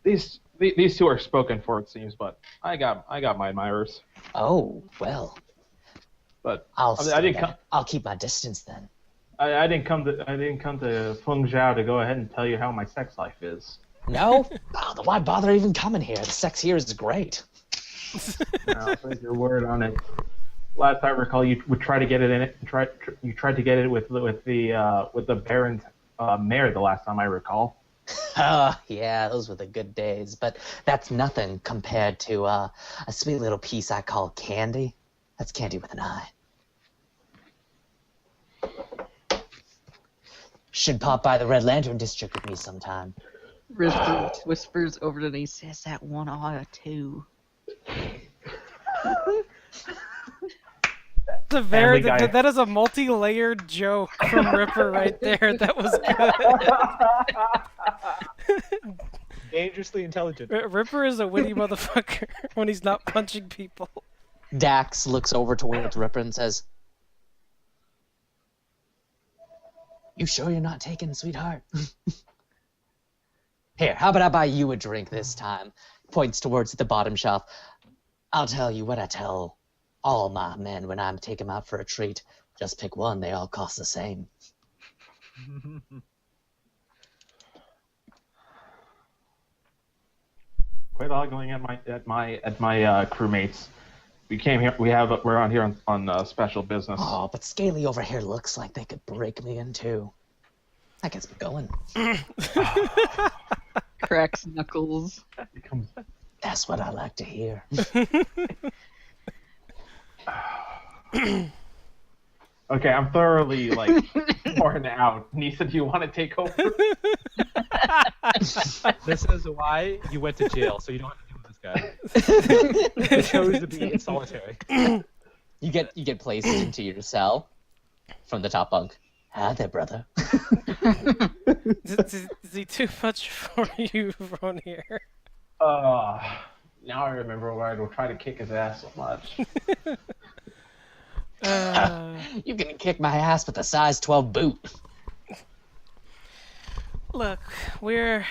these two are spoken for, it seems, but I got my admirers. Oh well. But I'll keep my distance then. I didn't come to Feng Zhao to go ahead and tell you how my sex life is. No? Oh, then why bother even coming here? The sex here is great. I'll take your word on it. Last I recall, you would try to get it in it. You tried to get it with the Baron's mare the last time I recall. Yeah, those were the good days. But that's nothing compared to a sweet little piece I call Candy. That's Candy with an I. Should pop by the Red Lantern District with me sometime. Rifter whispers over to me, says that one eye too. Family Guy. That is a multi-layered joke from Ripper right there. That was good. Dangerously intelligent. Ripper is a witty motherfucker when he's not punching people. Dax looks over towards Ripper and says, "You sure you're not taking, sweetheart?" Here, how about I buy you a drink this time? Points towards the bottom shelf. I'll tell you what I tell all my men when I'm taking them out for a treat. Just pick one, they all cost the same. Quit ogling at my crewmates. We're on here on special business. Oh, but Scaly over here looks like they could break me in two. I guess we're going. Cracks knuckles. That's what I like to hear. Okay, I'm thoroughly worn out. Nisa, do you want to take over? This is why you went to jail, so you don't have to deal with this guy. You chose to be in solitary. You get placed into your cell from the top bunk. Hi there, brother. Is he too much for you, Ronir? Now I remember why I would try to kick his ass so much. You can kick my ass with a size 12 boot. Look, we're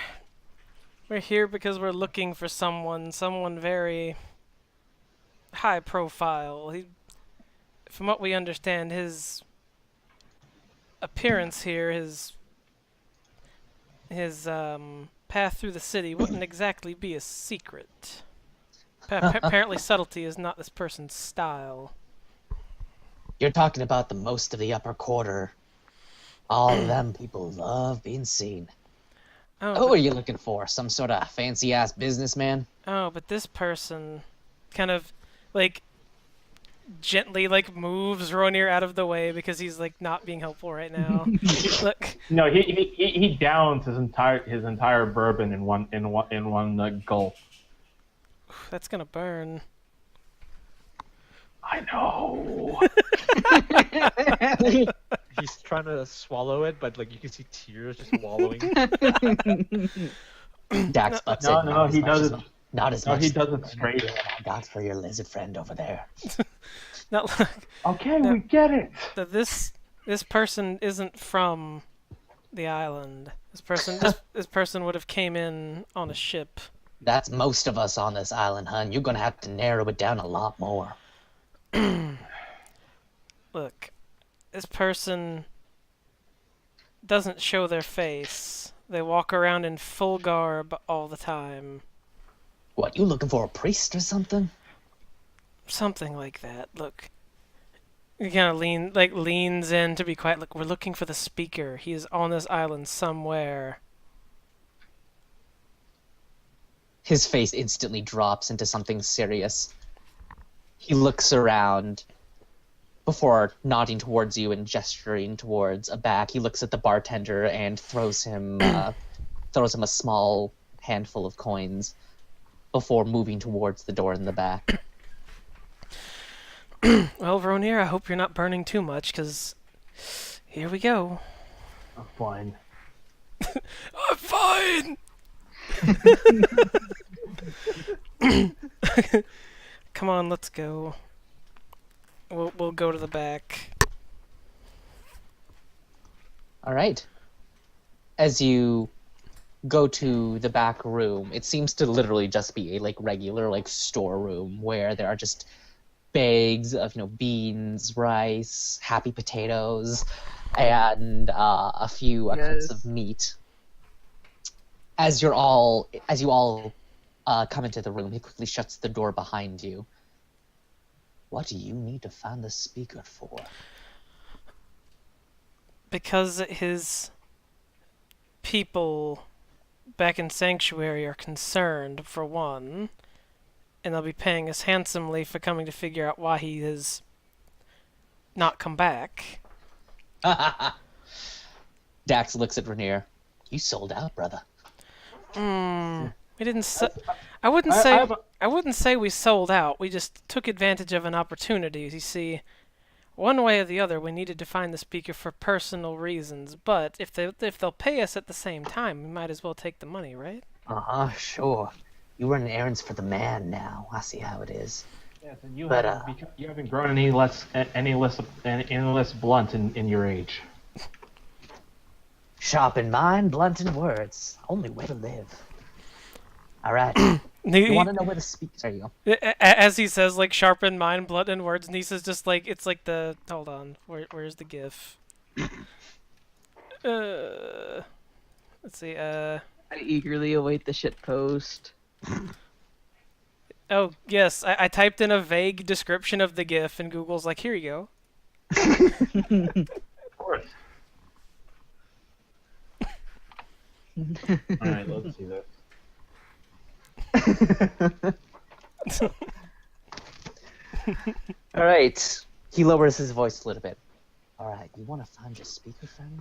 here because we're looking for someone very high profile. From what we understand, his appearance here, his path through the city wouldn't exactly be a secret. Apparently subtlety is not this person's style. You're talking about the most of the upper quarter. All of them people love being seen. Oh, Who are you looking for? Some sort of fancy-ass businessman? but this person kind of, gently, moves Ronir out of the way because he's, not being helpful right now. Look. No, he downs his entire bourbon in one gulp. That's gonna burn. I know. He's trying to swallow it, but you can see tears just wallowing. Dax butts No, in. no, he does it. Not as No, much he as does it straight. I got for your lizard friend over there. Now, look, Okay, No. we get it. that this person isn't from the island. This person would have came in on a ship. That's most of us on this island, hun. You're gonna have to narrow it down a lot more. Look, this person doesn't show their face. They walk around in full garb all the time. What, you looking for a priest or something? Something like that. Look. He kind of leans in to be quiet. Look, we're looking for the speaker. He is on this island somewhere. His face instantly drops into something serious. He looks around before nodding towards you and gesturing towards a back. He looks at the bartender and throws him a small handful of coins before moving towards the door in the back. Well, Ronir, I hope you're not burning too much, because here we go. I'm fine. I'm fine! Come on, let's go. We'll go to the back. All right. As you go to the back room, it seems to literally just be a regular storeroom where there are just bags of beans, rice, happy potatoes, and a few cuts of meat. As you all come into the room, he quickly shuts the door behind you. What do you need to find the speaker for? Because his people back in Sanctuary are concerned, for one, and they'll be paying us handsomely for coming to figure out why he has not come back. Dax looks at Rainier. You sold out, brother. We didn't. I wouldn't say we sold out. We just took advantage of an opportunity. You see, one way or the other, we needed to find the speaker for personal reasons. But if they'll pay us at the same time, we might as well take the money, right? Sure. You run errands for the man now. I see how it is. Yes, and you But, haven't grown any less blunt in your age. Sharp in mind, blunt in words. Only way to live. All right. You want to know where the speaker? There you go. As he says, sharpen mind, blunt in words, Nisa's just it's like the... Hold on. Where's the gif? Let's see, I eagerly await the shit post. Oh, yes. I typed in a vague description of the gif, and Google's like, here you go. Of course. Alright, let's see this. All right. He lowers his voice a little bit. Alright, you want to find your speaker friend?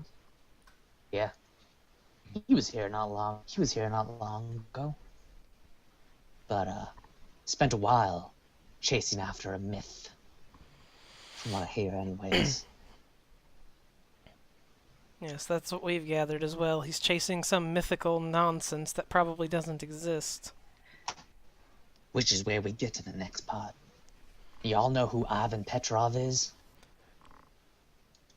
Yeah. He was here not long ago. But, spent a while chasing after a myth. From what I hear anyways. Yes, that's what we've gathered as well. He's chasing some mythical nonsense that probably doesn't exist. Which is where we get to the next part. Y'all know who Ivan Petrov is?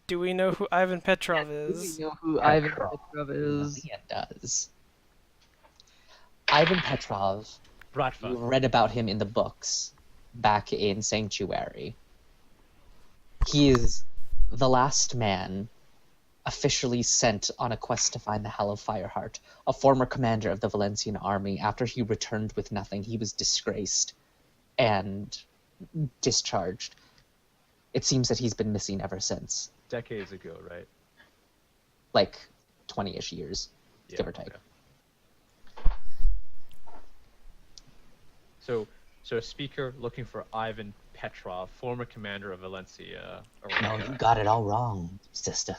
Do we know who Ivan Petrov We is? know who Ivan Petrov is. Yeah, it does. Ivan Petrov, you Bratva. read about him in the books back in Sanctuary. He is the last man officially sent on a quest to find the Hollow Fireheart, a former commander of the Valencian army. After he returned with nothing, he was disgraced and discharged. It seems that he's been missing ever since. Decades ago, right? Like 20-ish years, Yeah, give or take. okay. So a speaker looking for Ivan Petrov, former commander of Valencia. No, you got it all wrong, sister.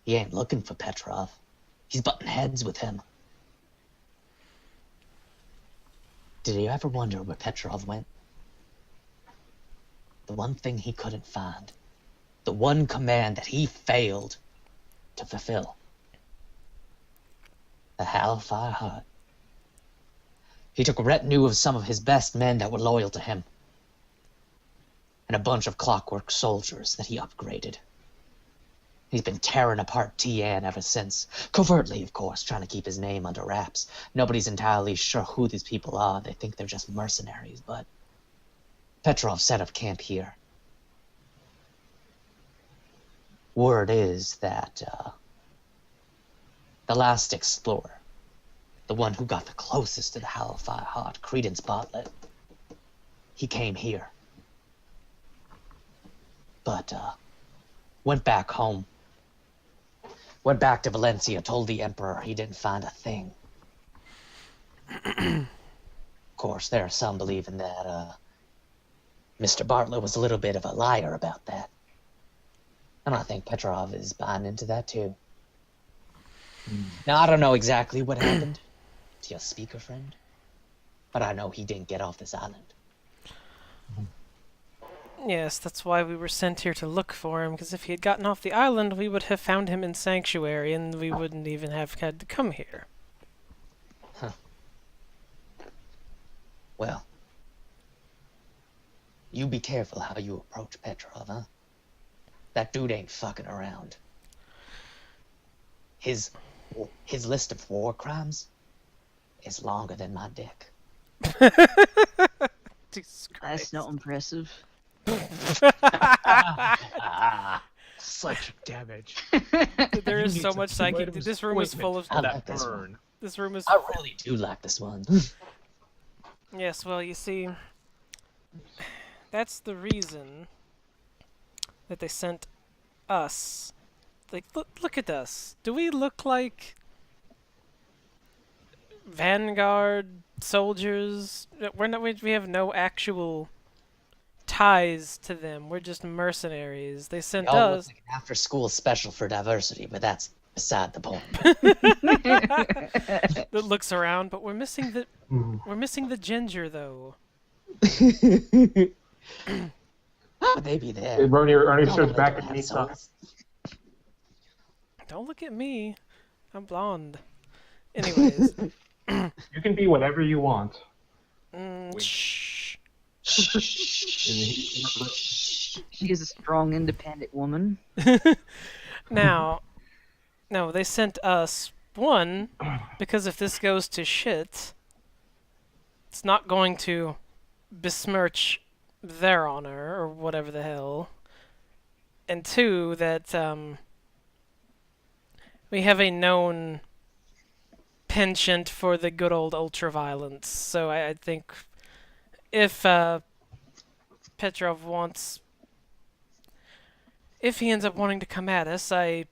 He ain't looking for Petrov. He's butting heads with him. Did you ever wonder where Petrov went? The one thing he couldn't find. The one command that he failed to fulfill. The Hellfire Heart. He took a retinue of some of his best men that were loyal to him. And a bunch of clockwork soldiers that he upgraded. He's been tearing apart Tian ever since. Covertly, of course, trying to keep his name under wraps. Nobody's entirely sure who these people are. They think they're just mercenaries, but Petrov set up camp here. Word is that the last explorer, the one who got the closest to the Hellfire Heart, Credence Bartlett, he came here. But went back home. Went back to Valencia, told the Emperor he didn't find a thing. Of course, there are some believing that Mr. Bartlett was a little bit of a liar about that. And I think Petrov is buying into that too. Now, I don't know exactly what happened to your speaker friend, but I know he didn't get off this island. Yes, that's why we were sent here to look for him, because if he had gotten off the island, we would have found him in Sanctuary, and we wouldn't even have had to come here. Well, you be careful how you approach Petrov, huh? That dude ain't fucking around. His list of war crimes is longer than my dick. Jesus That's Christ. not impressive. Such damage. There You is need so some much psychic. items This room is full of. I that like this one. burn. This room is. I really do like this one. Yes, well, you see, that's the reason that they sent us. Like, look at us. Do we look like Vanguard soldiers? We're not. We have no actual ties to them. We're just mercenaries. They sent Y'all look us. like an after-school special for diversity, but that's beside the point. That looks around, but we're missing the. We're missing the ginger, though. How would they be there? Ernie Y'all starts look back like at they had Nisa. souls. Don't look at me. I'm blonde. Anyways. You can be whatever you want. Shh. She is a strong, independent woman. Now, no, they sent us one because if this goes to shit, it's not going to besmirch their honor or whatever the hell. And two, that we have a known penchant for the good old ultraviolence. So I think if Petrov wants, if he ends up wanting to come at us, I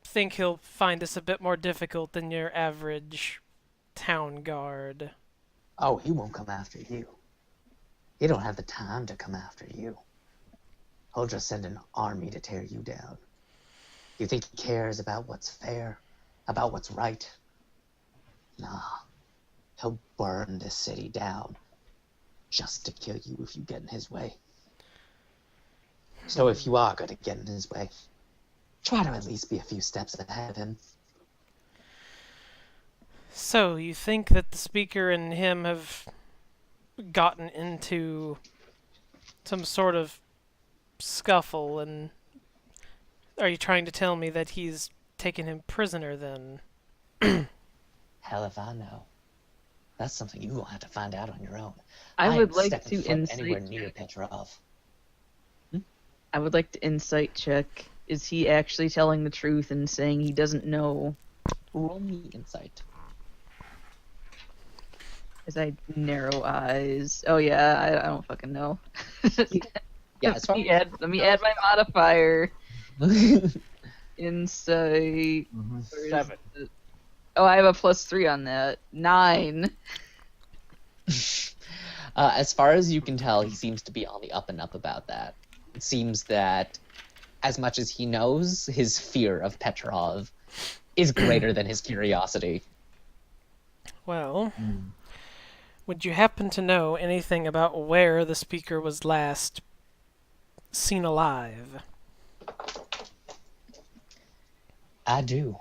think he'll find us a bit more difficult than your average town guard. Oh, he won't come after you. He don't have the time to come after you. He'll just send an army to tear you down. You think he cares about what's fair, about what's right? Nah, he'll burn this city down just to kill you if you get in his way. So if you are going to get in his way, try to at least be a few steps ahead of him. So, you think that the speaker and him have gotten into some sort of scuffle, and are you trying to tell me that he's taken him prisoner then? Hell if I know. That's something you will have to find out on your own. I ain't would like stepping to foot anywhere insight. near Petrov. I would like to insight check. Is he actually telling the truth and saying he doesn't know? Roll me insight. As I narrow eyes. Oh yeah, I don't fucking know. Yeah, as far let me add my modifier. Insight. Where is 7. Oh, I have a +3 on that. 9. As far as you can tell, he seems to be on the up and up about that. It seems that as much as he knows, his fear of Petrov is greater than his curiosity. Well, would you happen to know anything about where the speaker was last seen alive? I do.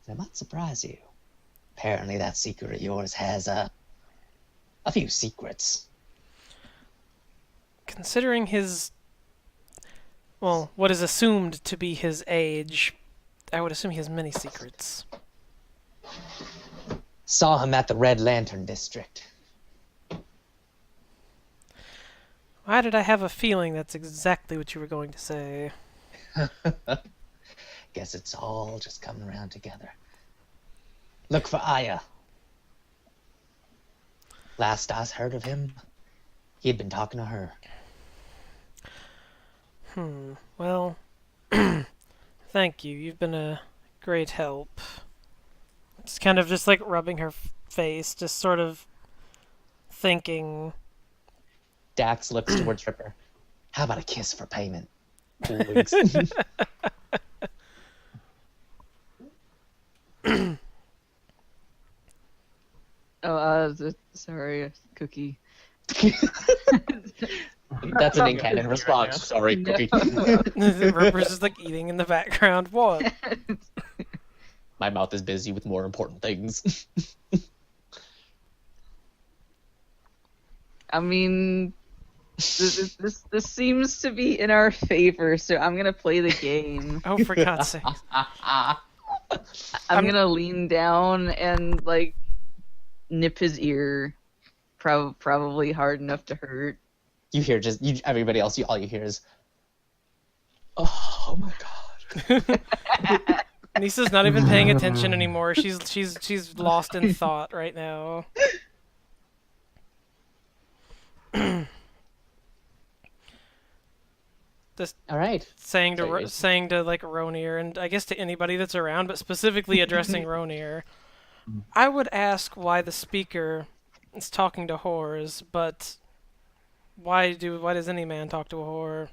That might surprise you. Apparently that secret of yours has a few secrets. Considering his, well, what is assumed to be his age, I would assume he has many secrets. Saw him at the Red Lantern District. Why did I have a feeling that's exactly what you were going to say? Guess it's all just coming around together. Look for Aya. Last I heard of him, he had been talking to her. Well, thank you. You've been a great help. Just kind of just like rubbing her face, just sort of thinking. Dax looks towards Ripper. How about a kiss for payment? Winks. Sorry, Cookie. That's an in-canon response. Sorry, Cookie. Ripper's just like eating in the background. What? My mouth is busy with more important things. I mean, this seems to be in our favor, so I'm gonna play the game. Oh, for God's sake. I'm gonna lean down and like nip his ear, probably hard enough to hurt. You hear everybody else. All you hear is, "Oh my god." Nisa's not even paying attention anymore. She's lost in thought right now. Just All right. saying to Sorry. saying to like Ronir, and I guess to anybody that's around, but specifically addressing Ronir, I would ask why the speaker is talking to whores, but why does any man talk to a whore?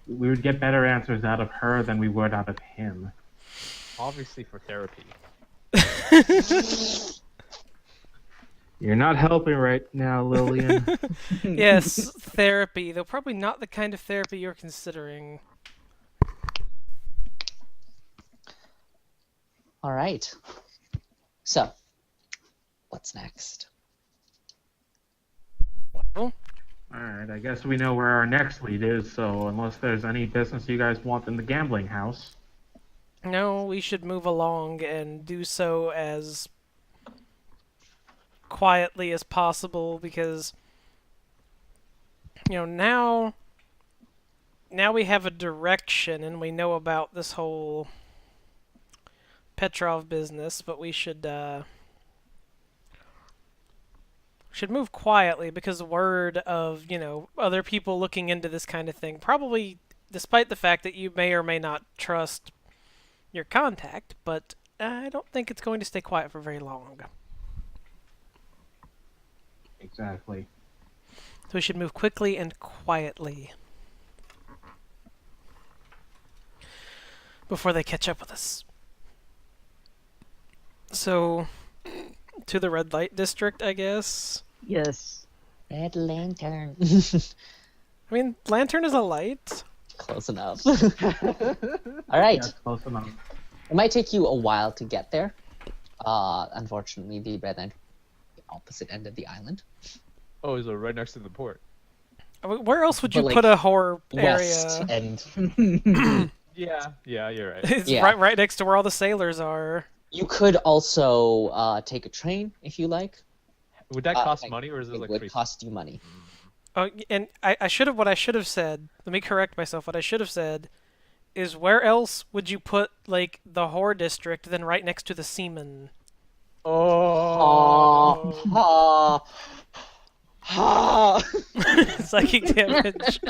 We would get better answers out of her than we would out of him. Obviously for therapy. You're not helping right now, Lillian. Yes, therapy, though probably not the kind of therapy you're considering. All right. So, what's next? Well, Alright, I guess we know where our next lead is, so unless there's any business you guys want in the gambling house. no, we should move along and do so as quietly as possible because, now we have a direction and we know about this whole Petrov business, but we should move quietly because word of, other people looking into this kind of thing, probably despite the fact that you may or may not trust your contact, but I don't think it's going to stay quiet for very long. Exactly. So we should move quickly and quietly. before they catch up with us. So, to the red light district, I guess. Yes. Red lantern. I mean, lantern is a light. Close enough. All right. That's close enough. It might take you a while to get there. Unfortunately, the red lantern is the opposite end of the island. Oh, so right next to the port. Where else would you But, like, put a horror West area? and Yeah, you're right. It's Yeah. right next to where all the sailors are. you could also take a train if you like. Would that cost Like, money, or is it It like would free? cost you money. Oh, and I should have. What I should have said. Let me correct myself. What I should have said is, where else would you put like the whore district than right next to the seaman? Oh. Psychic damage.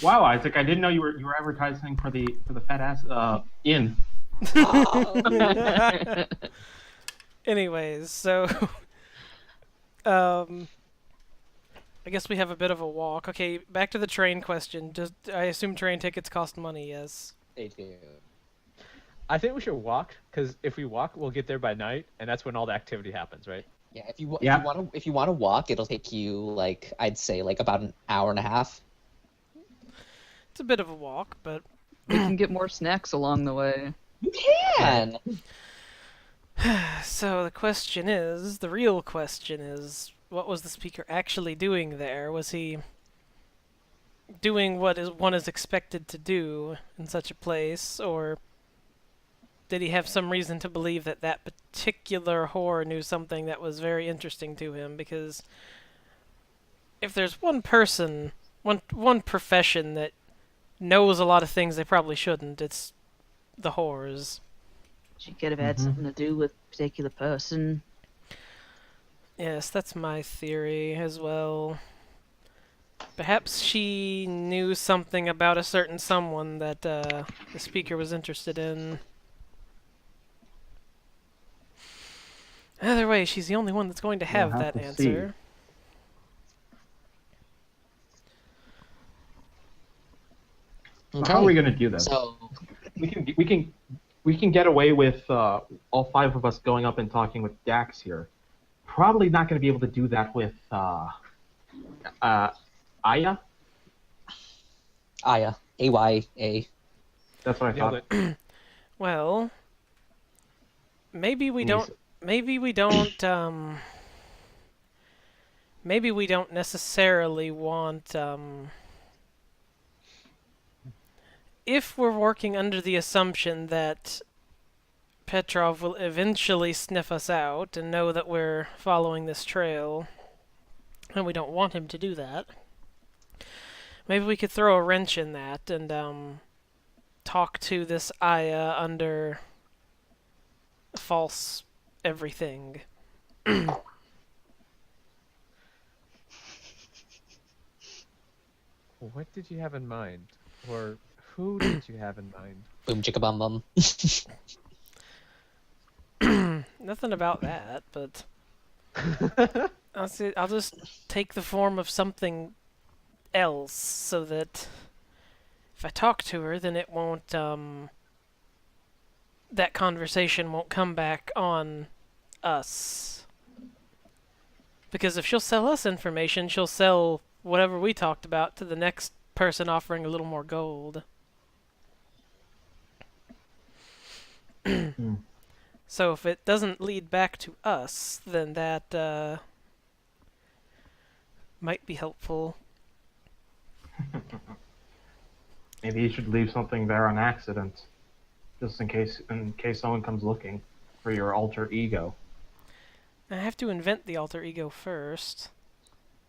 Wow, Isaac, I didn't know you were advertising for the fat ass inn. Anyways, so I guess we have a bit of a walk. Okay, back to the train question. I assume train tickets cost money, yes. They do. I think we should walk, because if we walk, we'll get there by night, and that's when all the activity happens, right? Yeah, if you Yeah. if you want to walk, it'll take you like I'd say like about an hour and a half. It's a bit of a walk, but We can get more snacks along the way. You can. so the real question is, what was the speaker actually doing there? Was he doing what one is expected to do in such a place, or did he have some reason to believe that that particular whore knew something that was very interesting to him? Because if there's one person, one profession that knows a lot of things they probably shouldn't, it's the whores. She could have had something to do with a particular person. Yes, that's my theory as well. Perhaps she knew something about a certain someone that the speaker was interested in. Either way, she's the only one that's going to have have that to answer. Okay. How are we gonna do this? So We can get away with all five of us going up and talking with Dax here. Probably not going to be able to do that with Aya. Aya, AYA. That's what I Nailed thought. it. Well, maybe we Yes. don't. Maybe we don't. Maybe we don't necessarily want. If we're working under the assumption that Petrov will eventually sniff us out and know that we're following this trail, and we don't want him to do that, maybe we could throw a wrench in that and talk to this Aya under false everything. What did you have in mind? Or who did you have in mind? Boom chicka bum bum. Nothing about that, but I'll just take the form of something else so that if I talk to her, then it won't, that conversation won't come back on us. Because if she'll sell us information, she'll sell whatever we talked about to the next person offering a little more gold. So if it doesn't lead back to us, then that might be helpful. Maybe you should leave something there on accident, just in case someone comes looking for your alter ego. I have to invent the alter ego first.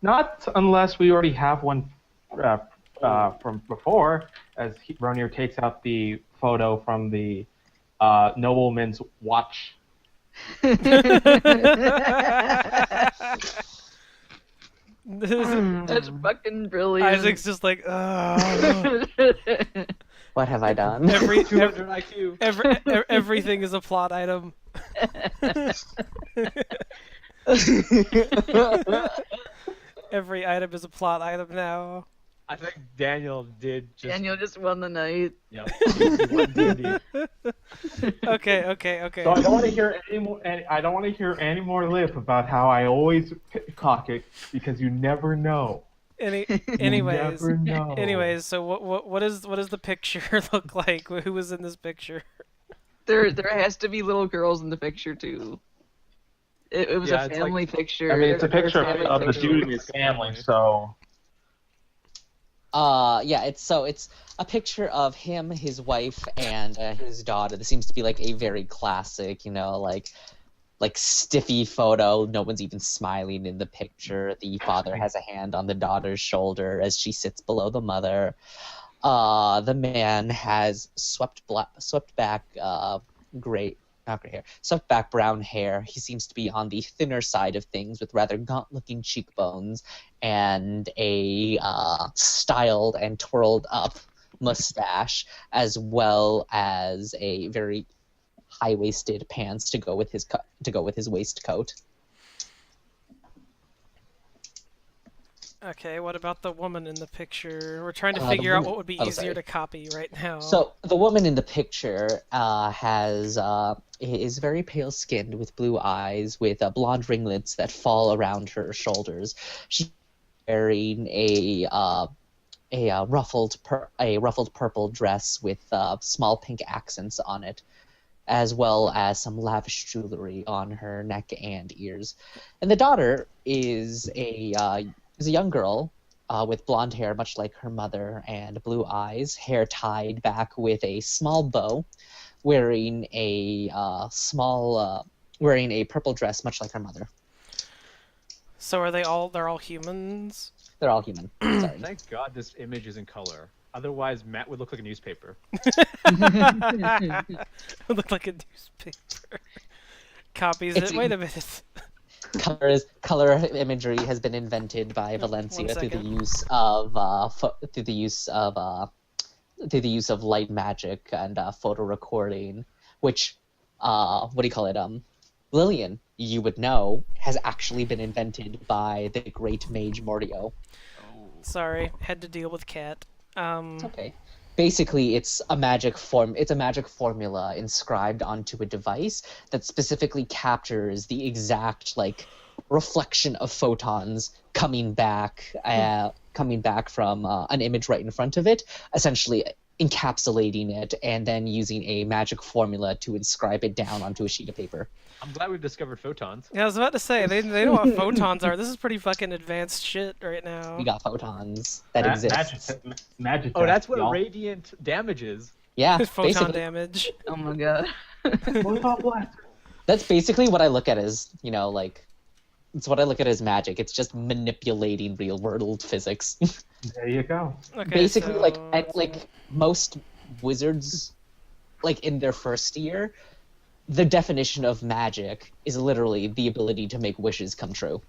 Not unless we already have one from before, as Ronir takes out the photo from the nobleman's watch. That's fucking brilliant. Isaac's just like, ugh. What have I done? Every, 200 IQ. everything is a plot item. Every item is a plot item now. I think Daniel did just. Daniel just won the night. Yep. He won D&D. Okay. So I don't want to hear any more. I don't want to hear any more lip about how I always cock it because you never know. Anyways, never know. anyways, so what does the picture look like? Who was in this picture? There has to be little girls in the picture too. It was Yeah, a it's family picture. I mean, it's a It was picture family of the picture. dude and his family. So Yeah, it's a picture of him, his wife, and his daughter. This seems to be like a very classic, like stiffy photo. No one's even smiling in the picture. The father has a hand on the daughter's shoulder as she sits below the mother. The man has swept back swept back brown hair. He seems to be on the thinner side of things with rather gaunt-looking cheekbones and a styled and twirled up mustache, as well as a very high-waisted pants to go with his waistcoat. Okay, what about the woman in the picture? We're trying to The figure out woman- what would be oh, easier sorry. to copy right now. So the woman in the picture is very pale skinned with blue eyes, with blonde ringlets that fall around her shoulders. She's wearing a ruffled purple dress with small pink accents on it, as well as some lavish jewelry on her neck and ears. And the daughter is a young girl with blonde hair, much like her mother, and blue eyes, hair tied back with a small bow, wearing a purple dress, much like her mother. So they're all humans? They're all human. Sorry. Thank God this image is in color. Otherwise, Matt would look like a newspaper. It looked like a newspaper. Copies It's- it. Wait a minute. Color imagery has been invented by Valencia through the second. use of light magic and photo recording, which Lillian, you would know, has actually been invented by the great mage Mordio. Sorry, had to deal with cat. Okay. Basically, it's a magic formula inscribed onto a device that specifically captures the exact reflection of photons coming back from an image right in front of it, essentially encapsulating it and then using a magic formula to inscribe it down onto a sheet of paper. I'm glad we've discovered photons. Yeah, I was about to say they know what photons are. This is pretty fucking advanced shit right now. We got photons that exist. Magic. Oh, that's what y'all. radiant damage is. Yeah, Photon basically, damage. Oh my god. Photon blast. that's basically what I look at as, it's what I look at as magic. It's just manipulating real world physics. There you go. Okay, Basically, so, most wizards, in their first year, the definition of magic is literally the ability to make wishes come true.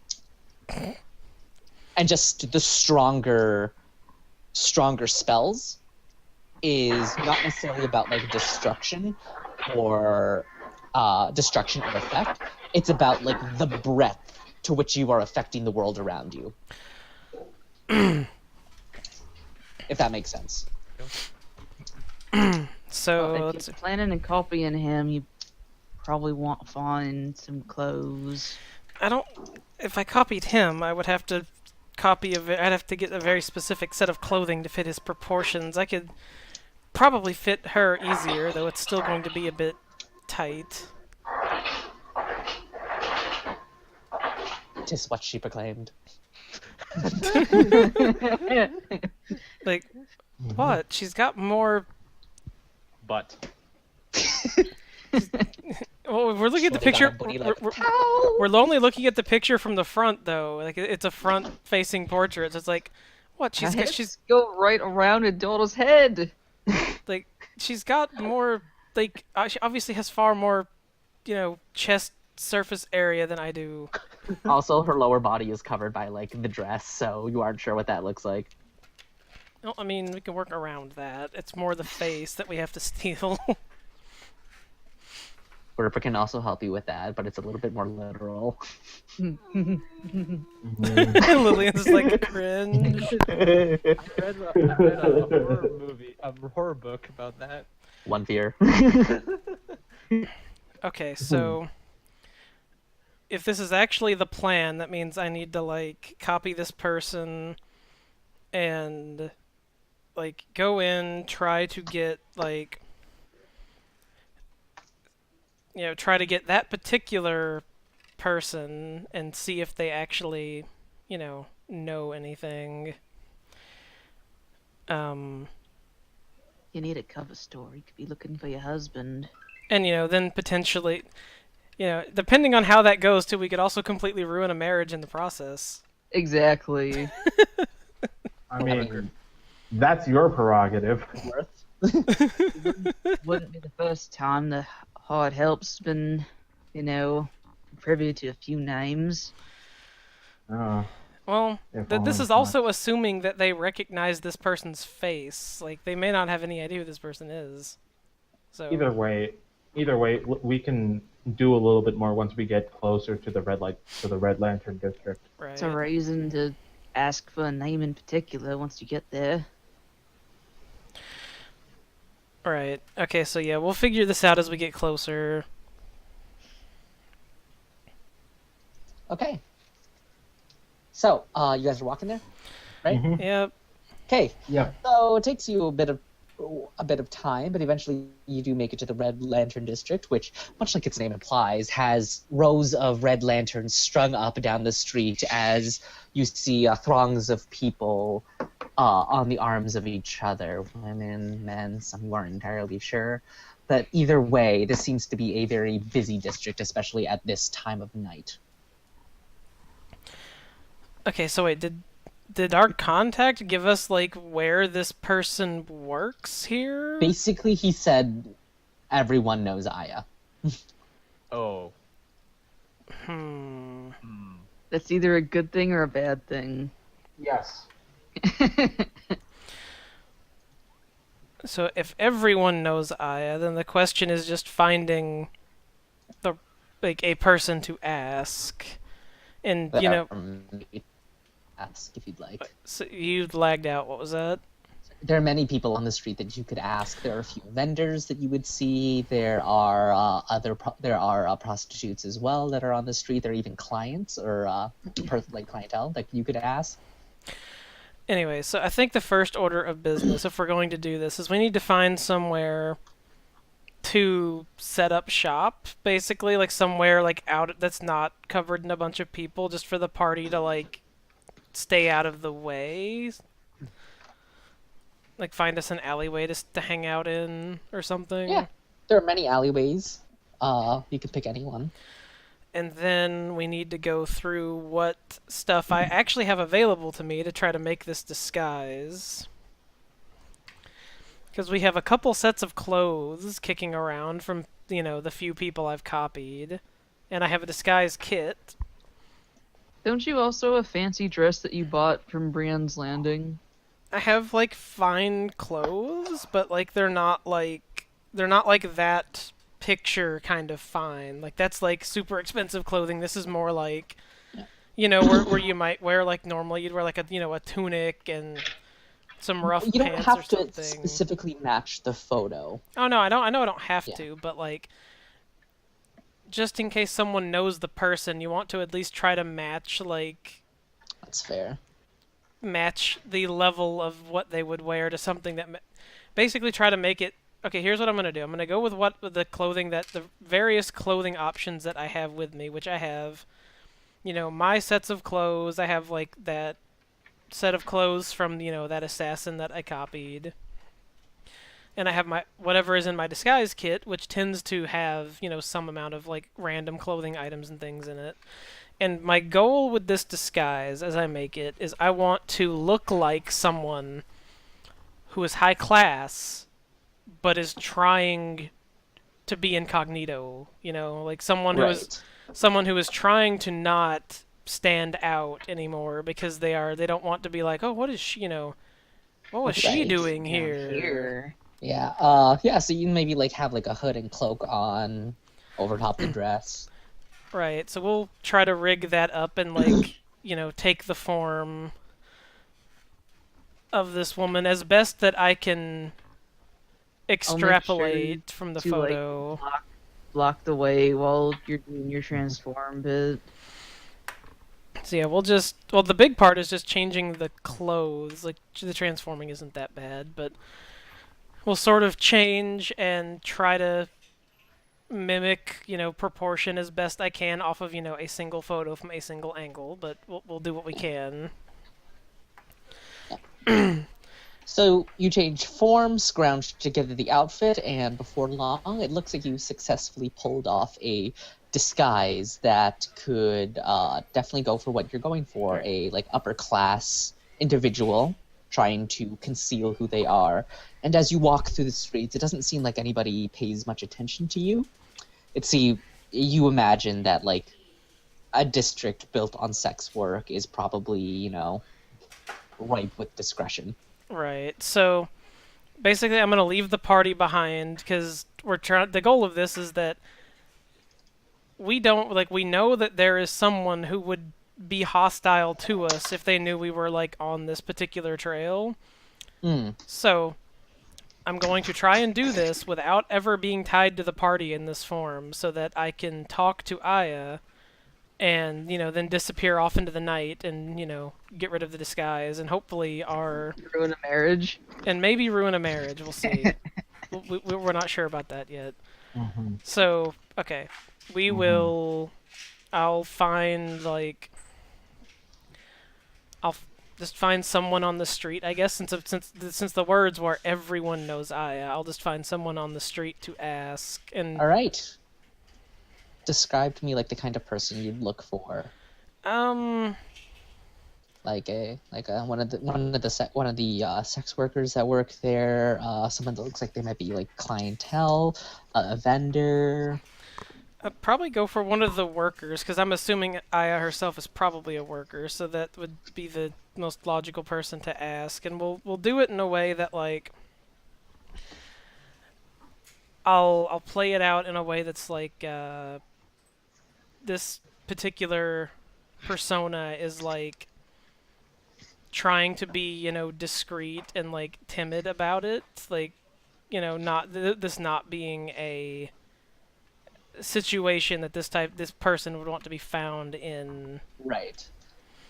And just the stronger spells is not necessarily about destruction or effect. It's about the breadth to which you are affecting the world around you. If that makes sense. so If let's see. you're planning on copying him, you probably want to find some clothes. If I copied him, I would have to I'd have to get a very specific set of clothing to fit his proportions. I could probably fit her easier, though it's still going to be a bit tight. Tis what she proclaimed. Like, what? She's got more. But Well, we're looking at the Shove it picture. on a booty We're only looking at the picture from the front, though. It's a front-facing portrait. So it's like, what? She's go right around Adoldo's head. she's got more. She obviously has far more, chest surface area than I do. Also, her lower body is covered by the dress, so you aren't sure what that looks like. No, I mean, we can work around that. It's more the face that we have to steal. Ripper can also help you with that, but it's a little bit more literal. Lillian's like cringe. I read a horror movie, a horror book about that. One fear. Okay, so if this is actually the plan, that means I need to like copy this person and like go in, try to get like try to get that particular person and see if they actually, know anything. You need a cover story. You could be looking for your husband. And then potentially, depending on how that goes too, we could also completely ruin a marriage in the process. Exactly. I mean, that's your prerogative. Wouldn't be the first time the Hard Help's been, privy to a few names. Well, If this only is also assuming that they recognize this person's face. Like, they may not have any idea who this person is. So Either way, we can do a little bit more once we get closer to the Red Lantern District. right. It's a reason to ask for a name in particular once you get there. Right. Okay, so yeah, we'll figure this out as we get closer. Okay. So, you guys are walking there, right? Mhm. Yep. Okay. Yeah. So it takes you a bit of time, but eventually you do make it to the Red Lantern District, which, much like its name implies, has rows of red lanterns strung up down the street as you see throngs of people on the arms of each other, women, men, some who aren't entirely sure. But either way, this seems to be a very busy district, especially at this time of night. Okay, so wait, did our contact give us like where this person works here? Basically, he said everyone knows Aya. Oh. That's either a good thing or a bad thing. Yes. So if everyone knows Aya, then the question is just finding a person to ask. And Ask if you'd like. so you lagged out. What was that? There are many people on the street that you could ask. There are a few vendors that you would see. There are prostitutes as well that are on the street. There are even clients or clientele that you could ask. Anyway, so I think the first order of business, if we're going to do this, is we need to find somewhere to set up shop, basically, like somewhere like out that's not covered in a bunch of people, just for the party to like stay out of the way. Like find us an alleyway to hang out in or something. Yeah. There are many alleyways. You could pick any one. And then we need to go through what stuff I actually have available to me to try to make this disguise. Because we have a couple sets of clothes kicking around from, the few people I've copied. And I have a disguise kit. Don't you also have a fancy dress that you bought from Brienne's Landing? I have, like, fine clothes, but, like, they're not like that picture kind of fine. Like, that's, like, super expensive clothing. This is more like, where you might wear, like, normally you'd wear, like, a tunic and some rough You don't pants have or to something. specifically match the photo. Oh, no, I know I don't have Yeah. to, but, like, just in case someone knows the person, you want to at least try to match, like, That's fair. match the level of what they would wear to something that basically try to make it. Okay, here's what I'm going to do. I'm going to go with the clothing the various clothing options that I have with me, which I have, my sets of clothes. I have like that set of clothes from, that assassin that I copied. And I have my whatever is in my disguise kit, which tends to have, some amount of like random clothing items and things in it. And my goal with this disguise, as I make it, is I want to look like someone who is high class, but is trying to be incognito. Like someone who is trying to not stand out anymore because they don't want to be like, oh, what is she, what was she Right. doing here? Here. Yeah. So you maybe like have like a hood and cloak on. over top the dress. Right. So we'll try to rig that up and like, take the form of this woman as best that I can extrapolate from the to, photo. block the way while you're doing your transform bit. So yeah, the big part is just changing the clothes. Like, the transforming isn't that bad, but we'll sort of change and try to mimic, proportion as best I can off of, a single photo from a single angle, but we'll do what we can. So you change form, scrounge together the outfit, and before long, it looks like you successfully pulled off a disguise that could definitely go for what you're going for, a upper class individual trying to conceal who they are. And as you walk through the streets, it doesn't seem like anybody pays much attention to you. You imagine that a district built on sex work is probably, ripe with discretion. Right. So basically, I'm gonna leave the party behind because the goal of this is that we know that there is someone who would be hostile to us if they knew we were on this particular trail. So I'm going to try and do this without ever being tied to the party in this form, so that I can talk to Aya and then disappear off into the night and get rid of the disguise and hopefully Ruin a marriage. and maybe ruin a marriage. We'll see. We're not sure about that yet. Mm-hmm. So okay, we will. I'll find I'll just find someone on the street, I guess, since the words were everyone knows Aya. I'll just find someone on the street to ask. And all right. Describe to me the kind of person you'd look for. One of the sex workers that work there. Someone that looks like they might be clientele, a vendor. I'd probably go for one of the workers, because I'm assuming Aya herself is probably a worker, so that would be the most logical person to ask. And we'll do it in a way that I'll play it out in a way that's this particular persona is trying to be discreet and timid about it, not this not being a situation that this person would want to be found in. Right.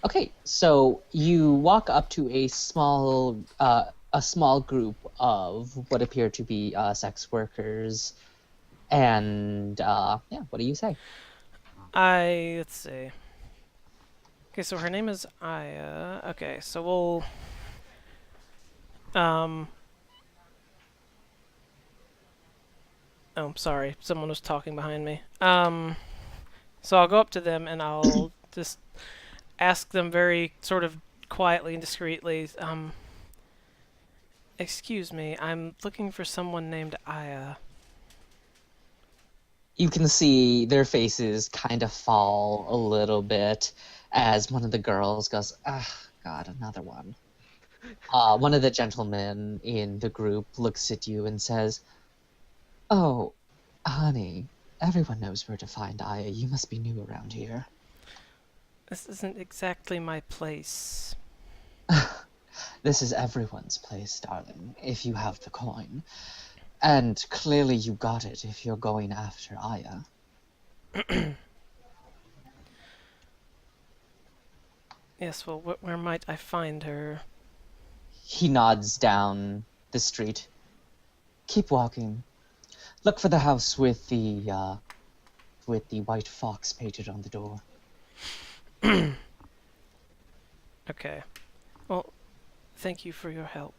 Okay, so you walk up to a small group of what appear to be sex workers, and what do you say? Let's see. Okay, so her name is Aya. Okay, so we'll Oh, sorry. Someone was talking behind me. So I'll go up to them and I'll just ask them very sort of quietly and discreetly, excuse me, I'm looking for someone named Aya. You can see their faces kind of fall a little bit as one of the girls goes, "Ah, God, another one." One of the gentlemen in the group looks at you and says, "Oh, honey, everyone knows where to find Aya. You must be new around here." This isn't exactly my place. This is everyone's place, darling, if you have the coin. And clearly you got it if you're going after Aya. Yes, well, where might I find her? He nods down the street. Keep walking. Look for the house with the white fox painted on the door. Okay. Well, thank you for your help.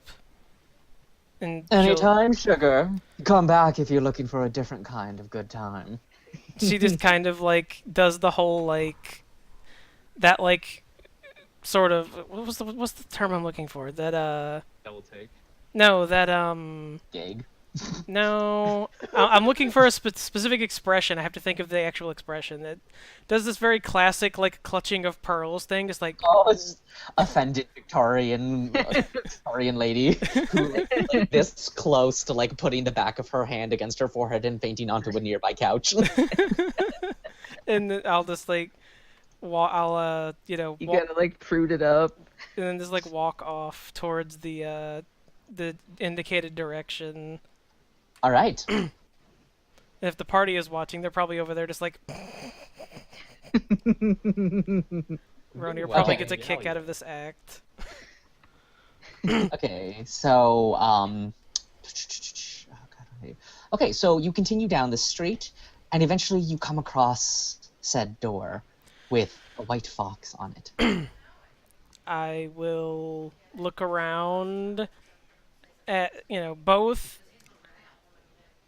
And Anytime, sugar. Come back if you're looking for a different kind of good time. she just kind of does the whole that sort of what's the term I'm looking for? That Double take. no, that Gag. No, I'm looking for a specific expression. I have to think of the actual expression. It does this very classic, like, clutching of pearls thing, just like, Oh, it's just offended Victorian lady who like this close to like putting the back of her hand against her forehead and fainting onto a nearby couch. and then I'll just, like, I'll, You walk, gotta like prude it up. and then just, like, walk off towards the indicated direction. All right. And if the party is watching, they're probably over there just like. Ronir probably Okay. gets a kick out of this act. Okay, so okay, so you continue down the street, and eventually you come across said door with a white fox on it. I will look around at, both.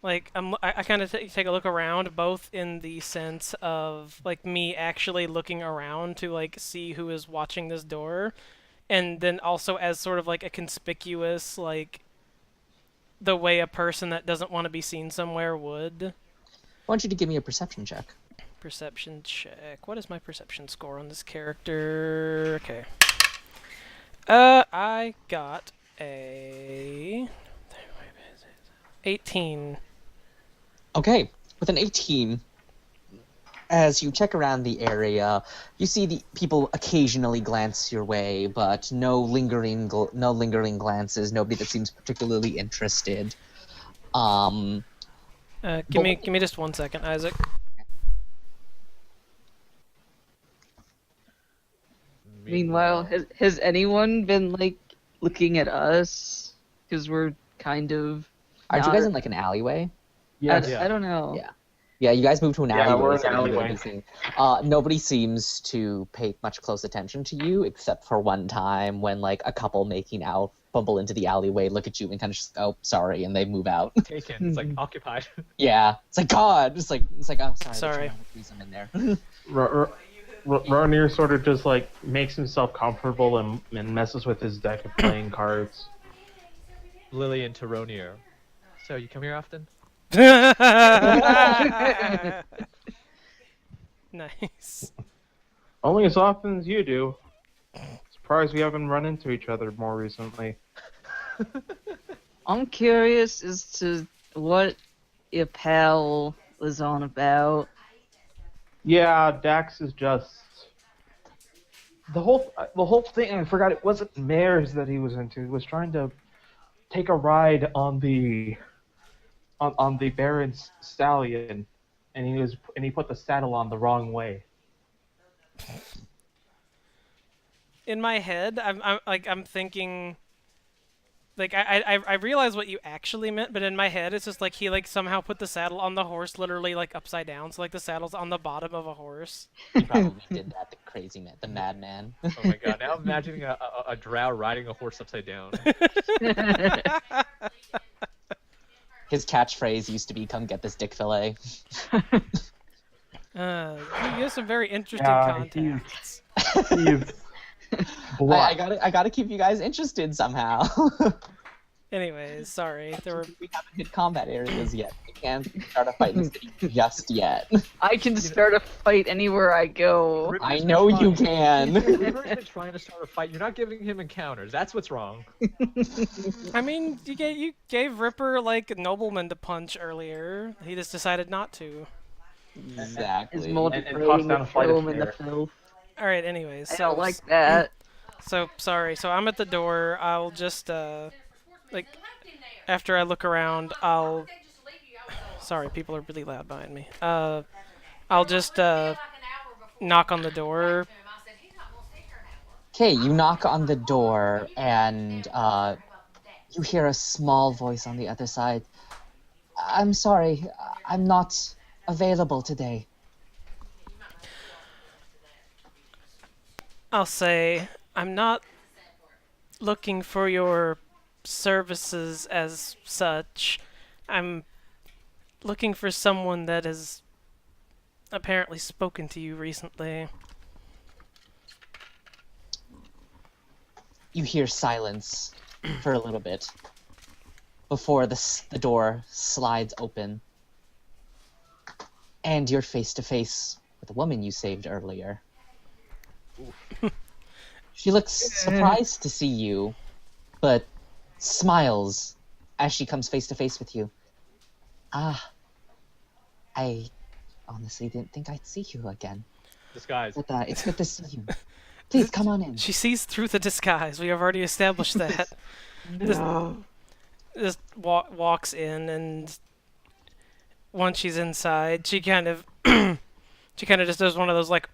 Like, I kind of take a look around, both in the sense of, like, me actually looking around to, like, see who is watching this door, and then also as sort of, like, a conspicuous, like, the way a person that doesn't want to be seen somewhere would. I want you to give me a perception check. Perception check. What is my perception score on this character? Okay. I got a 18. Okay, with an 18, as you check around the area, you see the people occasionally glance your way, but no lingering glances. Nobody that seems particularly interested. Give me just 1 second, Isaac. Meanwhile, has anyone been like looking at us? Because we're kind of. Aren't you not- guys in like an alleyway? I don't know. Yeah. Yeah, you guys moved to an Yeah, alleyway. we're in so an nobody alleyway. can see. Nobody seems to pay much close attention to you, except for one time when like a couple making out bumble into the alleyway, look at you, and kind of just oh sorry, and they move out. Taken. It's like occupied. Yeah, it's like God. It's like oh sorry. they're Sorry. trying to freeze them in there. Ronir sort of just like makes himself comfortable and messes with his deck of playing cards. Lillian to Ronir. So, you come here often? Nice. Only as often as you do. Surprised we haven't run into each other more recently. I'm curious as to what your pal was on about. Yeah, Dax is just the whole thing. I forgot it wasn't mares that he was into. He was trying to take a ride on the Baron's stallion, and he put the saddle on the wrong way. In my head, I'm thinking, like, I realize what you actually meant, but in my head, it's just like he like somehow put the saddle on the horse, literally like upside down, so like the saddle's on the bottom of a horse. He probably did that. The crazy man, the madman. Oh my god, now I'm imagining a drow riding a horse upside down. His catchphrase used to be "Come get this dick fillet." You have some very interesting Yeah, contacts. He's I gotta keep you guys interested somehow. Anyways, sorry. There were We haven't hit combat areas yet. We can't start a fight in the city just yet. I can start a fight anywhere I go. I know you can. Ripper's been trying to start a fight. You're not giving him encounters. That's what's wrong. I mean, you gave Ripper like nobleman to punch earlier. He just decided not to. His Exactly. mold and is toss down a flight of in the fear. filth. All right. Anyways, I so don't like that. So sorry. So I'm at the door. I'll just like after I look around, I'll. Sorry, people are really loud behind me. I'll just knock on the door. Okay, you knock on the door, and you hear a small voice on the other side. I'm sorry, I'm not available today. I'll say I'm not looking for your services as such. I'm looking for someone that has apparently spoken to you recently. You hear silence for a little bit. before the door slides open. And you're face to face with the woman you saved earlier. She looks surprised to see you, but smiles as she comes face to face with you. Ah, I honestly didn't think I'd see you again. Disguise. But it's good to see you. Please come on in. She sees through the disguise. We have already established that. Just walks in, and once she's inside, she kind of just does one of those like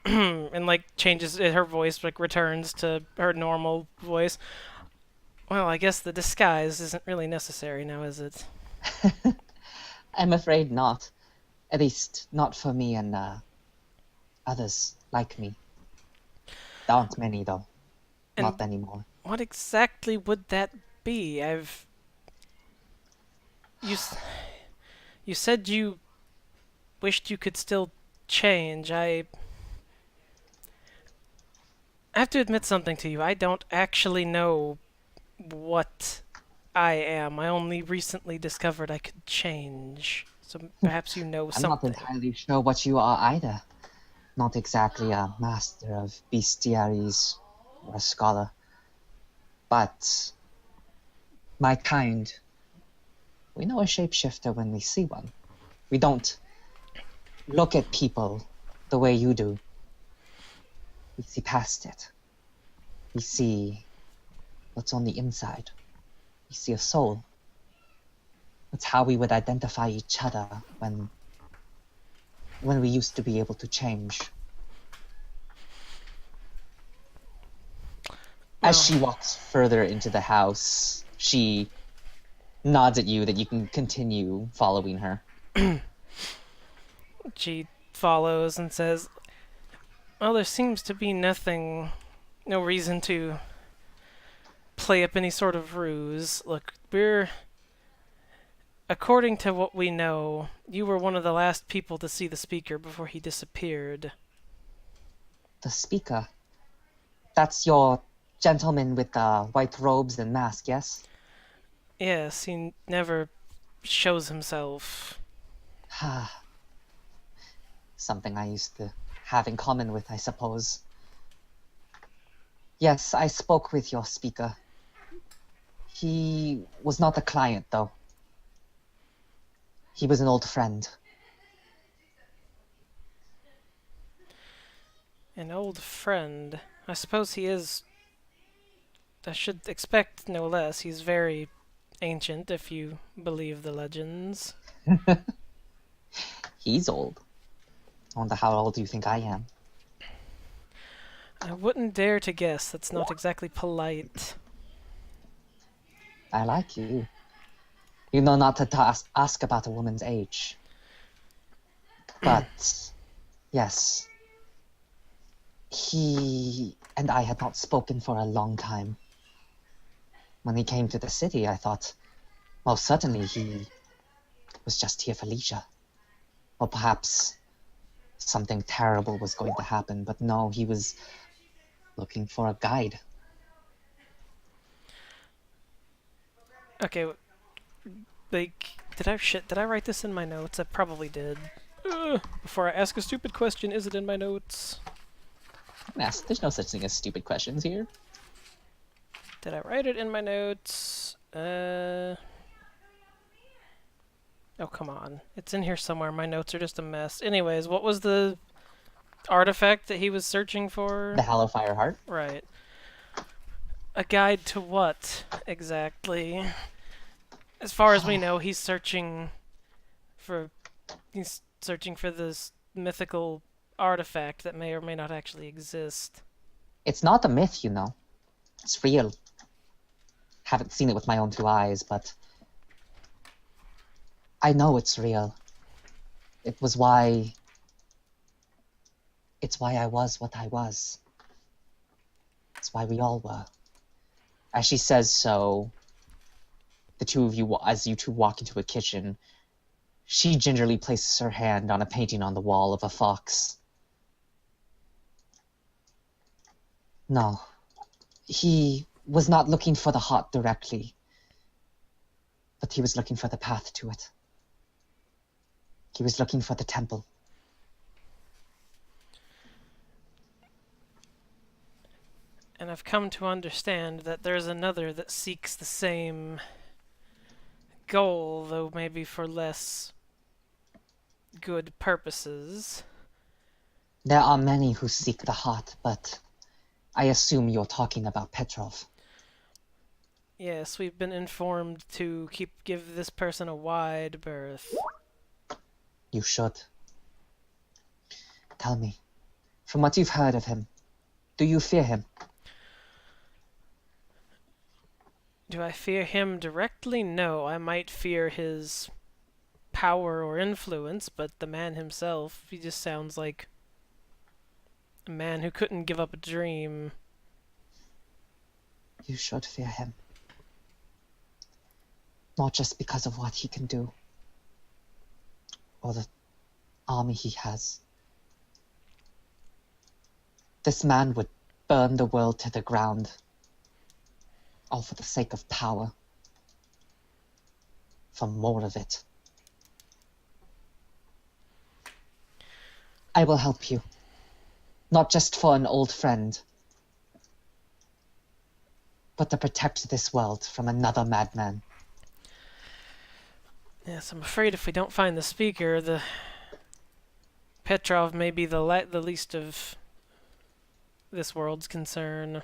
and like changes her voice, like returns to her normal voice. Well, I guess the disguise isn't really necessary now, is it? I'm afraid not. At least not for me and others like me. There aren't many though. And Not anymore. what exactly would that be? You said you wished you could still change. I have to admit something to you. I don't actually know what I am. I only recently discovered I could change. So perhaps you know I'm not something. entirely sure what you are either. Not exactly a master of bestiaries or a scholar. But my kind, we know a shapeshifter when we see one. We don't look at people the way you do. We see past it. We see what's on the inside. We see a soul. That's how we would identify each other when we used to be able to change. As she walks further into the house, she nods at you that you can continue following her. She follows and says, well, there seems to be no reason to play up any sort of ruse. Look, according to what we know, you were one of the last people to see the speaker before he disappeared. The speaker? That's your gentleman with the white robes and mask, yes? Yes, he never shows himself. Something I used to have in common with, I suppose. Yes, I spoke with your speaker. He was not a client, though. He was an old friend. An old friend. I suppose he is. I should expect no less. He's very ancient, if you believe the legends. He's old. I wonder how old you think I am. I wouldn't dare to guess. That's not exactly polite. I like you. You know not to ask about a woman's age. But, yes. He and I had not spoken for a long time. When he came to the city, I thought, most certainly he was just here for leisure. Or perhaps something terrible was going to happen, but no, he was looking for a guide. Okay, like, did I write this in my notes? I probably did. Before I ask a stupid question, is it in my notes? Yes, there's no such thing as stupid questions here. Did I write it in my notes? Oh, come on. It's in here somewhere. My notes are just a mess. Anyways, what was the artifact that he was searching for? The Hallowfire Heart? Right. A guide to what, exactly? As far as we know, he's searching for this mythical artifact that may or may not actually exist. It's not a myth, you know. It's real. Haven't seen it with my own two eyes, but I know it's real. It's why I was what I was. It's why we all were. As she says so, the two of you, as you two walk into a kitchen, she gingerly places her hand on a painting on the wall of a fox. No, he was not looking for the heart directly. But he was looking for the path to it. He was looking for the temple. And I've come to understand that there's another that seeks the same goal, though maybe for less good purposes. There are many who seek the heart, but I assume you're talking about Petrov. Yes, we've been informed to give this person a wide berth. You should. Tell me, from what you've heard of him, do you fear him? Do I fear him directly? No, I might fear his power or influence, but the man himself, he just sounds like a man who couldn't give up a dream. You should fear him. Not just because of what he can do, or the army he has. This man would burn the world to the ground, all for the sake of power. For more of it. I will help you. Not just for an old friend, but to protect this world from another madman. Yes, I'm afraid if we don't find the speaker, the Petrov may be the least of this world's concern.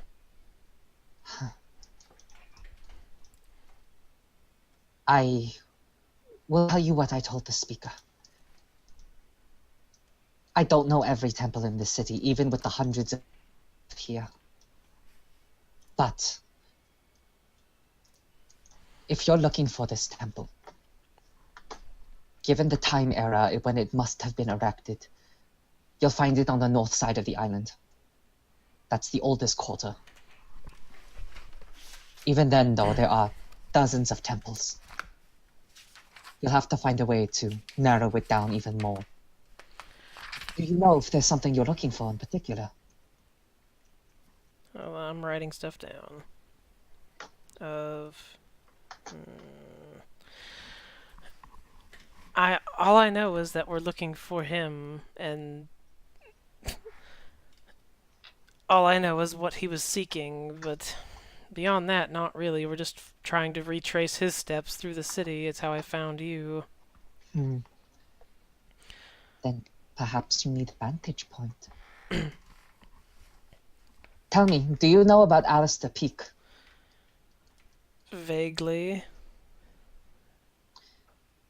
I will tell you what I told the speaker. I don't know every temple in this city, even with the hundreds of here. But if you're looking for this temple, given the time era when it must have been erected, you'll find it on the north side of the island. That's the oldest quarter. Even then, though, there are dozens of temples. You'll have to find a way to narrow it down even more. Do you know if there's something you're looking for in particular? Oh, I'm writing stuff down. All I know is that we're looking for him, and all I know is what he was seeking, but beyond that, not really. We're just trying to retrace his steps through the city. It's how I found you. Then perhaps you need a vantage point. Tell me, do you know about Alistair Peak? Vaguely.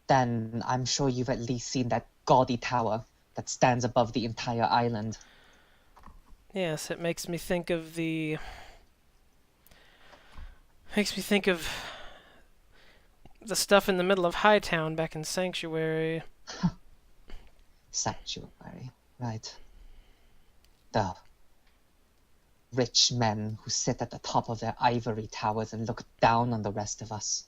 Then I'm sure you've at least seen that gaudy tower that stands above the entire island. Yes, it makes me think of Makes me think of the stuff in the middle of Hightown back in Sanctuary. Sanctuary, right. The rich men who sit at the top of their ivory towers and look down on the rest of us.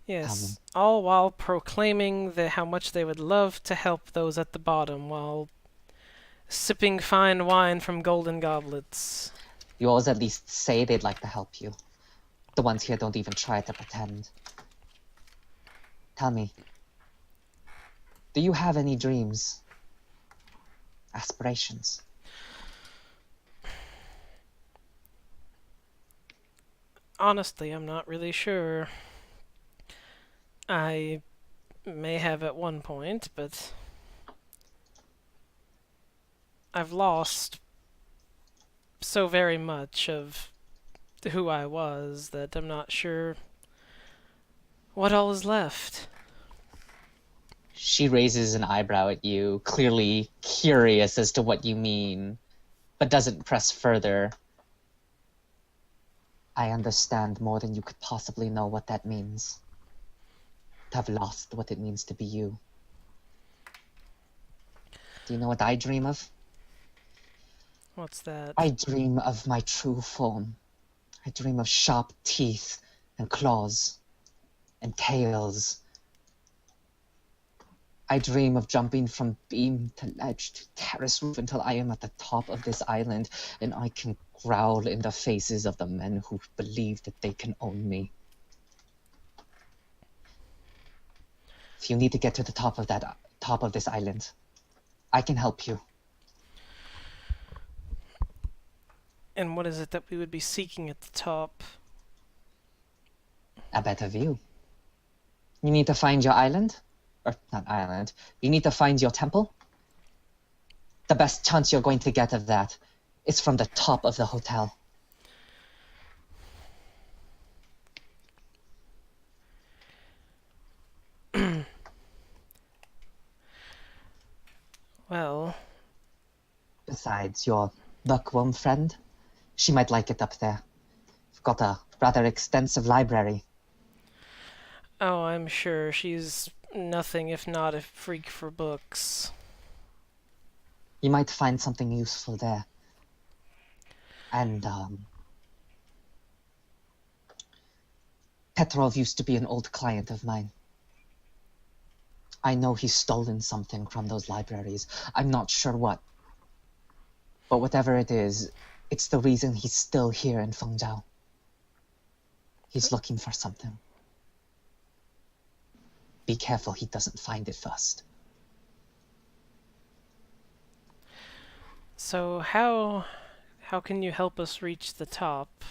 Yes, all while proclaiming how much they would love to help those at the bottom, while sipping fine wine from golden goblets. You always at least say they'd like to help you. The ones here don't even try to pretend. Tell me, do you have any dreams? Aspirations? Honestly, I'm not really sure. I may have at one point, but I've lost so very much of who I was that I'm not sure what all is left. She raises an eyebrow at you, clearly curious as to what you mean, but doesn't press further. I understand more than you could possibly know what that means. To have lost what it means to be you. Do you know what I dream of? What's that? I dream of my true form. I dream of sharp teeth and claws and tails I dream of jumping from beam to ledge to terrace roof until I am at the top of this island, and I can growl in the faces of the men who believe that they can own me. If you need to get to the top of this island, I can help you. And what is it that we would be seeking at the top? A better view. You need to find your island. Or, not island. You need to find your temple. The best chance you're going to get of that is from the top of the hotel. Well, Besides, your bookworm friend, she might like it up there. We've got a rather extensive library. oh, I'm sure she's nothing if not a freak for books. You might find something useful there. And, Petrov used to be an old client of mine. I know he's stolen something from those libraries. I'm not sure what. But whatever it is, it's the reason he's still here in Fengzhou. He's looking for something. Be careful he doesn't find it first. So how can you help us reach the top?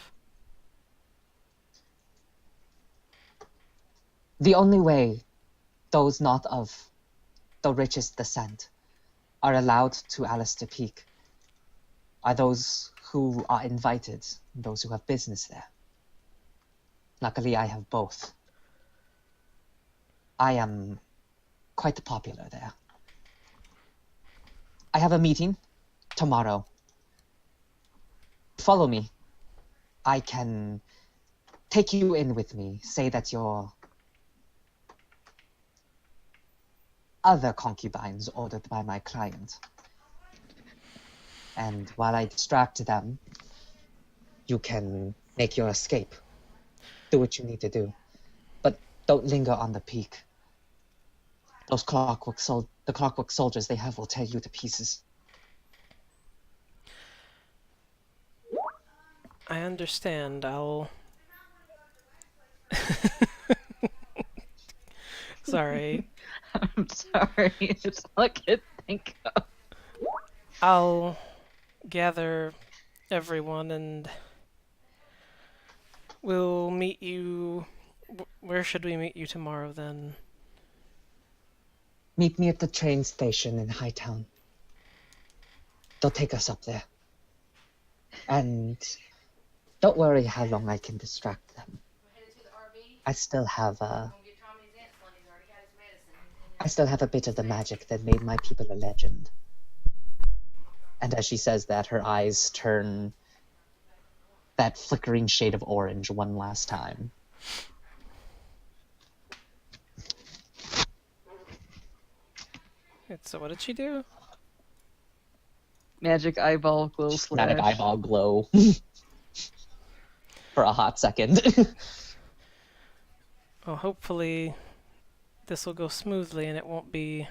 The only way those not of the richest descent are allowed to Alistair Peak are those who are invited, those who have business there. Luckily, I have both. I am quite popular there. I have a meeting tomorrow. Follow me. I can take you in with me. Say that you're other concubines ordered by my client. And while I distract them, you can make your escape. Do what you need to do. But don't linger on the peak. Those the clockwork soldiers they have will tear you to pieces. I understand. I'll... Sorry. I'm sorry. It's all I could think of. I'll gather everyone and we'll meet you... Where should we meet you tomorrow then? Meet me at the train station in Hightown. They'll take us up there. And don't worry how long I can distract them. I still have a bit of the magic that made my people a legend. And as she says that, her eyes turn that flickering shade of orange one last time. So what did she do? Magic eyeball glow Magic flash. eyeball glow. For a hot second. Well, hopefully this will go smoothly and it won't be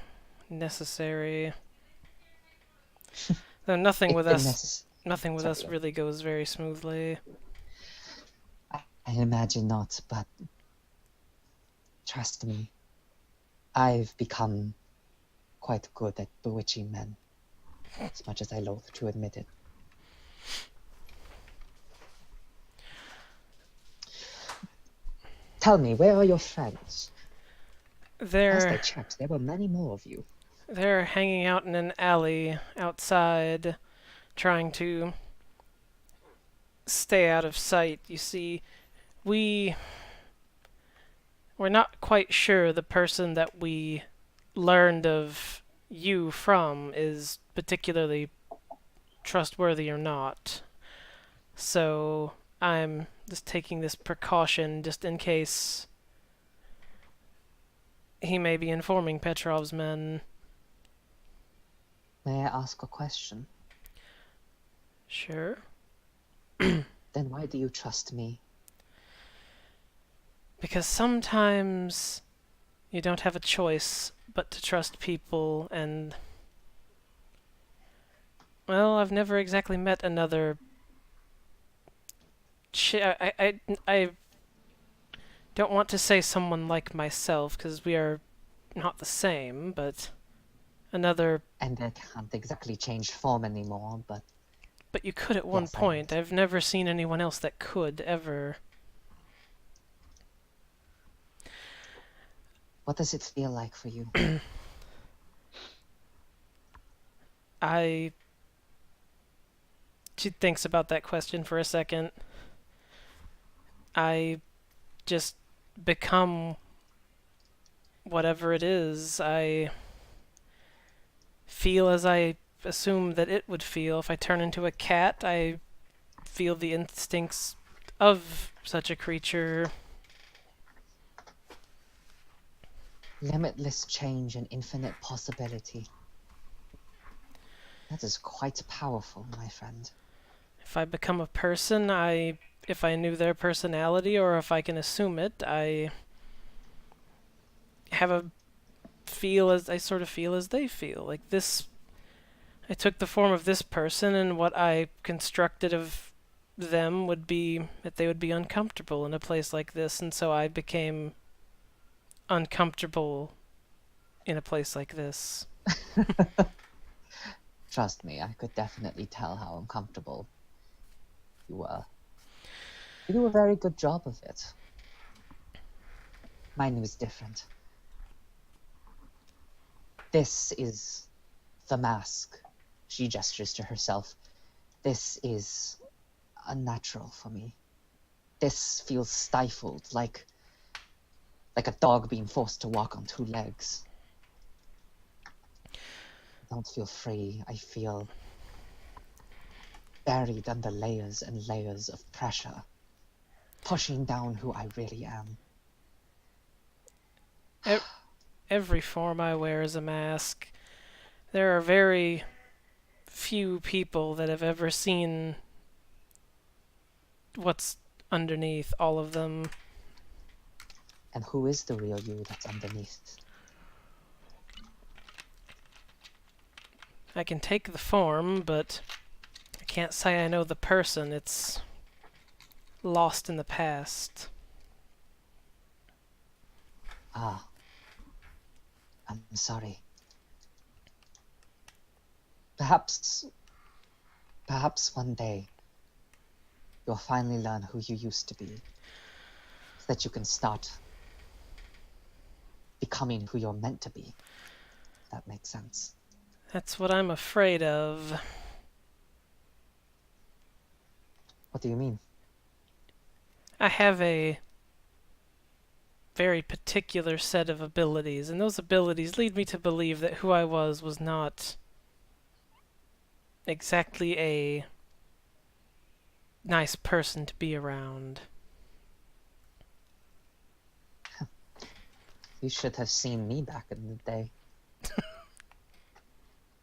necessary. Though nothing with us really goes very smoothly. I imagine not, but trust me, I've become quite good at bewitching men, as much as I loathe to admit it. Tell me, where are your friends? Last I checked, there were many more of you. They're hanging out in an alley outside, trying to stay out of sight. You see, we're not quite sure the person that we learned of you from is particularly trustworthy or not. So I'm just taking this precaution just in case he may be informing Petrov's men. May I ask a question? Sure. Then why do you trust me? Because sometimes You don't have a choice but to trust people, and well, I've never exactly met another. I don't want to say someone like myself because we are not the same, but another. And they can't exactly change form anymore, but But you could at one Yes, I point. know. I've never seen anyone else that could ever. what does it feel like for you? She thinks about that question for a second. I just become whatever it is. I feel as I assume that it would feel. If I turn into a cat, I feel the instincts of such a creature. Limitless change and infinite possibility. That is quite powerful, my friend. If I become a person, if I knew their personality or if I can assume it, I have a I sort of feel as they feel. Like this, I took the form of this person, and what I constructed of them would be that they would be uncomfortable in a place like this, and so I became uncomfortable in a place like this. Trust me, I could definitely tell how uncomfortable you were. You do a very good job of it. Mine was different. This is the mask. She gestures to herself. This is unnatural for me. This feels stifled, like a dog being forced to walk on two legs. I don't feel free. I feel buried under layers and layers of pressure, pushing down who I really am. Every form I wear is a mask. There are very few people that have ever seen what's underneath all of them. And who is the real you that's underneath? I can take the form, but I can't say I know the person. It's lost in the past. Ah. I'm sorry. Perhaps one day you'll finally learn who you used to be, so that you can start becoming who you're meant to be. If that makes sense. That's what I'm afraid of. What do you mean? I have a very particular set of abilities, and those abilities lead me to believe that who I was not exactly a nice person to be around. You should have seen me back in the day.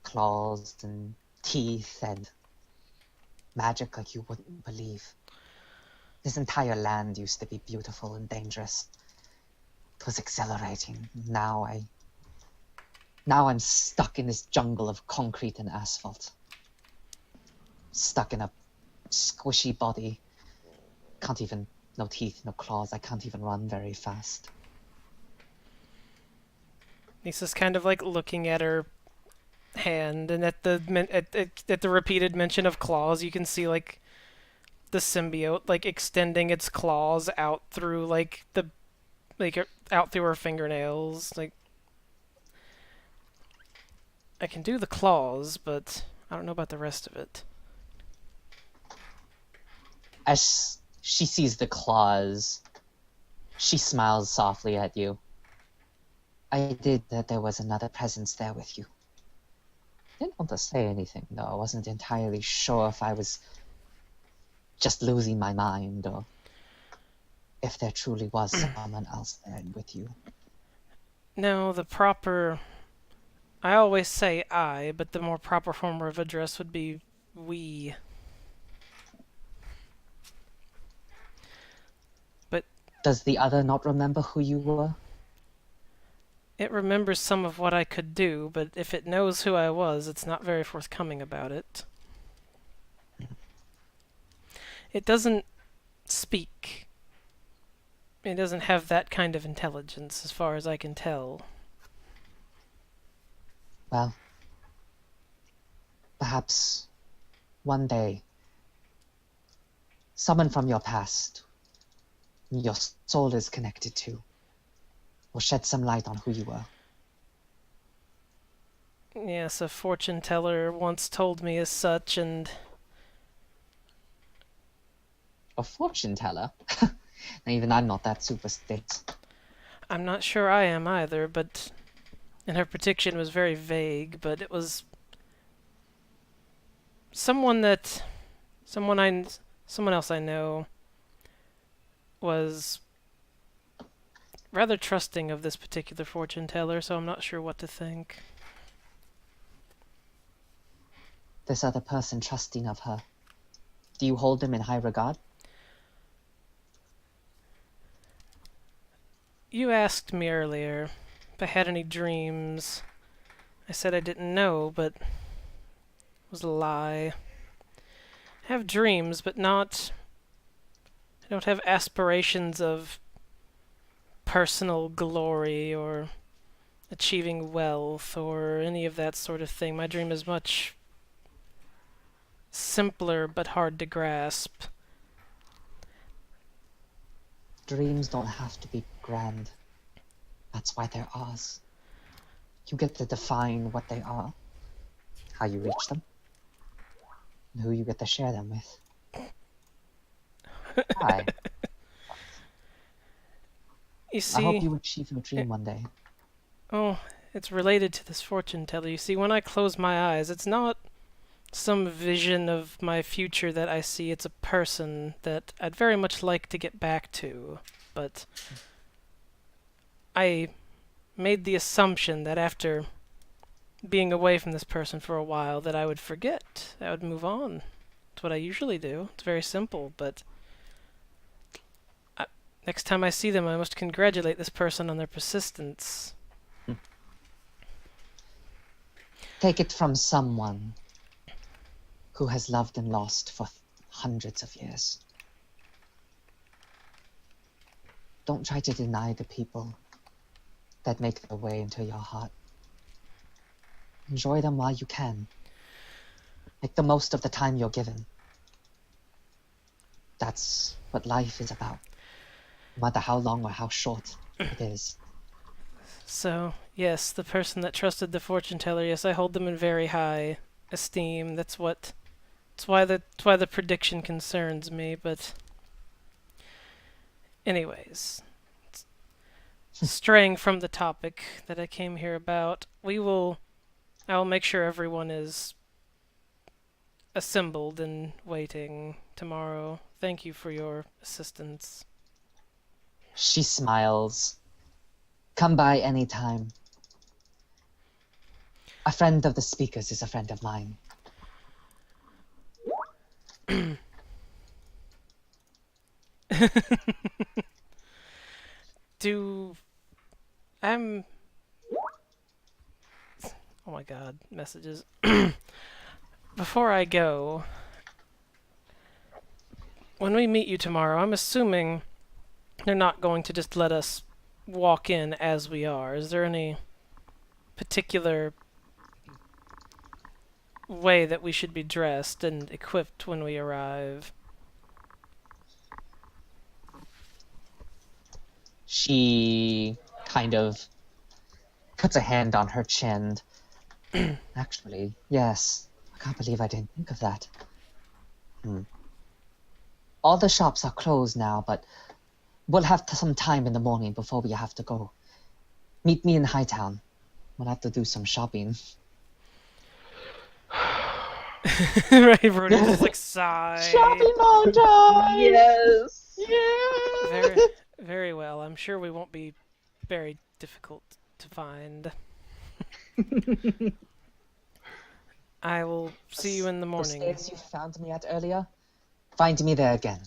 Claws and teeth and magic like you wouldn't believe. This entire land used to be beautiful and dangerous. It was exhilarating. Now I'm stuck in this jungle of concrete and asphalt. Stuck in a squishy body. No teeth, no claws. I can't even run very fast. Lisa's kind of like looking at her hand, and at the repeated mention of claws, you can see like the symbiote like extending its claws out through out through her fingernails. Like, I can do the claws, but I don't know about the rest of it. As she sees the claws, she smiles softly at you. I did that there was another presence there with you. Didn't want to say anything, though. I wasn't entirely sure if I was just losing my mind or if there truly was someone else there with you. No, I always say I, but the more proper form of address would be we. Does the other not remember who you were? It remembers some of what I could do, but if it knows who I was, it's not very forthcoming about it. It doesn't speak. It doesn't have that kind of intelligence, as far as I can tell. Well, perhaps one day, someone from your past, your soul is connected to, will shed some light on who you were. Yes, a fortune teller once told me as such, and A fortune teller? Even I'm not that superstitious. I'm not sure I am either, but... And her prediction was very vague, but it was... Someone else I know was rather trusting of this particular fortune teller, so I'm not sure what to think. This other person trusting of her. Do you hold them in high regard? You asked me earlier if I had any dreams. I said I didn't know, but it was a lie. I have dreams, but not... I don't have aspirations of personal glory or achieving wealth or any of that sort of thing. My dream is much simpler but hard to grasp. Dreams don't have to be grand. That's why they're ours. You get to define what they are, how you reach them, and who you get to share them with. Hi. You I see... hope you achieve your dream one day. Oh, it's related to this fortune teller. You see, when I close my eyes, it's not some vision of my future that I see. It's a person that I'd very much like to get back to. But I made the assumption that after being away from this person for a while that I would forget. I would move on. It's what I usually do. It's very simple, but next time I see them, I must congratulate this person on their persistence. Take it from someone who has loved and lost for hundreds of years. Don't try to deny the people that make their way into your heart. Enjoy them while you can. Make the most of the time you're given. That's what life is about, no matter how long or how short it is. So, yes, the person that trusted the fortune teller, yes, I hold them in very high esteem. That's why the prediction concerns me, but anyways, straying from the topic that I came here about, I will make sure everyone is assembled and waiting tomorrow. Thank you for your assistance. She smiles. Come by any time. A friend of the speaker's is a friend of mine. Oh my god, messages. Before I go, when we meet you tomorrow, I'm assuming they're not going to just let us walk in as we are. Is there any particular way that we should be dressed and equipped when we arrive? She kind of puts a hand on her chin. Actually, yes. I can't believe I didn't think of that. All the shops are closed now, but we'll have some time in the morning before we have to go. Meet me in Hightown. We'll have to do some shopping. Right, Brody's just like sigh. Shopping all time! Yes. Yeah! Very, very well. I'm sure we won't be very difficult to find. I will see you in the The morning. stairs you found me at earlier? Find me there again.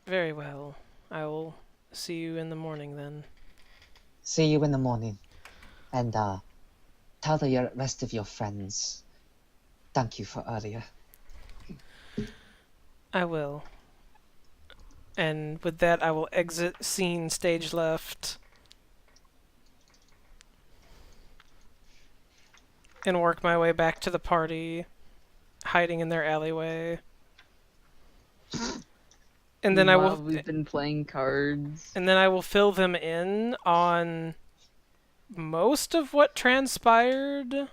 Very well. I will see you in the morning then. See you in the morning. And tell the rest of your friends. Thank you for earlier. I will. And with that, I will exit scene stage left. And work my way back to the party, hiding in their alleyway. And then Meanwhile, we've been playing cards. And then I will fill them in on most of what transpired.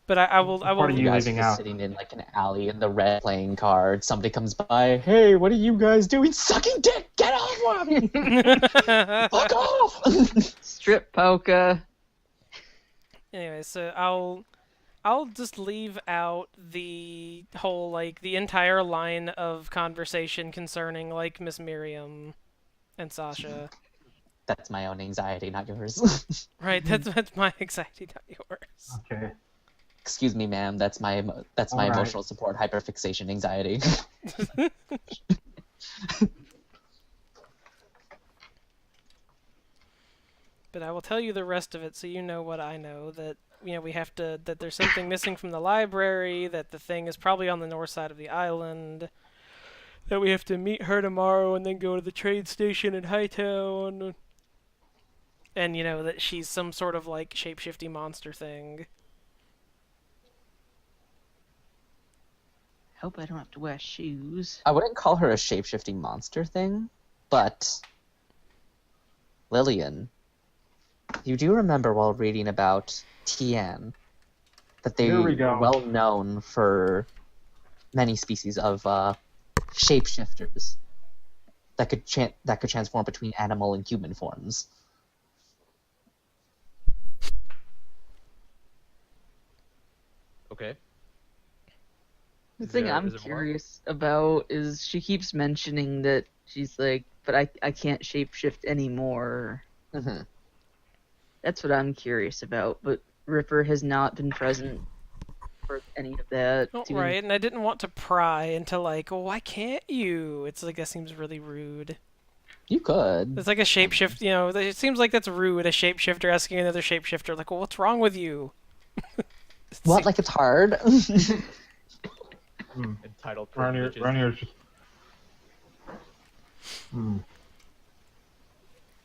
But I will. Part of You you guys leaving are just out. sitting in like an alley in the red playing cards. Somebody comes by. Hey, what are you guys doing? Sucking dick! Get off me! Fuck off! Strip poker. Anyway, so I'll just leave out the whole like the entire line of conversation concerning like Miss Miriam and Sasha. That's my own anxiety, not yours. Right, that's my anxiety, not yours. Okay. Excuse me, ma'am. That's my Alright. emotional support hyperfixation anxiety. But I will tell you the rest of it so you know what I know, that we have to, that there's something missing from the library, that the thing is probably on the north side of the island, that we have to meet her tomorrow and then go to the train station in Hightown, and that she's some sort of like shape-shifty monster thing. Hope I don't have to wear shoes. I wouldn't call her a shape-shifting monster thing, but Lillian, you do remember while reading about Tian that they There we go. were well known for many species of shapeshifters that could transform between animal and human forms. Okay. The Is thing there- I'm is there more? curious about is she keeps mentioning that she's like, but I can't shapeshift anymore. Mm-hmm. That's what I'm curious about. But Ripper has not been present for any of that. Oh, to even- right, and I didn't want to pry into like, oh, why can't you? It's like that seems really rude. You could. It's like a shapeshift, it seems like that's rude, a shapeshifter asking another shapeshifter, like, well, what's wrong with you? What? Like it's hard? Entitled Ranier, privileges. Ranier's just.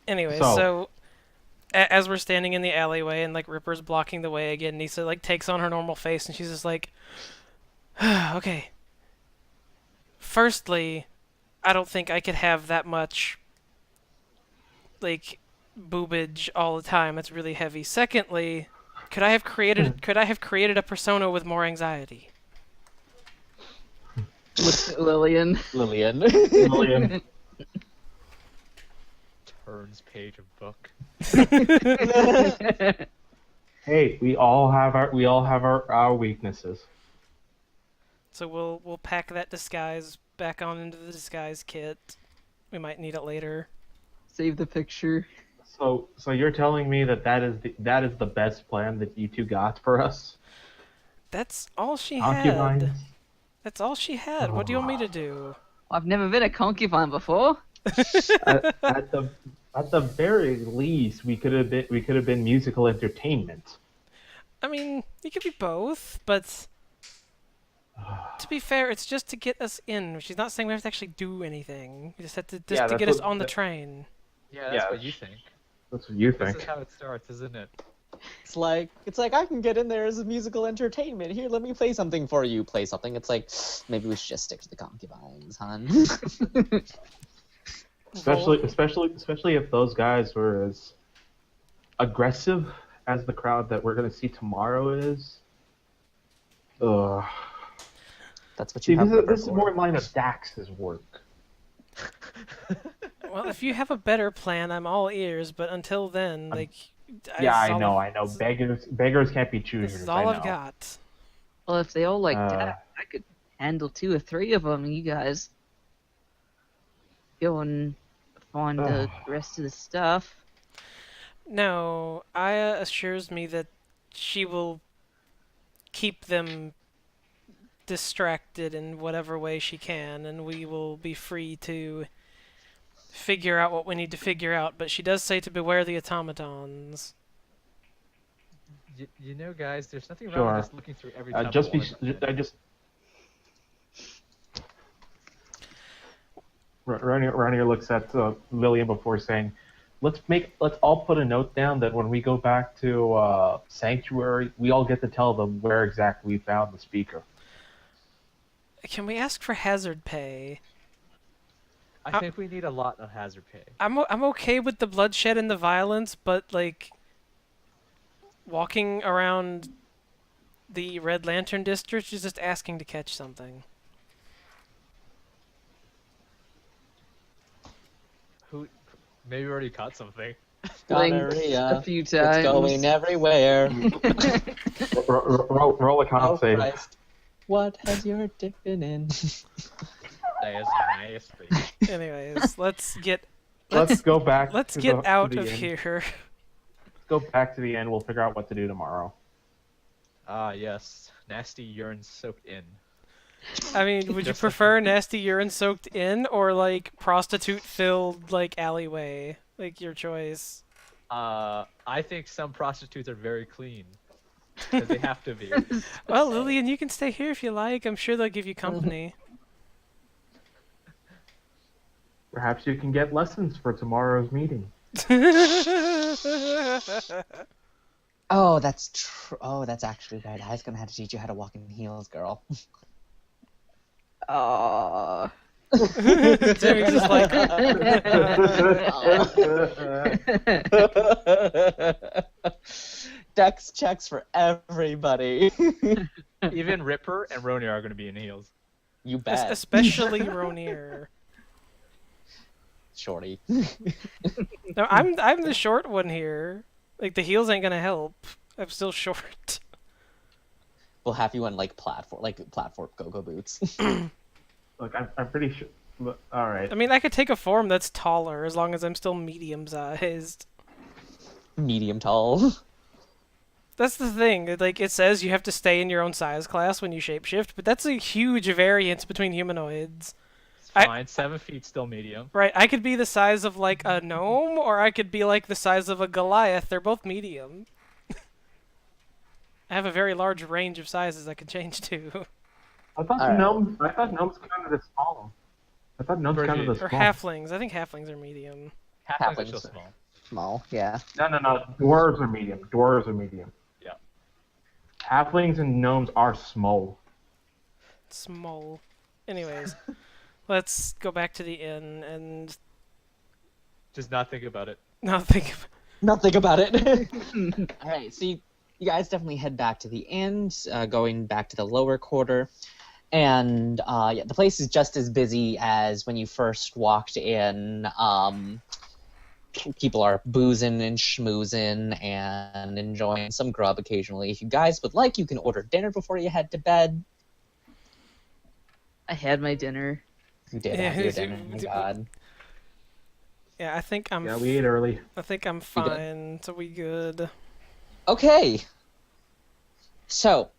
Anyway, So- so as we're standing in the alleyway and like Ripper's blocking the way again, Nisa like takes on her normal face and she's just like, okay. Firstly, I don't think I could have that much like boobage all the time. It's really heavy. Secondly, could I have created a persona with more anxiety? Looks at Lillian. Lillian. Lillian. Turns page of book. Hey, we all have our weaknesses. So we'll pack that disguise back on into the disguise kit. We might need it later. Save the picture. So you're telling me that is the best plan that you two got for us? That's all she Concubines? had. That's all she had. What do you want me to do? I've never been a concubine before. at the very least, we could have been musical entertainment. I mean, you could be both, but to be fair, it's just to get us in. She's not saying we have to actually do anything. We just have to Yeah, to that's get us what- on the that- train. Yeah, that's Yeah. what you think. That's what you This think. is how it starts, isn't it? It's like I can get in there as a musical entertainment. Here, let me play something for you. Play something. It's like maybe we should just stick to the concubines, hon. Especially if those guys were as aggressive as the crowd that we're gonna see tomorrow is. Ugh. That's what See, you have. this is more in line of Dax's work. Well, if you have a better plan, I'm all ears. But until then, like, Yeah, this is all I know. Beggars can't be choosers. This is all I I've know. got. Well, if they all like Uh. that, I could handle 2 or 3 of them. You guys go and find the rest of the stuff. No, Aya assures me that she will keep them distracted in whatever way she can, and we will be free to figure out what we need to figure out, but she does say to beware the automatons. You know, guys, there's nothing wrong Sure. with just looking through every temple. Just be. one at a time. I just. Ranier looks at Lillian before saying, let's all put a note down that when we go back to Sanctuary, we all get to tell them where exactly we found the speaker. Can we ask for hazard pay? I think we need a lot of hazard pay. I'm okay with the bloodshed and the violence, but like walking around the Red Lantern district is just asking to catch something. Who? Maybe we already caught something. Blinked Gonorrhea. a few It's times. going everywhere. Roll a con Oh, save. Christ. What has your dick been in? That is nasty. Anyways, let's Let's go back. let's to get the, out to the of end. here. Go back to the end. We'll figure out what to do tomorrow. Ah, yes. Nasty urine soaked in. I mean, would you Just like- prefer nasty urine soaked in or like prostitute filled like alleyway? Like your choice. I think some prostitutes are very clean. 'Cause they have to be. Well, Lillian, you can stay here if you like. I'm sure they'll give you company. Perhaps you can get lessons for tomorrow's meeting. Oh, that's true. Oh, that's actually right. I was gonna have to teach you how to walk in heels, girl. Aww. Timmy's just like, Dex checks for everybody. Even Ripper and Roni are going to be in heels. You bet, especially Ronier. shorty. No, I'm the short one here. Like the heels ain't gonna help. I'm still short. We'll have you on like platform go-go boots. Look, I'm pretty sure. Look, all right. I mean, I could take a form that's taller as long as I'm still medium-sized. Medium tall. That's the thing. Like it says, you have to stay in your own size class when you shapeshift, but that's a huge variance between humanoids. It's I- fine. 7 feet still medium. Right? I could be the size of like a gnome, or I could be like the size of a Goliath. They're both medium. I have a very large range of sizes I can change to. I thought Alright. gnomes counted as small. I thought gnomes counted as Or small. halflings. I think halflings are medium. Halflings are Halflings. still small. Small, yeah. No. Dwarves are medium. Dwarves are medium. Yeah. Halflings and gnomes are small. Small. Anyways, let's go back to the inn and Just not think about it. not think of... Nothing about it. All right, so you guys definitely head back to the end, going back to the lower quarter, and yeah, the place is just as busy as when you first walked in. People are boozing and schmoozing and enjoying some grub occasionally. If you guys would like, you can order dinner before you head to bed. I had my dinner. You did Yeah, have your dinner. Oh my God. Yeah, I think I'm. Yeah, we ate early. I think I'm good? fine. So we good. Okay. So,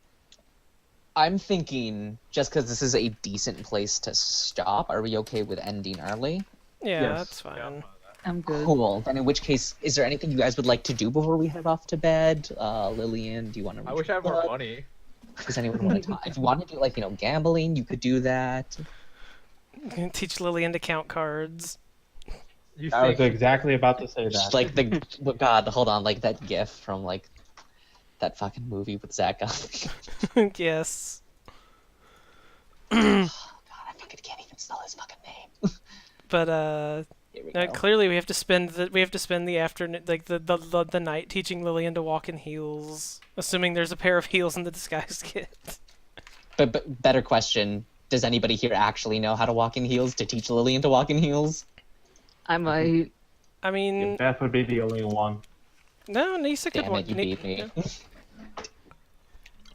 I'm thinking, just because this is a decent place to stop, are we okay with ending early? Yeah, Yes. that's fine. I'm good. Cool. Then in which case, is there anything you guys would like to do before we head off to bed? Lillian, do you want to... I wish I had more money. Does anyone want to talk? If you want to do, like, gambling, you could do that. Teach Lillian to count cards. You I was think exactly about to say Just that. like oh God, hold on, like that gif from, like, that fucking movie with Zach Galifianakis. Yes. God, I fucking can't even spell his fucking name. But Here we no, go. clearly we have to spend the afternoon, like the night, teaching Lillian to walk in heels, assuming there's a pair of heels in the disguise kit. But better question, does anybody here actually know how to walk in heels to teach Lillian to walk in heels? I might. I mean, Beth would be the only one. no, Nisa could Damn walk. it, you beat me.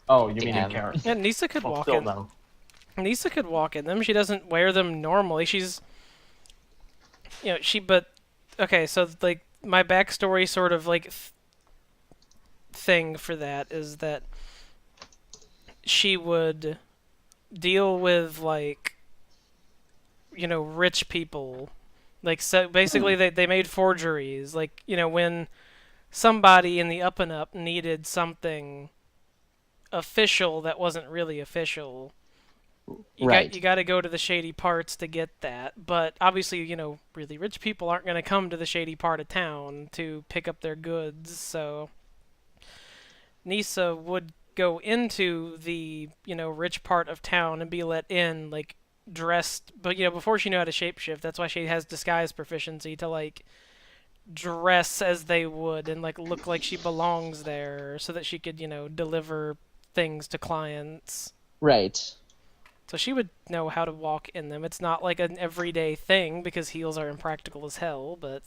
Oh, you mean Damn. in character? Yeah, Nisa could Well, walk still in. no. Nisa could walk in them. She doesn't wear them normally. She's, but okay. So like my backstory, sort of like thing for that is that she would deal with like, rich people Like, so basically they made forgeries. Like, you know, when somebody in the up and up needed something official that wasn't really official, Right. you got to go to the shady parts to get that. But obviously, you know, really rich people aren't going to come to the shady part of town to pick up their goods. So Nisa would go into the, you know, rich part of town and be let in, like, dressed, but, you know, before she knew how to shapeshift. That's why she has disguise proficiency, to, like, dress as they would and, like, look like she belongs there so that she could, you know, deliver things to clients. Right. So she would know how to walk in them. It's not like an everyday thing because heels are impractical as hell, but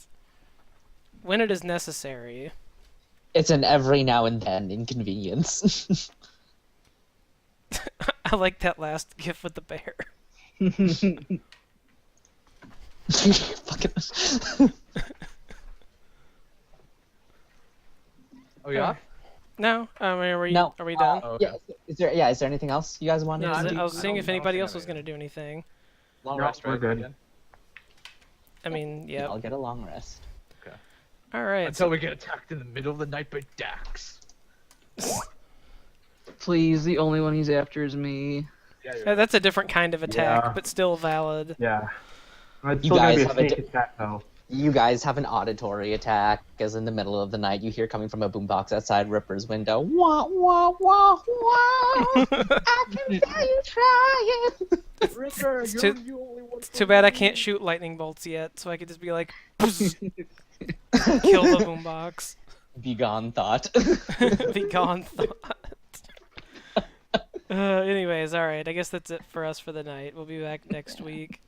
when it is necessary. It's an every now and then inconvenience. I like that last gif with the bear. Fucking- Oh yeah. No, I mean, No. are we done? Oh, okay. Yeah, is there anything else you guys want No, to I do? think- I was seeing if I don't anybody think else I was know. going to do anything. Long No, rest, we're right? good. Again? I mean, yeah. I'll get a long rest. All right. Until we get attacked in the middle of the night by Dax. Please, the only one he's after is me. Yeah, That's a different kind of attack, Yeah. but still valid. Yeah. It's You still gonna guys be a have a sneak attack though. You guys have an auditory attack, as in the middle of the night you hear coming from a boombox outside Ripper's window. Wah wah wah wah! I can hear you trying. Ripper, It's you're too- the only one. It's too bad I can't shoot lightning bolts yet, so I could just be like, kill the boombox. Begone thought. Be gone, thought. Anyways, all right. I guess that's it for us for the night. We'll be back next week.